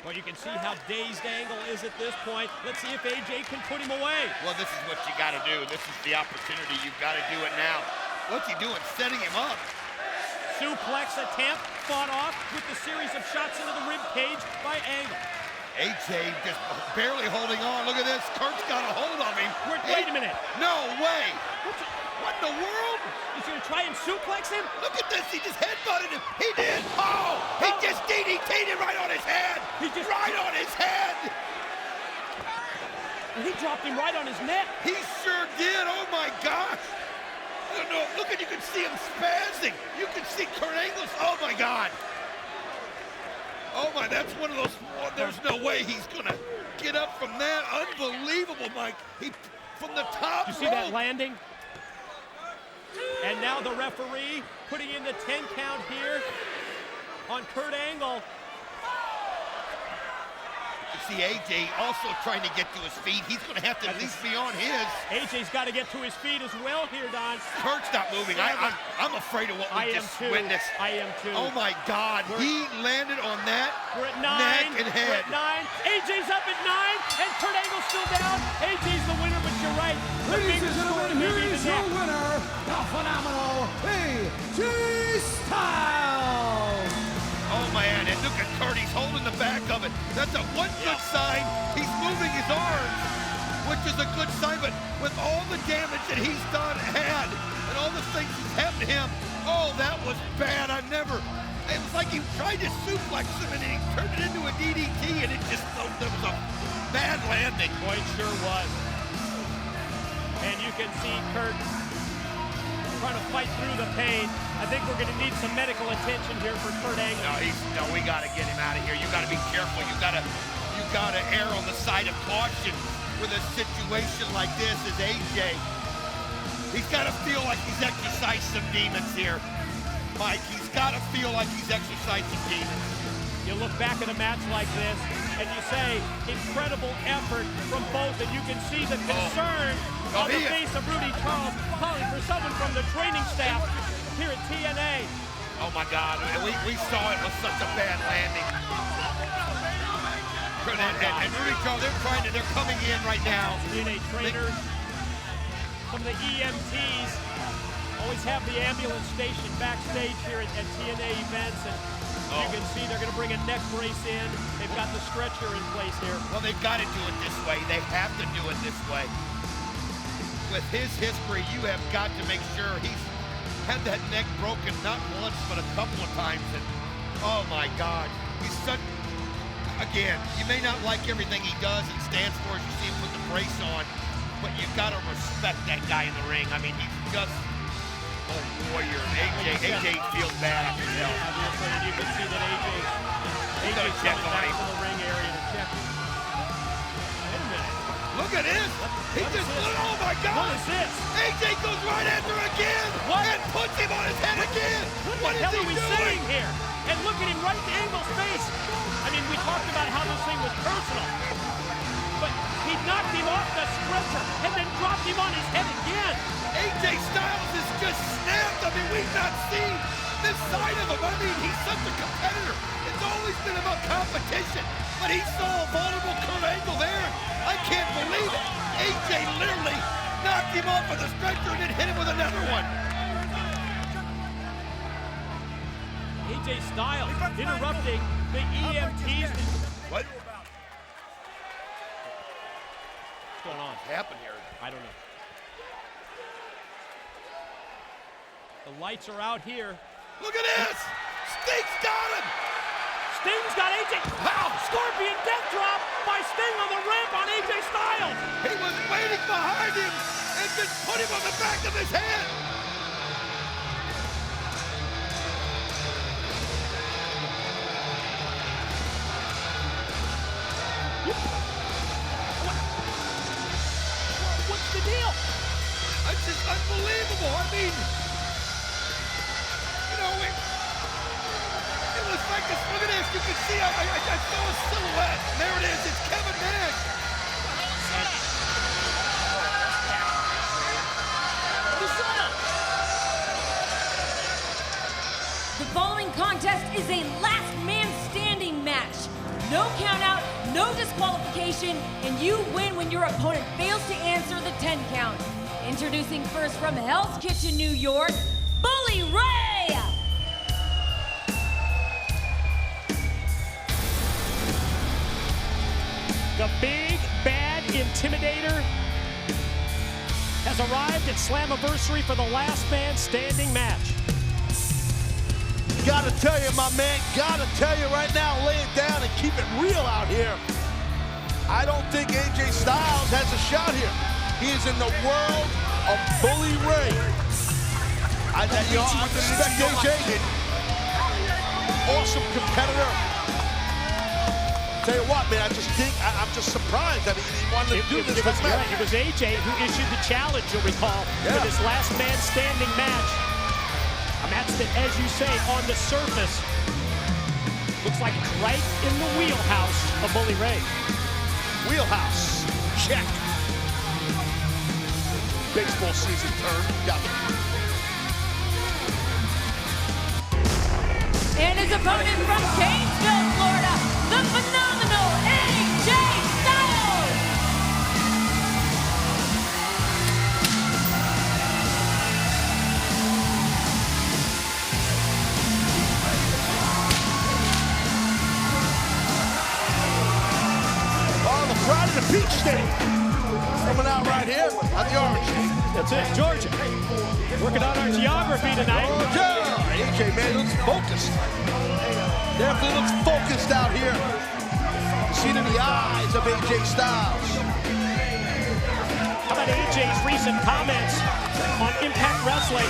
Well, you can see how dazed Angle is at this point. Let's see if AJ can put him away. Well, this is what you got to do. This is the opportunity. You've got to do it now. What's he doing? Setting him up. Suplex attempt, fought off with the series of shots into the rib cage by Angle. AJ just barely holding on. Look at this. Kurt's got a hold of him. Wait a minute. No way. What in the world? He's going to try and suplex him? Look at this. He just headbutted him. He did. Oh, he just DDT'd him right on his head. Right on his head. And he dropped him right on his neck. He sure did. Oh, my gosh. No, look at, you can see him spazzing. You can see Kurt Angle's. Oh, my God. Oh, my, that's one of those. There's no way he's going to get up from that. Unbelievable, Mike. From the top You see rope. that landing? And now the referee putting in the 10 count here on Kurt Angle. You see AJ also trying to get to his feet. He's going to have to at least be on his. AJ's got to get to his feet as well here, Don. Kurt's not moving. I'm afraid of what we just witnessed. I am too. Oh, my God. He landed on that We're at 9. neck and head. We're at 9. AJ's up at 9, and Kurt Angle's still down. AJ's the winner, but you're right. Ladies and gentlemen, here is your winner, the phenomenal AJ Styles. Oh, man, and look at Kurt. He's holding the back of it. That's one good sign. He's moving his arms, which is a good sign, but with all the damage that he's done and all the things that's happened to him, oh, that was bad. It was like he tried to suplex him, and he turned it into a DDT, and there was a bad landing. Boy, it sure was. And you can see Kurt trying to fight through the pain. I think we're going to need some medical attention here for Kurt Angle. No, we got to get him out of here. You got to be careful. You got to err on the side of caution with a situation like this as AJ. He's got to feel like he's exercised some demons here. Mike, he's got to feel like he's exercised some demons. You look back at a match like this, and you say, incredible effort from both, and you can see the concern on the face of Rudy Charles, calling for someone from the training staff here at TNA. Oh my God, we saw it was such a bad landing. And Rudy Charles, they're coming in right now. TNA trainers, some of the EMTs, always have the ambulance station backstage here at TNA events, and you can see they're going to bring a neck brace in. They've got the stretcher in place here. Well, they've got to do it this way. They have to do it this way. With his history, you have got to make sure he's had that neck broken not once, but a couple of times. And oh my God, he's such, again, you may not like everything he does and stands for as you see him put the brace on, but you've got to respect that guy in the ring. I mean, he's just a warrior. AJ feels bad after hell. You can see that AJ's check coming on back him. to the ring area to check him. Wait a minute. Look at this. He What just, is this? oh my God. What is this? AJ goes right after again. What? And puts him on his head again. What the hell is he are we doing? saying here? And look at him right to Angle's face. I mean, we talked about how this thing was personal. But he knocked him off the stretcher and then dropped him on his head again. AJ Styles is just snapped. I mean, we've not seen this side of him. I mean, he's such a competitor. It's always been about competition. But he saw a vulnerable Kurt Angle there. I can't believe it. AJ literally knocked him off of the stretcher and then hit him with another one. AJ Styles interrupting the EMTs. What? What's going on? What's happened here? I don't know. The lights are out here. Look at this! Sting's got him! Sting's got AJ. Wow! Scorpion death drop by Sting on the ramp on AJ Styles. He was waiting behind him and just put him on the back of his head. What's the deal? It's just unbelievable. I mean, you know, it was like this. Look at this. You can see, I saw a silhouette. There it is. It's Kevin Nash. The following contest is a last man standing match. No count out, no disqualification, and you win when your opponent fails to answer the 10 count. Introducing first from Hell's Kitchen, New York, Bully Ray! The big, bad intimidator has arrived at Slammiversary for the last man standing match. Gotta tell you, my man, gotta tell you right now, lay it down and keep it real out here. I don't think AJ Styles has a shot here. He is in the world of Bully Ray. I respect AJ. Awesome competitor. Tell you what, man, I'm just surprised that he wanted to do this. It was AJ who issued the challenge, you'll recall, for this last man standing match. A match that, as you say, on the surface, looks like it's right in the wheelhouse of Bully Ray. Wheelhouse, check. Baseball season term, got it. And his opponent from Gainesville, Florida, the phenomenal AJ Styles! Oh, the pride of the Peach State. Coming out right here on the orange. That's it, Georgia. Working on our geography tonight. Georgia! AJ, man, looks focused. Definitely looks focused out here. You see it in the eyes of AJ Styles. How about AJ's recent comments on Impact Wrestling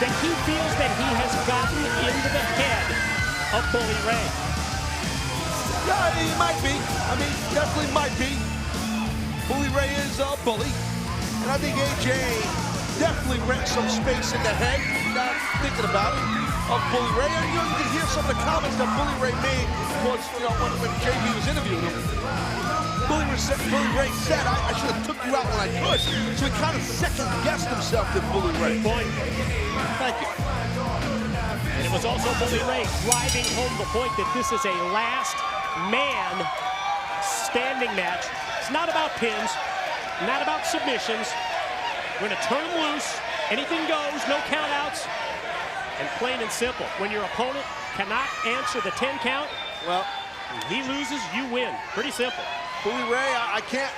that he feels that he has gotten into the head of Bully Ray? Yeah, he might be. I mean, definitely might be. Bully Ray is a bully. And I think AJ definitely rents some space in the head, not thinking about it, of Bully Ray. And you can hear some of the comments that Bully Ray made was, when JB was interviewing him. Bully Ray said, I should have took you out when I could. So he kind of second-guessed himself to Bully Ray. Point. Thank you. And it was also Bully Ray driving home the point that this is a last man standing match. It's not about pins, not about submissions. We're gonna turn them loose. Anything goes, no countouts. And plain and simple, when your opponent cannot answer the 10 count, Well, he loses, you win. Pretty simple. Bully Ray, I can't,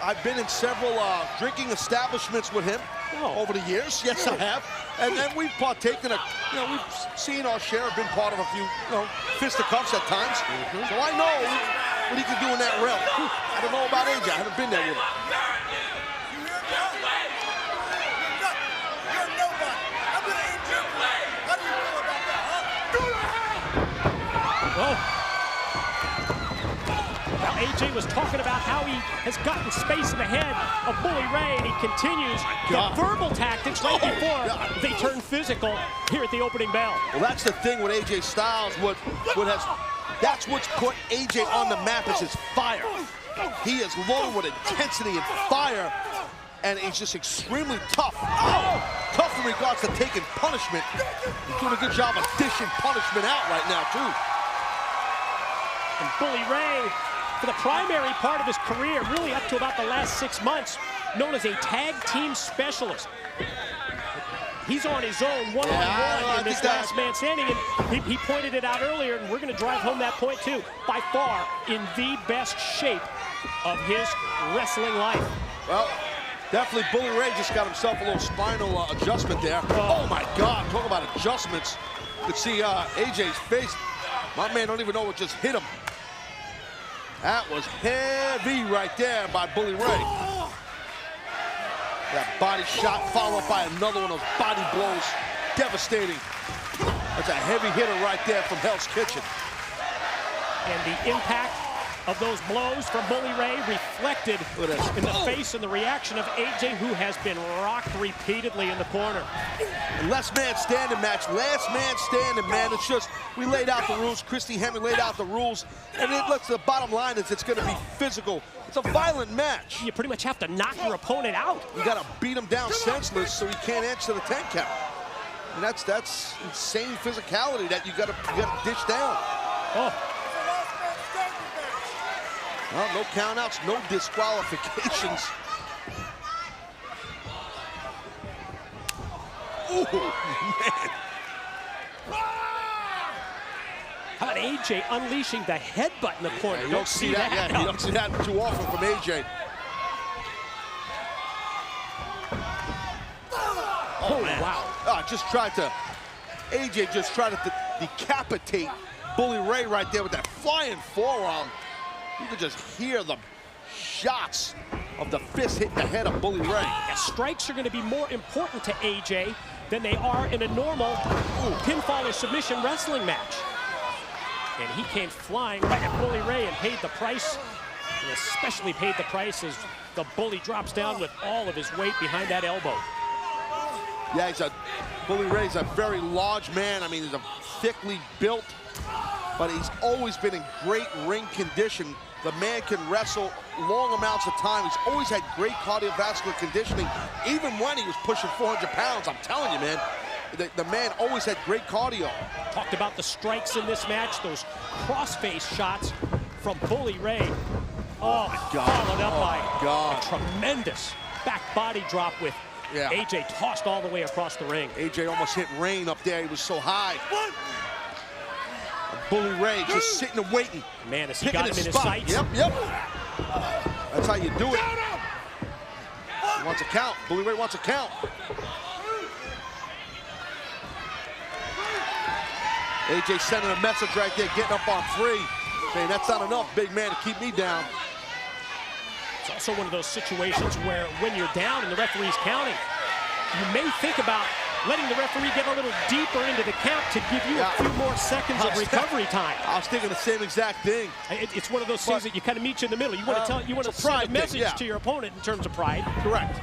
I've been in several drinking establishments with him over the years. Yes, I have. And then we've partaken of, we've seen our share, been part of a few, fisticuffs at times. So I know what he can do in that realm. I don't know about AJ. I haven't been there with him. Now AJ was talking about how he has gotten space in the head of Bully Ray, and he continues the verbal tactics right before they turn physical here at the opening bell. Well, that's the thing with AJ Styles. That's what's put AJ on the map is his fire. He is loaded with intensity and fire, and he's just extremely tough. Tough in regards to taking punishment. He's doing a good job of dishing punishment out right now, too. And Bully Ray, for the primary part of his career, really up to about the last 6 months, known as a tag team specialist. He's on his own one-on-one in this last man standing, and he pointed it out earlier, and we're going to drive home that point too. By far, in the best shape of his wrestling life. Well, definitely Bully Ray just got himself a little spinal adjustment there. Oh my God, talk about adjustments. You could see AJ's face. My man don't even know what just hit him. That was heavy right there by Bully Ray. That body shot followed by another one of those body blows. Devastating. That's a heavy hitter right there from Hell's Kitchen. And the impact of those blows from Bully Ray reflected in the face and the reaction of AJ, who has been rocked repeatedly in the corner. Last man standing match, last man standing, man. It's just, we laid out the rules. Christy Hemme laid out the rules, and the bottom line is it's going to be physical. It's a violent match. You pretty much have to knock your opponent out. You got to beat him down senseless so he can't answer the 10 count. And that's insane physicality that you got to dish down. Well, no countouts, no disqualifications. Ooh, man. How about AJ unleashing the headbutt in the corner? You don't see that yet. You don't see that too often from AJ. Oh, wow. AJ just tried to decapitate Bully Ray right there with that flying forearm. You could just hear the shots of the fist hitting the head of Bully Ray. Yeah, strikes are going to be more important to AJ than they are in a normal pinfall or submission wrestling match. And he came flying right at Bully Ray and paid the price, and especially paid the price as the Bully drops down with all of his weight behind that elbow. Yeah, Bully Ray's a very large man. I mean, he's a thickly built, but he's always been in great ring condition. The man can wrestle long amounts of time. He's always had great cardiovascular conditioning, even when he was pushing 400 pounds. I'm telling you, man, the man always had great cardio. Talked about the strikes in this match, those crossface shots from Bully Ray. Oh, my God. Followed up by a tremendous back body drop with AJ tossed all the way across the ring. AJ almost hit Rain up there. He was so high. Bully Ray just sitting and waiting. Man, has he got him in his sights? Yep. That's how you do it. He wants a count. Bully Ray wants a count. AJ sending a message right there, getting up on 3. Saying that's not enough, big man, to keep me down. It's also one of those situations where when you're down and the referee's counting, you may think about letting the referee get a little deeper into the count to give you a few more seconds of recovery time. I was thinking the same exact thing. It's one of those things that you kind of meet you in the middle. You want to send a message to your opponent in terms of pride. Correct.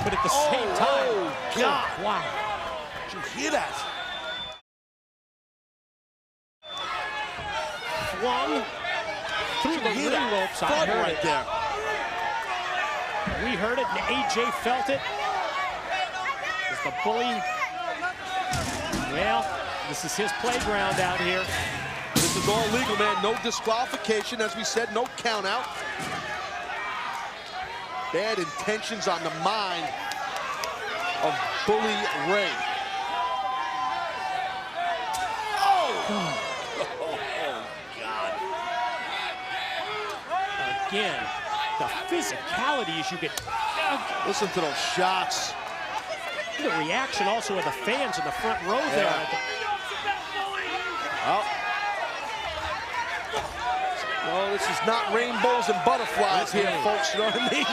But at the same time, oh, God. Wow. Did you hear that? Flung through the ring ropes. I heard right it. there. We heard it, and AJ felt it. As the bully, well, this is his playground out here. This is all legal, man. No disqualification, as we said, no count out. Bad intentions on the mind of Bully Ray. Oh! God. Again, the physicality as you get. Listen to those shots. The reaction also of the fans in the front row there. Oh. No, this is not rainbows and butterflies here, folks. You know what I mean?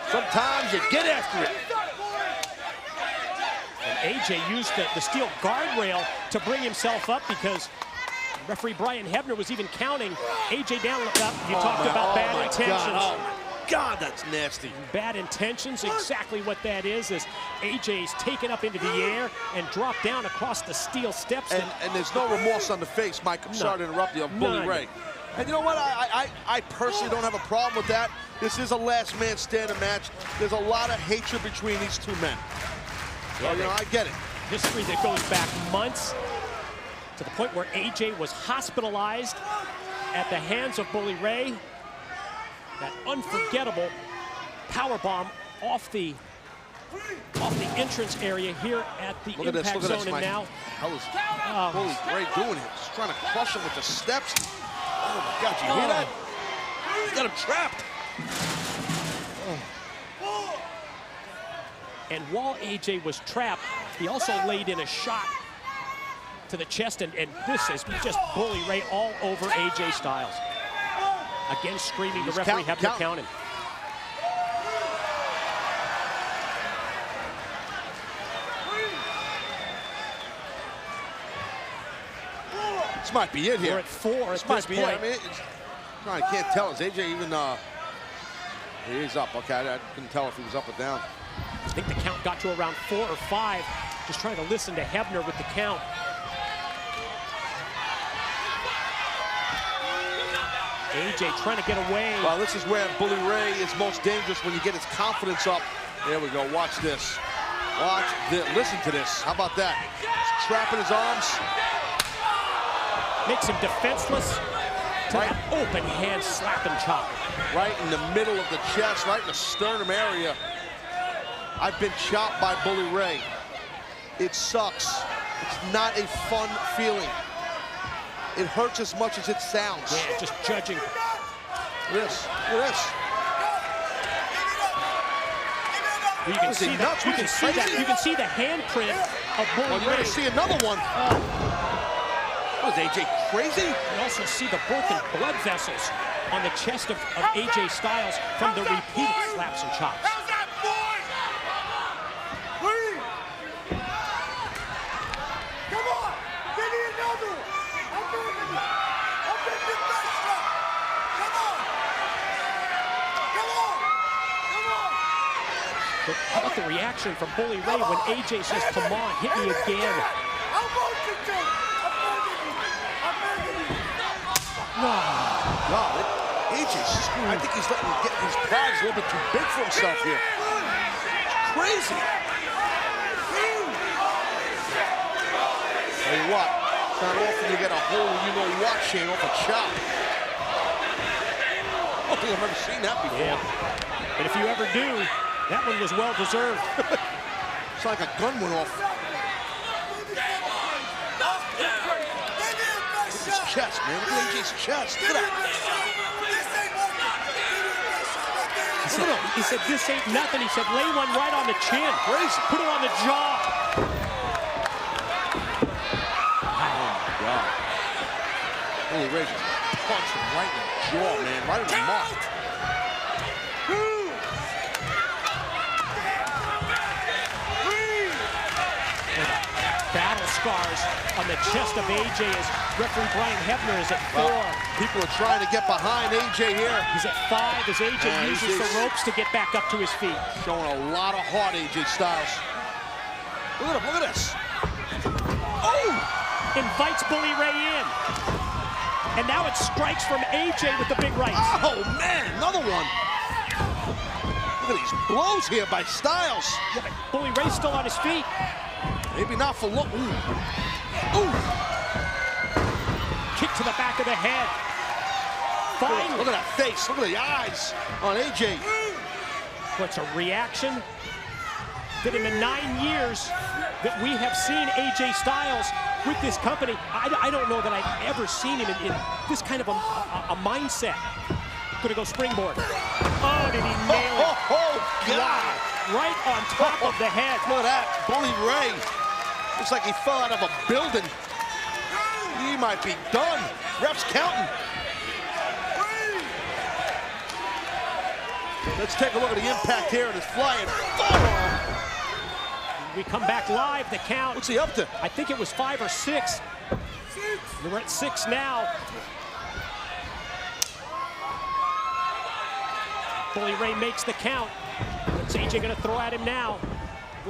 Sometimes you get after it. And AJ used the steel guardrail to bring himself up because referee Brian Hebner was even counting AJ down. You talked about bad intentions. God, that's nasty. Bad intentions, exactly what that is AJ's taken up into the air and dropped down across the steel steps. And there's no remorse on the face, Mike. I'm sorry to interrupt you, of Bully Ray. And you know what? I personally don't have a problem with that. This is a last man standing match. There's a lot of hatred between these two men. So, you know, I get it. History that goes back months to the point where AJ was hospitalized at the hands of Bully Ray. That unforgettable powerbomb off the entrance area here at the Impact Zone. And now, how is Bully Ray doing it? Just trying to crush him with the steps. Oh my God, you hear that? He's got him trapped. And while AJ was trapped, he also laid in a shot to the chest, and this is just Bully Ray all over AJ Styles. Again, screaming, the referee having to count him. This might be it here. We're at 4 at this might be point. It. I mean, I can't tell. Is AJ even? He is up. Okay, I couldn't tell if he was up or down. I think the count got to around 4 or 5. Just trying to listen to Hebner with the count. AJ trying to get away. Well, this is where Bully Ray is most dangerous, when you get his confidence up. There we go. Watch this. Watch this. Listen to this. How about that? He's trapping his arms. Makes him defenseless. Right. Open hand slap and chop. Right in the middle of the chest, right in the sternum area. I've been chopped by Bully Ray. It sucks. It's not a fun feeling. It hurts as much as it sounds. Yeah, just judging. Look at this. Look at this. Well, you can see that. You can see that. You can see the handprint of Bully Ray. You're going to see another one. Was AJ crazy? You also see the broken blood vessels on the chest of AJ Styles from the repeated slaps and chops. But how about the reaction from Bully Ray when AJ says, "Come on, hit me again"? No, AJ's screwed. I think he's letting him get his pride a little bit too big for himself here. It's crazy. Tell you what, it's not often you get a whole you-know-what chain off a chop. I don't think I've ever seen that before. Yeah. But if you ever do, that one was well-deserved. It's like a gun went off. Look at his chest, man. Look at AJ's chest. Look at that. He said, "This ain't nothing." He said, "Lay one right on the chin. Crazy. Put it on the jaw." God. Bully Ray just punched him right in the jaw, man. Right in the mouth. scars on the chest of AJ as referee Brian Hebner is at 4. People are trying to get behind AJ here. He's at 5 as AJ uses the ropes to get back up to his feet. Showing a lot of heart, AJ Styles. Look at him, look at this. Oh! Invites Bully Ray in. And now it strikes from AJ with the big right. Oh, man, another one. Look at these blows here by Styles. Yeah, but Bully Ray's still on his feet. Maybe not for long. Ooh. Ooh. Kick to the back of the head. Finally. Look at that face. Look at the eyes on AJ. What's a reaction that in the 9 years that we have seen AJ Styles with this company, I don't know that I've ever seen him in this kind of a mindset. Gonna go springboard. Oh, did he nail it? Oh, God. Wow. Right on top of the head. Look at that. Bully Ray. Looks like he fell out of a building. He might be done. Ref's counting. Let's take a look at the impact here. It is flying forearm. We come back live, the count. What's he up to? I think it was 5 or 6. We're at 6 now. Bully Ray makes the count. What's AJ gonna throw at him now?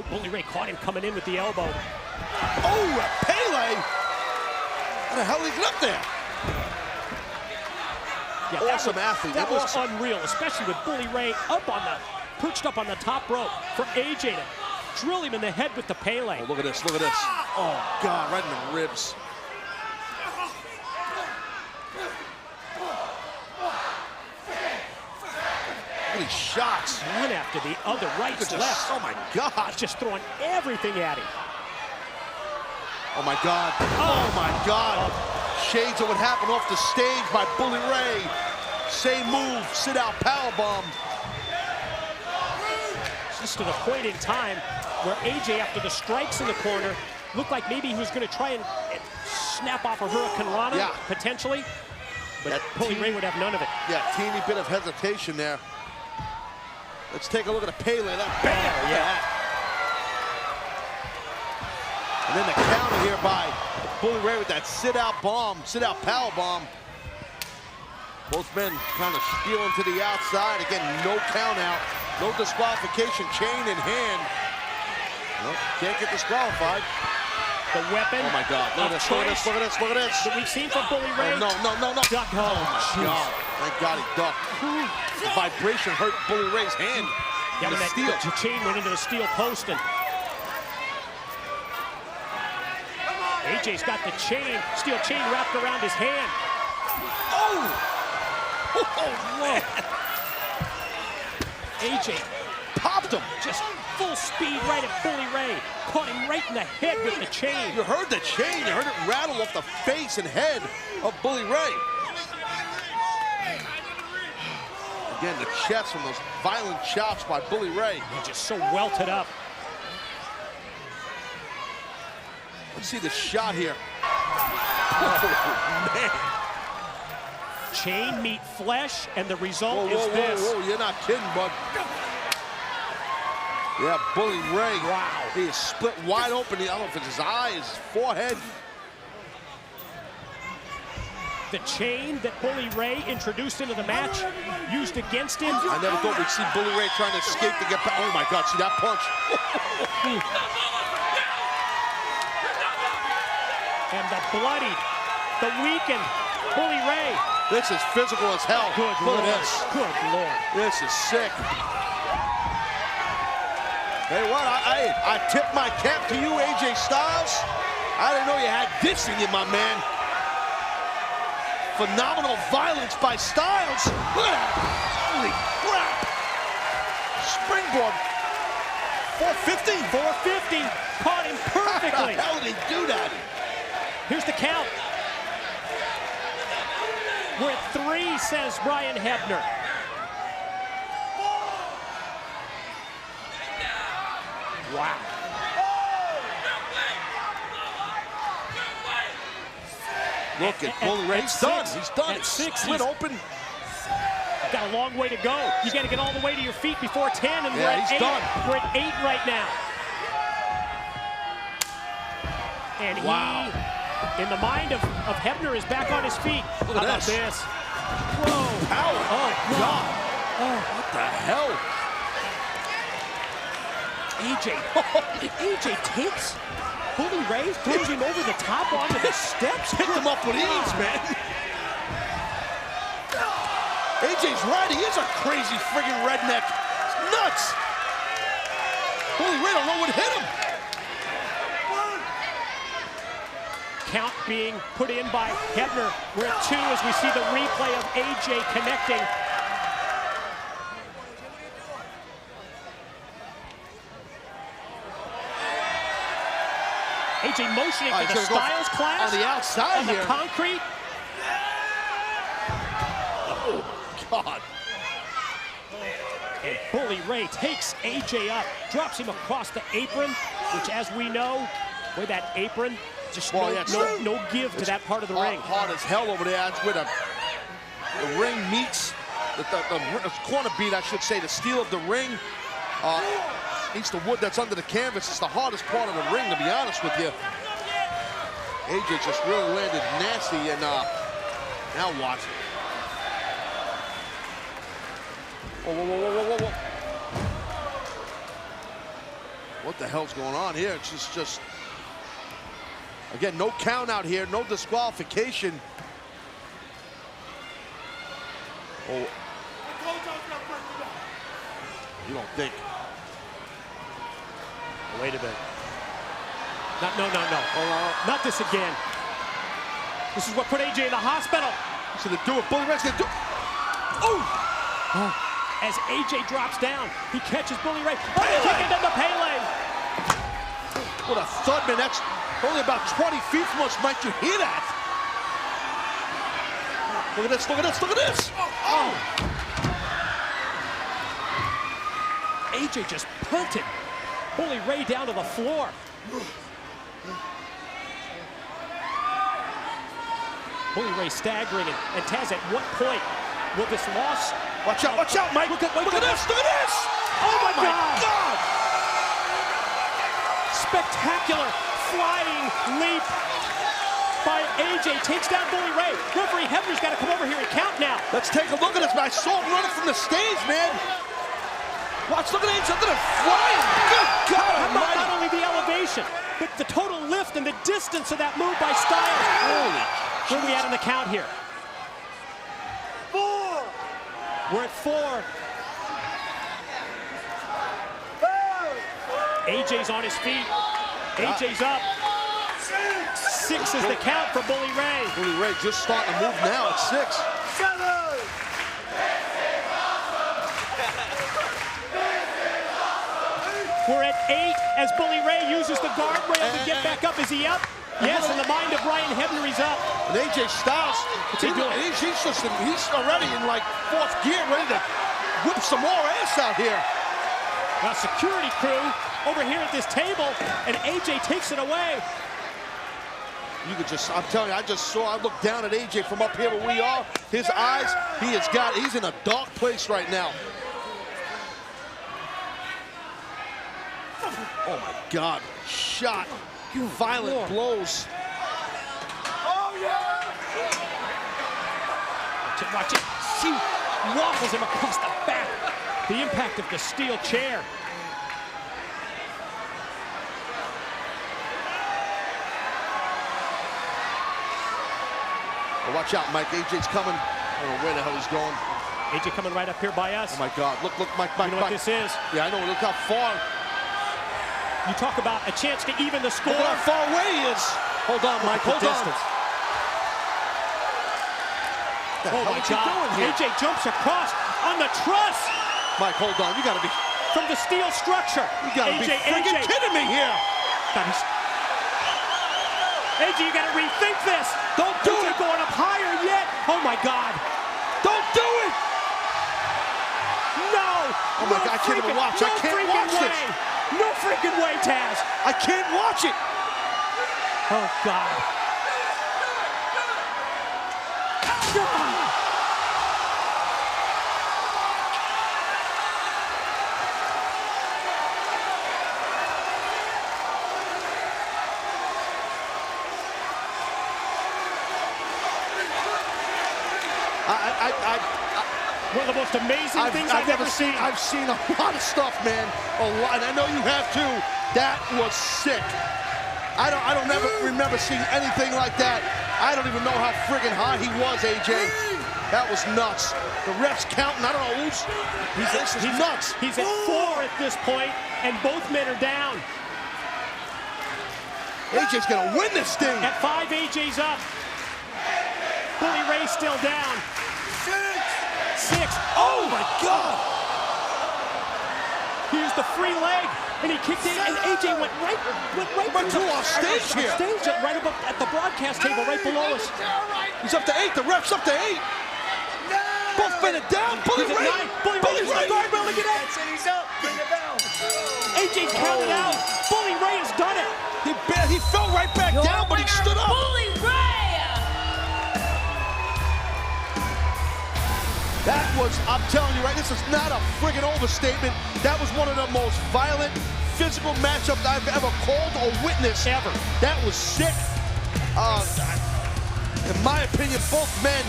Bully Ray caught him coming in with the elbow. Oh, Pele! How the hell did he get up there? Yeah, Awesome athlete. That was Awesome. unreal, especially with Bully Ray perched up on the top rope for AJ to drill him in the head with the Pele. Oh, look at this, look at this. Oh, God, right in the ribs. Look at these shots. One after the other, rights, left. Oh, my God. Just throwing everything at him. Oh, my God. Oh, my God. Shades of what happened off the stage by Bully Ray. Same move, sit-out powerbomb. Just to the point in time where AJ, after the strikes in the corner, looked like maybe he was going to try and snap off a Hurricane Rana, potentially. But Bully Ray would have none of it. Yeah, teeny bit of hesitation there. Let's take a look at the Pele. Bam! Yeah. And then the counter here by Bully Ray with that sit-out power bomb. Both men kind of stealing to the outside. Again, no count out, no disqualification, chain in hand. Nope, can't get disqualified. The weapon. Oh my God, look at this, look at this, look at this, look at this. That we've seen from Bully Ray. Oh, no. Duck. Oh my God, thank God he ducked. The vibration hurt Bully Ray's hand. Yeah, the when steel. that chain went into the steel post, and AJ's got the steel chain wrapped around his hand. Oh! Oh, man. AJ Popped him. just full speed right at Bully Ray. Caught him right in the head with the chain. You heard the chain. You heard it rattle off the face and head of Bully Ray. Again, the chest from those violent chops by Bully Ray. Just so welted up. Let's see the shot here. Oh, man. Chain meet flesh, and the result is this. Whoa, you're not kidding, bud. Yeah, Bully Ray. Wow. He is split wide open. I don't know if it's his eye, his forehead. The chain that Bully Ray introduced into the match, used against him. I never thought we'd see Bully Ray trying to escape to get back. Oh my God, see that punch. And the bloodied, the weakened Bully Ray. This is physical as hell. Good Look Lord. at this. Good Lord. This is sick. Hey, what? I tip my cap to you, AJ Styles. I didn't know you had this in you, my man. Phenomenal violence by Styles. Look at that. Holy crap. Springboard. 450. 450. Caught him perfectly. How did he do that? Here's the count. We're at 3, says Brian Hebner. Wow. Look at Bully Ray. He's done. He's done. At 6, split open. Got a long way to go. You got to get all the way to your feet before 10, and we're at he's 8. done. We're at 8 right now. And he, in the mind of Hebner, is back on his feet. Look How at about this. this? Whoa. Power. Oh, God. Oh. What the hell? AJ takes Bully Ray, throws him over the top onto the steps. Picked him up with ease, man. AJ's right. He is a crazy friggin' redneck. It's nuts. Bully Ray don't know what hit him. Count being put in by Hebner. We're at 2 as we see the replay of AJ connecting. AJ motioning for the Styles clash on the outside on here. The concrete. Oh, God. And Bully Ray takes AJ up, drops him across the apron, which, as we know, with that apron, just no give to that part of the ring. Hard as hell over there. That's where the ring meets, the corner beat, I should say, the steel of the ring meets the wood that's under the canvas. It's the hardest part of the ring, to be honest with you. AJ just really landed nasty, and now watch it. Whoa, whoa, whoa, whoa, whoa, whoa. What the hell's going on here? It's just again, no count out here, no disqualification. Oh. You don't think? Wait a minute. No. Not this again. This is what put AJ in the hospital. He's gonna do it. Bully Ray's gonna do it. Oh! As AJ drops down, he catches Bully Ray. Oh, kick into the Pele. What a thud, man. That's only about 20 feet from us. Might you hear that? Look at this, look at this, look at this. Oh. AJ just punted Bully Ray down to the floor. Bully Ray staggering, and Taz, at what point will this loss? Watch out, Mike. Look at this, look at this. Oh my God. Spectacular flying leap by AJ, takes down Bully Ray. Referee Hebner's got to come over here and count now. Let's take a look at this. I saw him running from the stage, man. Watch, look at AJ, look at him flying. Good God How about almighty. not only the elevation, but the total lift and the distance of that move by Styles. Holy. Where are we at in the count here? 4. We're at 4. AJ's on his feet. AJ's up. 6 is the count for Bully Ray. Bully Ray just starting to move now at 6. 7. We're at 8 as Bully Ray uses the guardrail to get back up. Is he up? Yes, in the mind of Brian Hebner, he's up. And AJ Styles, What's he doing? He's already in like 4th gear, ready to whip some more ass out here. Now security crew over here at this table, and AJ takes it away. You could just, I'm telling you, I looked down at AJ from up here where we are. His eyes, he's in a dark place right now. Oh my God, shot, violent blows. Oh yeah. Watch it. See, waffles him across the back. The impact of the steel chair. Oh, watch out, Mike. AJ's coming. I don't know where the hell he's going. AJ coming right up here by us. Oh my God, look, Mike. You know what this is? Yeah, I know, look how far. You talk about a chance to even the score. Look how far away he is. Hold on, Mike, hold on. Oh my God, AJ jumps across on the truss. Mike, hold on, you gotta be. From the steel structure. You gotta be freaking kidding me here. AJ, you gotta rethink this. Don't do AJ it. going up higher yet. Oh my God. Don't do it. No. Oh my God, I can't even watch. I can't watch this. No freaking way, Taz. I can't watch it. Oh God. One of the most amazing things I've ever seen. I've seen a lot of stuff, man. A lot, and I know you have too. That was sick. I don't ever remember seeing anything like that. I don't even know how friggin' high he was, AJ. That was nuts. The ref's counting. I don't know who's. He's nuts. He's at 4 at this point, and both men are down. AJ's gonna win this thing. At 5, AJ's up. Bully Ray still down. 6. Oh my God! Here's the free leg, and he kicked in, and AJ went right to off stage here. Right above at the broadcast table, right below us. He's up to 8. The ref's up to 8. Both men are down. Bully Ray. Bully Ray. Guardrail to get up. He's up. Bring it down. AJ's counted out. Bully Ray has done it. He fell right back down, but he stood up. Bully Ray! That was, I'm telling you, right, this is not a friggin' overstatement. That was one of the most violent, physical matchups I've ever called or witnessed. Ever. That was sick. In my opinion, both men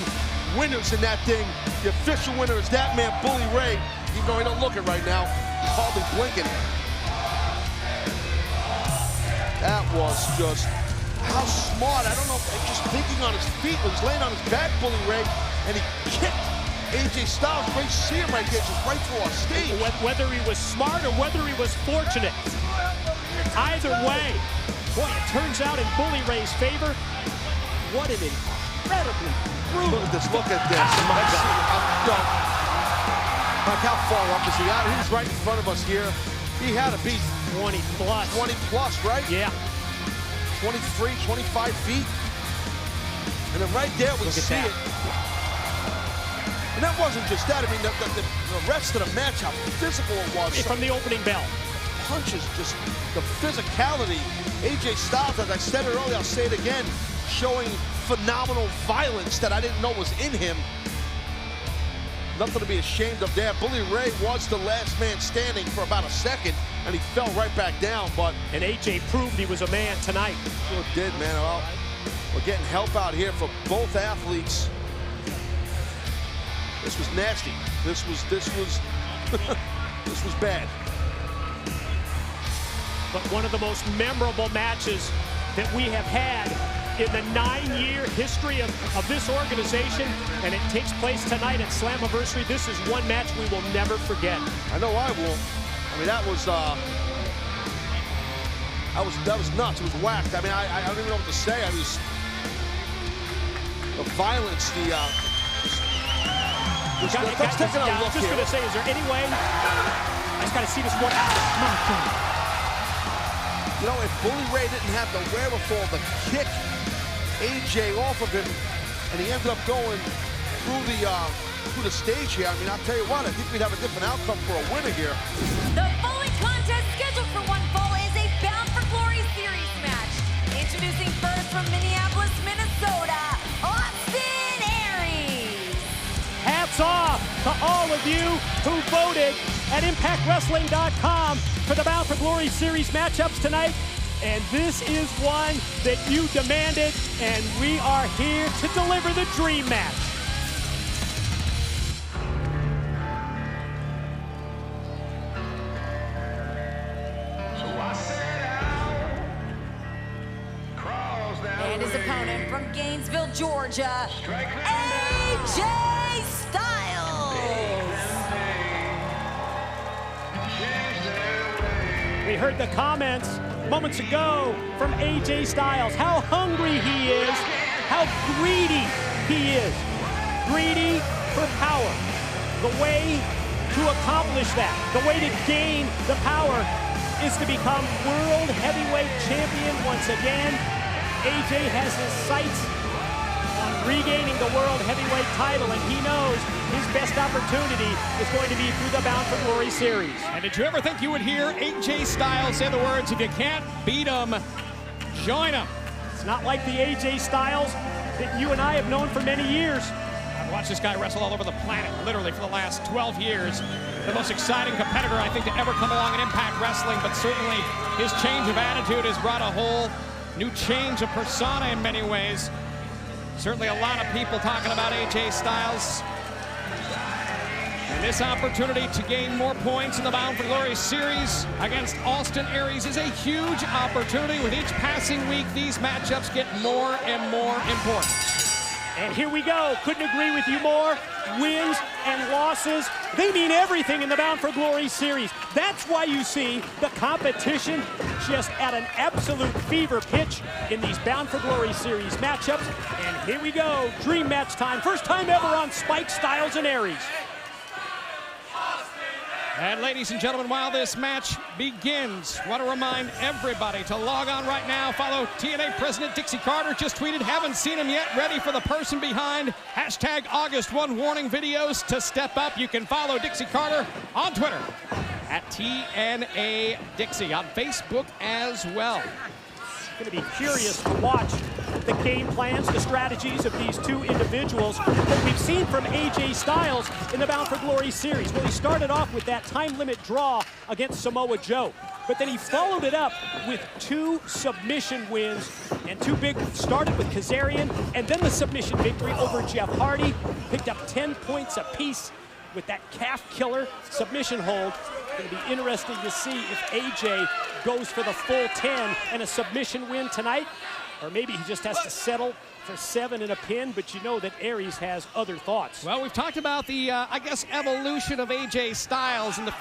winners in that thing. The official winner is that man, Bully Ray. Even though he don't look it right now, he's hardly blinking. That was just, how smart. I don't know, just thinking on his feet when he's laying on his back, Bully Ray, and he kicked AJ Styles. Great to see him right there, just right through our stage. Whether he was smart or whether he was fortunate, either way, boy, it turns out in Bully Ray's favor. What an incredibly brutal. Look at this, look at this. My God. Like, how far up is he out? He's right in front of us here. He had to be 20 plus. 20 plus, right? Yeah. 23, 25 feet. And then right there, we see it. And that wasn't just that. I mean, the rest of the match, how physical it was. From the opening bell. Punches, just the physicality. AJ Styles, as I said it earlier, I'll say it again, showing phenomenal violence that I didn't know was in him. Nothing to be ashamed of there. Bully Ray was the last man standing for about a second, and he fell right back down, but... And AJ proved he was a man tonight. Sure did, man. Well, we're getting help out here for both athletes. This was nasty. This was this was bad. But one of the most memorable matches that we have had in the 9-year history of this organization, and it takes place tonight at Slammiversary. This is one match we will never forget. I know I won't. I mean, that was nuts. It was whacked. I mean, I don't even know what to say. I was the violence, let's take a look here. I was just going to say, is there any way? I just got to see this one. You know, if Bully Ray didn't have the wherewithal to kick AJ off of him, and he ended up going through the stage here, I mean, I'll tell you what, I think we'd have a different outcome for a winner here. The following contest scheduled for one fall is a Bound for Glory series match. Introducing first from Minneapolis, Minnesota, Austin Aries. Hats off to all of you who voted at ImpactWrestling.com for the Bound for Glory series matchups tonight. And this is one that you demanded, and we are here to deliver the dream match. And his opponent from Gainesville, Georgia, AJ Styles. We heard the comments moments ago from AJ Styles, how hungry he is, how greedy he is. Greedy for power. The way to accomplish that, the way to gain the power is to become world heavyweight champion once again. AJ has his sights on regaining the world heavyweight title, and he knows his best opportunity is going to be through the Bound for Glory series. And did you ever think you would hear AJ Styles say the words, if you can't beat him, join him? It's not like the AJ Styles that you and I have known for many years. I've watched this guy wrestle all over the planet, literally for the last 12 years. The most exciting competitor, I think, to ever come along in Impact Wrestling, but certainly his change of attitude has brought a whole new change of persona in many ways. Certainly a lot of people talking about AJ Styles. And this opportunity to gain more points in the Bound for Glory series against Austin Aries is a huge opportunity. With each passing week, these matchups get more and more important. And here we go. Couldn't agree with you more. Wins and losses, they mean everything in the Bound for Glory series. That's why you see the competition just at an absolute fever pitch in these Bound for Glory series matchups. And here we go. Dream match time. First time ever on Spike, Styles, and Aries. And ladies and gentlemen, while this match begins, want to remind everybody to log on right now. Follow TNA President Dixie Carter, just tweeted, haven't seen him yet, ready for the person behind. Hashtag August 1 warning videos to step up. You can follow Dixie Carter on Twitter at TNA Dixie, on Facebook as well. Going to be curious to watch the game plans, the strategies of these two individuals that we've seen from AJ Styles in the Bound for Glory series. Well, he started off with that time limit draw against Samoa Joe, but then he followed it up with 2 submission wins and 2 big ones. Started with Kazarian and then the submission victory over Jeff Hardy. Picked up 10 points apiece with that calf killer submission hold. Going to be interesting to see if AJ goes for the full 10 and a submission win tonight, or maybe he just has to settle for 7 in a pin, but you know that Aries has other thoughts. Well, we've talked about the, I guess, evolution of AJ Styles and the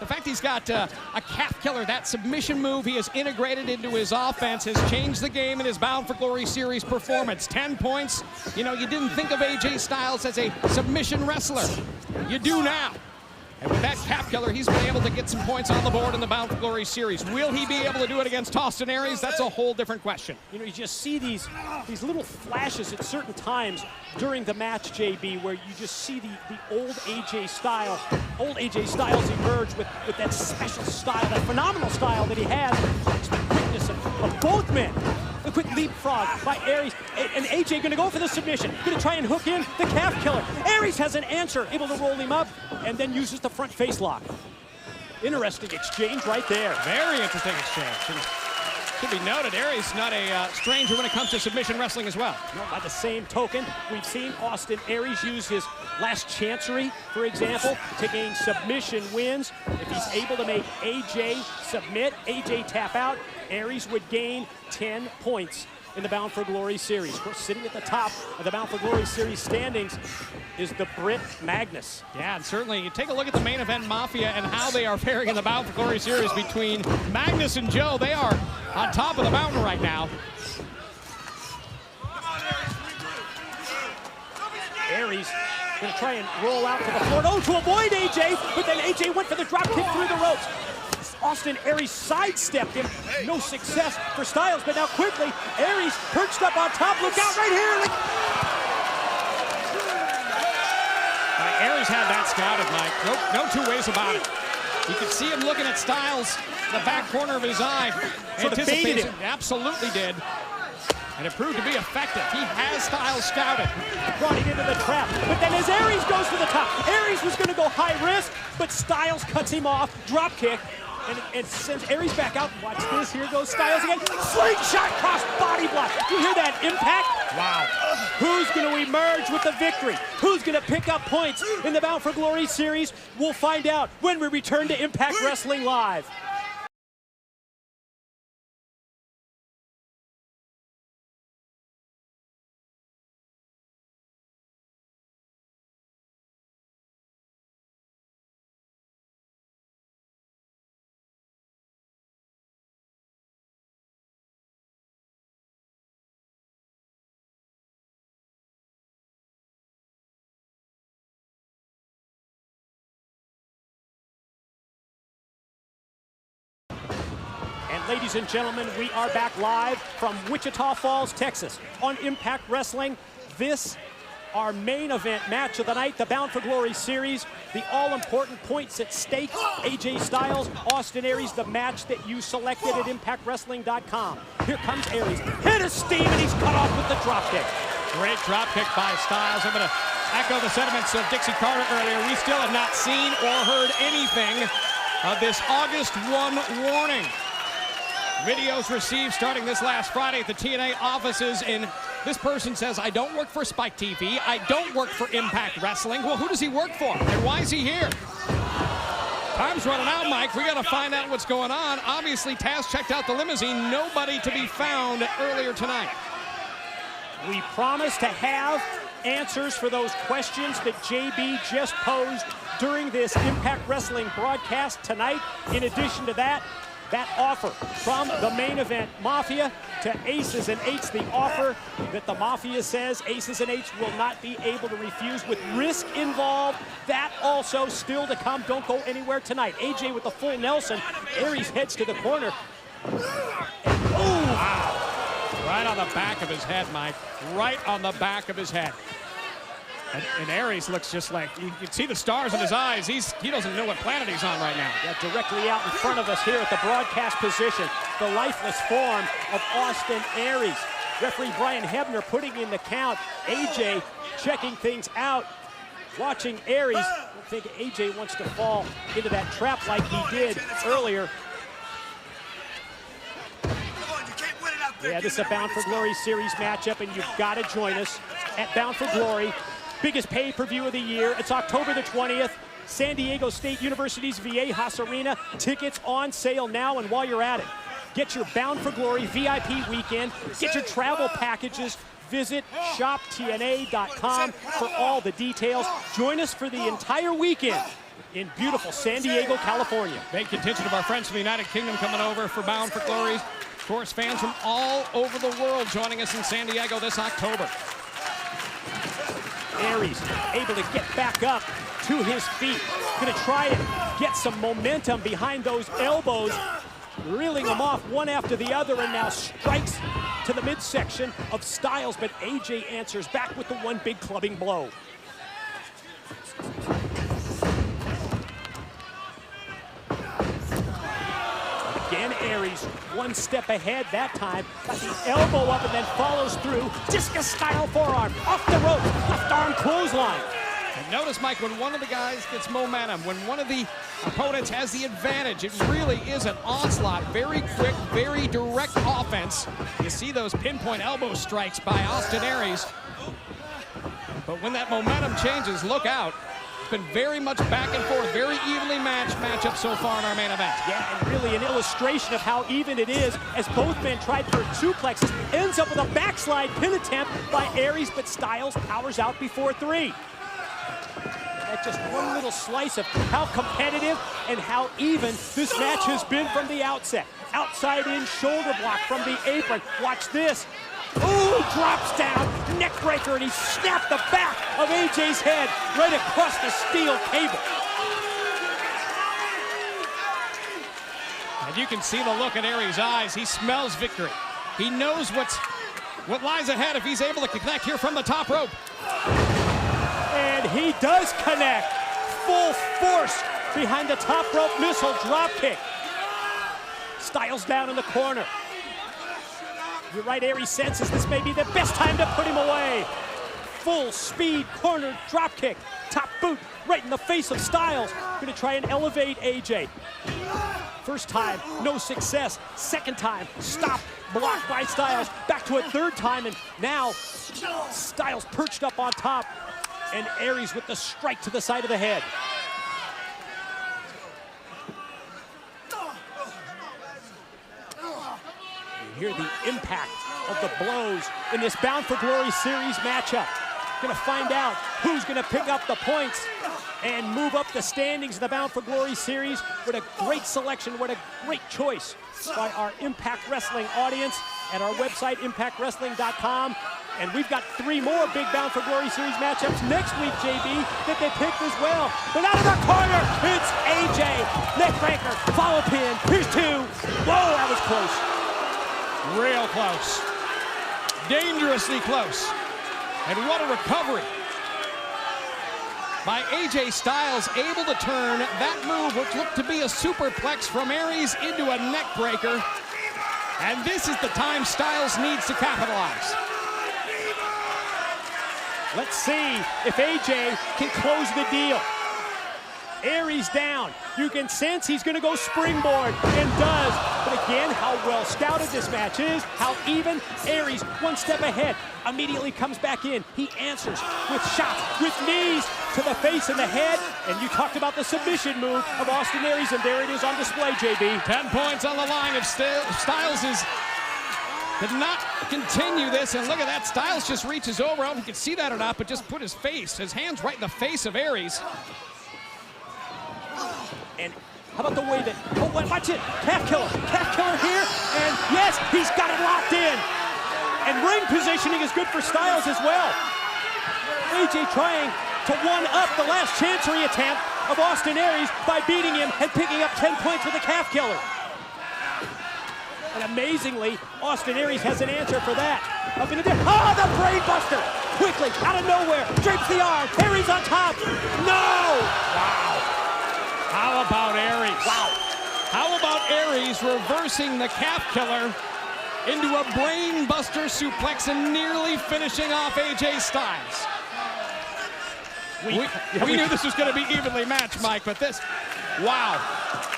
fact he's got a calf killer. That submission move he has integrated into his offense has changed the game in his Bound for Glory series performance. 10 points. You know, you didn't think of AJ Styles as a submission wrestler. You do now. And with that calf killer, he's been able to get some points on the board in the Bound for Glory series. Will he be able to do it against Austin Aries? That's a whole different question. You know, you just see these little flashes at certain times during the match, JB, where you just see the old AJ Styles emerge with that special style, that phenomenal style that he has. It's the quickness of both men. The quick leapfrog by Aries, and AJ gonna go for the submission, gonna try and hook in the calf killer. Aries has an answer, able to roll him up, and then uses the front face lock. Interesting exchange right there. Very interesting exchange. Should be noted, Aries not a stranger when it comes to submission wrestling as well. No, by the same token, we've seen Austin Aries use his last chancery, for example, to gain submission wins. If he's able to make AJ submit, AJ tap out, Aries would gain 10 points in the Bound for Glory series. Of course, sitting at the top of the Bound for Glory series standings is the Brit Magnus. Yeah, and certainly you take a look at the main event Mafia and how they are faring in the Bound for Glory series between Magnus and Joe. They are on top of the mountain right now. Aries going to try and roll out to the floor. Oh, to avoid AJ, but then AJ went for the drop kick through the ropes. Austin Aries sidestepped him. No success for Styles, but now quickly, Aries perched up on top. Look out right here. Aries had that scouted, Mike. No 2 ways about it. You could see him looking at Styles in the back corner of his eye. So baited him. Absolutely did. And it proved to be effective. He has Styles scouted. Brought him into the trap. But then as Aries goes to the top, Aries was going to go high risk, but Styles cuts him off. Drop kick. And sends Aries back out. Watch this. Here goes Styles again. Slingshot cross body block. You hear that impact? Wow. Who's going to emerge with the victory? Who's going to pick up points in the Bound for Glory series? We'll find out when we return to Impact Wrestling Live. Ladies and gentlemen, we are back live from Wichita Falls, Texas on Impact Wrestling. This, our main event match of the night, the Bound for Glory series, the all-important points at stake. AJ Styles, Austin Aries, the match that you selected at ImpactWrestling.com. Here comes Aries, hit a steam, and he's cut off with the dropkick. Great dropkick by Styles. I'm going to echo the sentiments of Dixie Carter earlier. We still have not seen or heard anything of this August 1 warning. Videos received starting this last Friday at the TNA offices in This person says, I don't work for Spike TV. I don't work for Impact Wrestling. Well, who does he work for? And why is he here? Time's running out, Mike. We got to find out what's going on. Obviously, Taz checked out the limousine. Nobody to be found earlier tonight. We promise to have answers for those questions that JB just posed during this Impact Wrestling broadcast tonight. In addition to that, that offer from the main event Mafia to Aces and Eights, the offer that the Mafia says Aces and Eights will not be able to refuse with risk involved. That also still to come. Don't go anywhere tonight. AJ with the full Nelson. Aries heads to the corner. Wow. Right on the back of his head, Mike. Right on the back of his head. And Aries looks just like, you can see the stars in his eyes. He doesn't know what planet he's on right now. Yeah, directly out in front of us here at the broadcast position, the lifeless form of Austin Aries. Referee Brian Hebner putting in the count. AJ checking things out, watching Aries. I don't think AJ wants to fall into that trap like he did earlier. Yeah, this is a Bound for Glory series matchup, and you've got to join us at Bound for Glory. Biggest pay-per-view of the year. It's October the 20th. San Diego State University's Viejas Arena. Tickets on sale now, and while you're at it, get your Bound for Glory VIP weekend. Get your travel packages. Visit shoptna.com for all the details. Join us for the entire weekend in beautiful San Diego, California. Big contingent of our friends from the United Kingdom coming over for Bound for Glory. Of course, fans from all over the world joining us in San Diego this October. Aries able to get back up to his feet. Gonna try and get some momentum behind those elbows, reeling them off one after the other, and now strikes to the midsection of Styles, but AJ answers back with the one big clubbing blow. Again, Aries one step ahead that time. Got the elbow up and then follows through. Discus-style forearm off the rope. Left arm clothesline. And notice, Mike, when one of the guys gets momentum, when one of the opponents has the advantage, it really is an onslaught. Very quick, very direct offense. You see those pinpoint elbow strikes by Austin Aries. But when that momentum changes, look out. Been very much back and forth, very evenly matched matchup so far in our main event. Yeah, and really an illustration of how even it is as both men tried for suplexes. Ends up with a backslide pin attempt by Aries, but Styles powers out before three. That's just one little slice of how competitive and how even this match has been from the outset. Outside in shoulder block from the apron. Watch this. Ooh, drops down, neck breaker, and he snapped the back of AJ's head right across the steel cable. And you can see the look in Aries' eyes. He smells victory. He knows what lies ahead if he's able to connect here from the top rope. And he does connect. Full force behind the top rope missile drop kick. Styles down in the corner. You're right, Aries senses this may be the best time to put him away. Full speed corner drop kick. Top boot right in the face of Styles. Gonna try and elevate AJ. First time, no success. Second time, stopped, blocked by Styles. Back to it third time, and now Styles perched up on top, and Aries with the strike to the side of the head. Hear the impact of the blows in this Bound for Glory series matchup. Gonna find out who's gonna pick up the points and move up the standings of the Bound for Glory series. What a great selection, what a great choice by our Impact Wrestling audience at our website, impactwrestling.com. And we've got 3 more big Bound for Glory series matchups next week, JB, that they picked as well. But out of the corner, it's AJ. Neckbreaker, follow pin, here's 2. Whoa, that was close. Real close. Dangerously close. And what a recovery by AJ Styles, able to turn that move, which looked to be a superplex from Aries, into a neck breaker. And this is the time Styles needs to capitalize. Let's see if AJ can close the deal. Aries down. You can sense he's going to go springboard, and does. But again, how well scouted this match is, how even. Aries one step ahead, immediately comes back in. He answers with shots, with knees to the face and the head. And you talked about the submission move of Austin Aries, and there it is on display, JB. 10 points on the line if Styles did not continue this, and look at that. Styles just reaches over. I don't know if you can see that or not, but just put his hands right in the face of Aries. And how about the way that, oh, watch it, calf killer here, and yes, he's got it locked in. And ring positioning is good for Styles as well. AJ trying to one-up the last chancery attempt of Austin Aries by beating him and picking up 10 points with a calf killer. And amazingly, Austin Aries has an answer for that. Up in the the brain buster! Quickly, out of nowhere, drapes the arm, Aries on top. No! Wow. How about Aries? Wow. How about Aries reversing the calf killer into a brain buster suplex and nearly finishing off AJ Styles? We knew this was going to be evenly matched, Mike, but this, wow.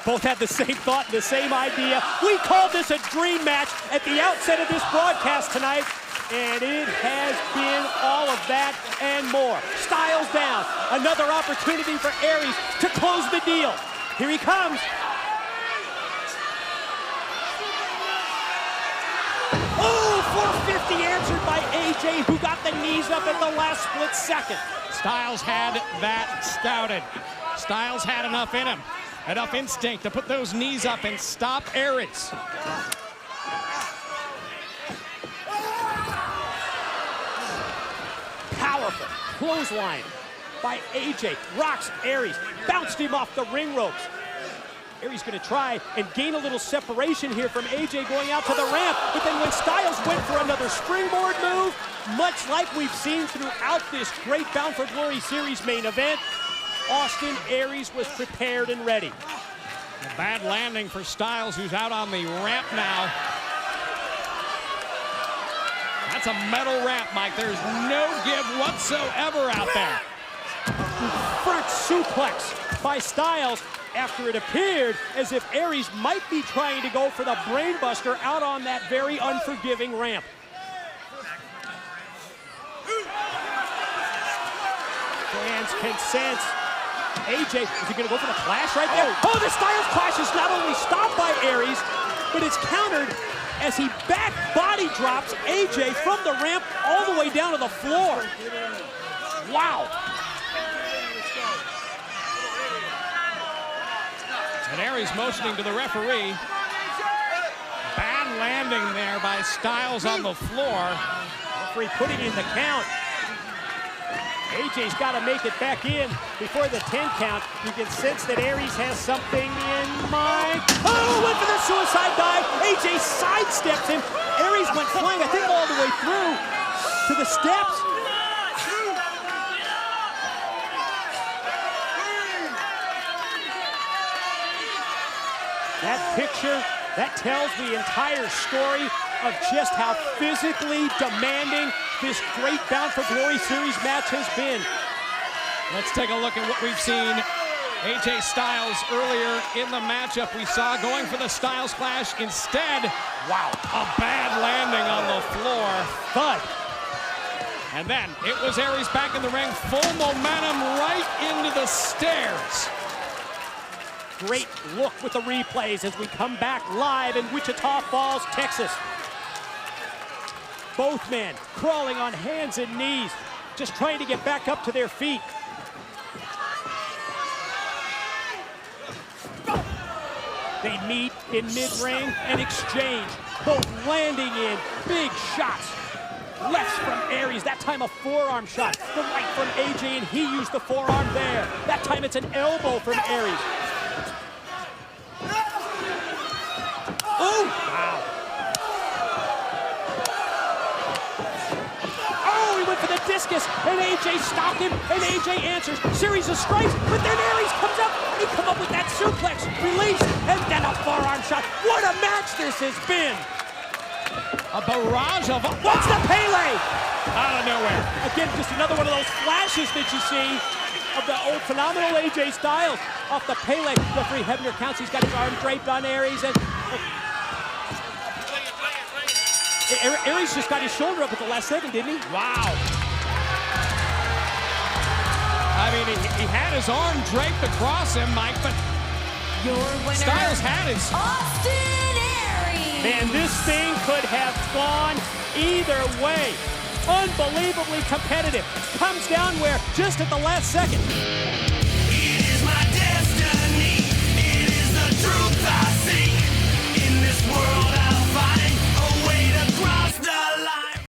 Both had the same thought, the same idea. We called this a dream match at the outset of this broadcast tonight, and it has been all of that and more. Styles down, another opportunity for Aries to close the deal. Here he comes. Oh, 450 answered by AJ, who got the knees up at the last split second. Styles had that scouted. Styles had enough in him, enough instinct to put those knees up and stop Aries. Powerful clothesline by AJ. Rocks Aries, bounced him off the ring ropes. Aries going to try and gain a little separation here from AJ going out to the ramp, but then when Styles went for another springboard move, much like we've seen throughout this great Bound for Glory series main event, Austin Aries was prepared and ready. A bad landing for Styles, who's out on the ramp now. That's a metal ramp, Mike. There's no give whatsoever out there. Front suplex by Styles after it appeared as if Aries might be trying to go for the brainbuster out on that very unforgiving ramp. Fans can sense AJ, is he going to go for the clash right there? Oh, the Styles clash is not only stopped by Aries, but it's countered as he back body drops AJ from the ramp all the way down to the floor. Wow. And Aries motioning to the referee. Bad landing there by Styles on the floor. Referee putting in the count. AJ's got to make it back in before the 10 count. You can sense that Aries has something in mind. Oh, went for the suicide dive. AJ sidesteps him. Aries went flying, I think, all the way through to the steps. That picture, that tells the entire story of just how physically demanding this great Bound for Glory series match has been. Let's take a look at what we've seen. AJ Styles earlier in the matchup we saw going for the Styles clash. Instead, wow, a bad landing on the floor. Thud. And then it was Aries back in the ring, full momentum right into the stairs. Great look with the replays as we come back live in Wichita Falls, Texas. Both men crawling on hands and knees, just trying to get back up to their feet. They meet in mid-ring and exchange, both landing in big shots. Left from Aries, that time a forearm shot. The right from AJ, and he used the forearm there. That time it's an elbow from Aries. Oh! Wow. Oh, he went for the discus, and AJ stopped him, and AJ answers. Series of strikes, but then Aries comes up, and he comes up with that suplex, release, and then a forearm shot. What a match this has been! A barrage of... What's the Pele? Out of nowhere. Again, just another one of those flashes that you see. of the old phenomenal AJ Styles off the Pele. Referee Hebner counts. He's got his arm draped on Aries. And Aries just got his shoulder up at the last second, didn't he? Wow. I mean, he had his arm draped across him, Mike, but Your winner, Styles had his. Austin Aries. Man, this thing could have gone either way. Unbelievably competitive. Comes down where just at the last second.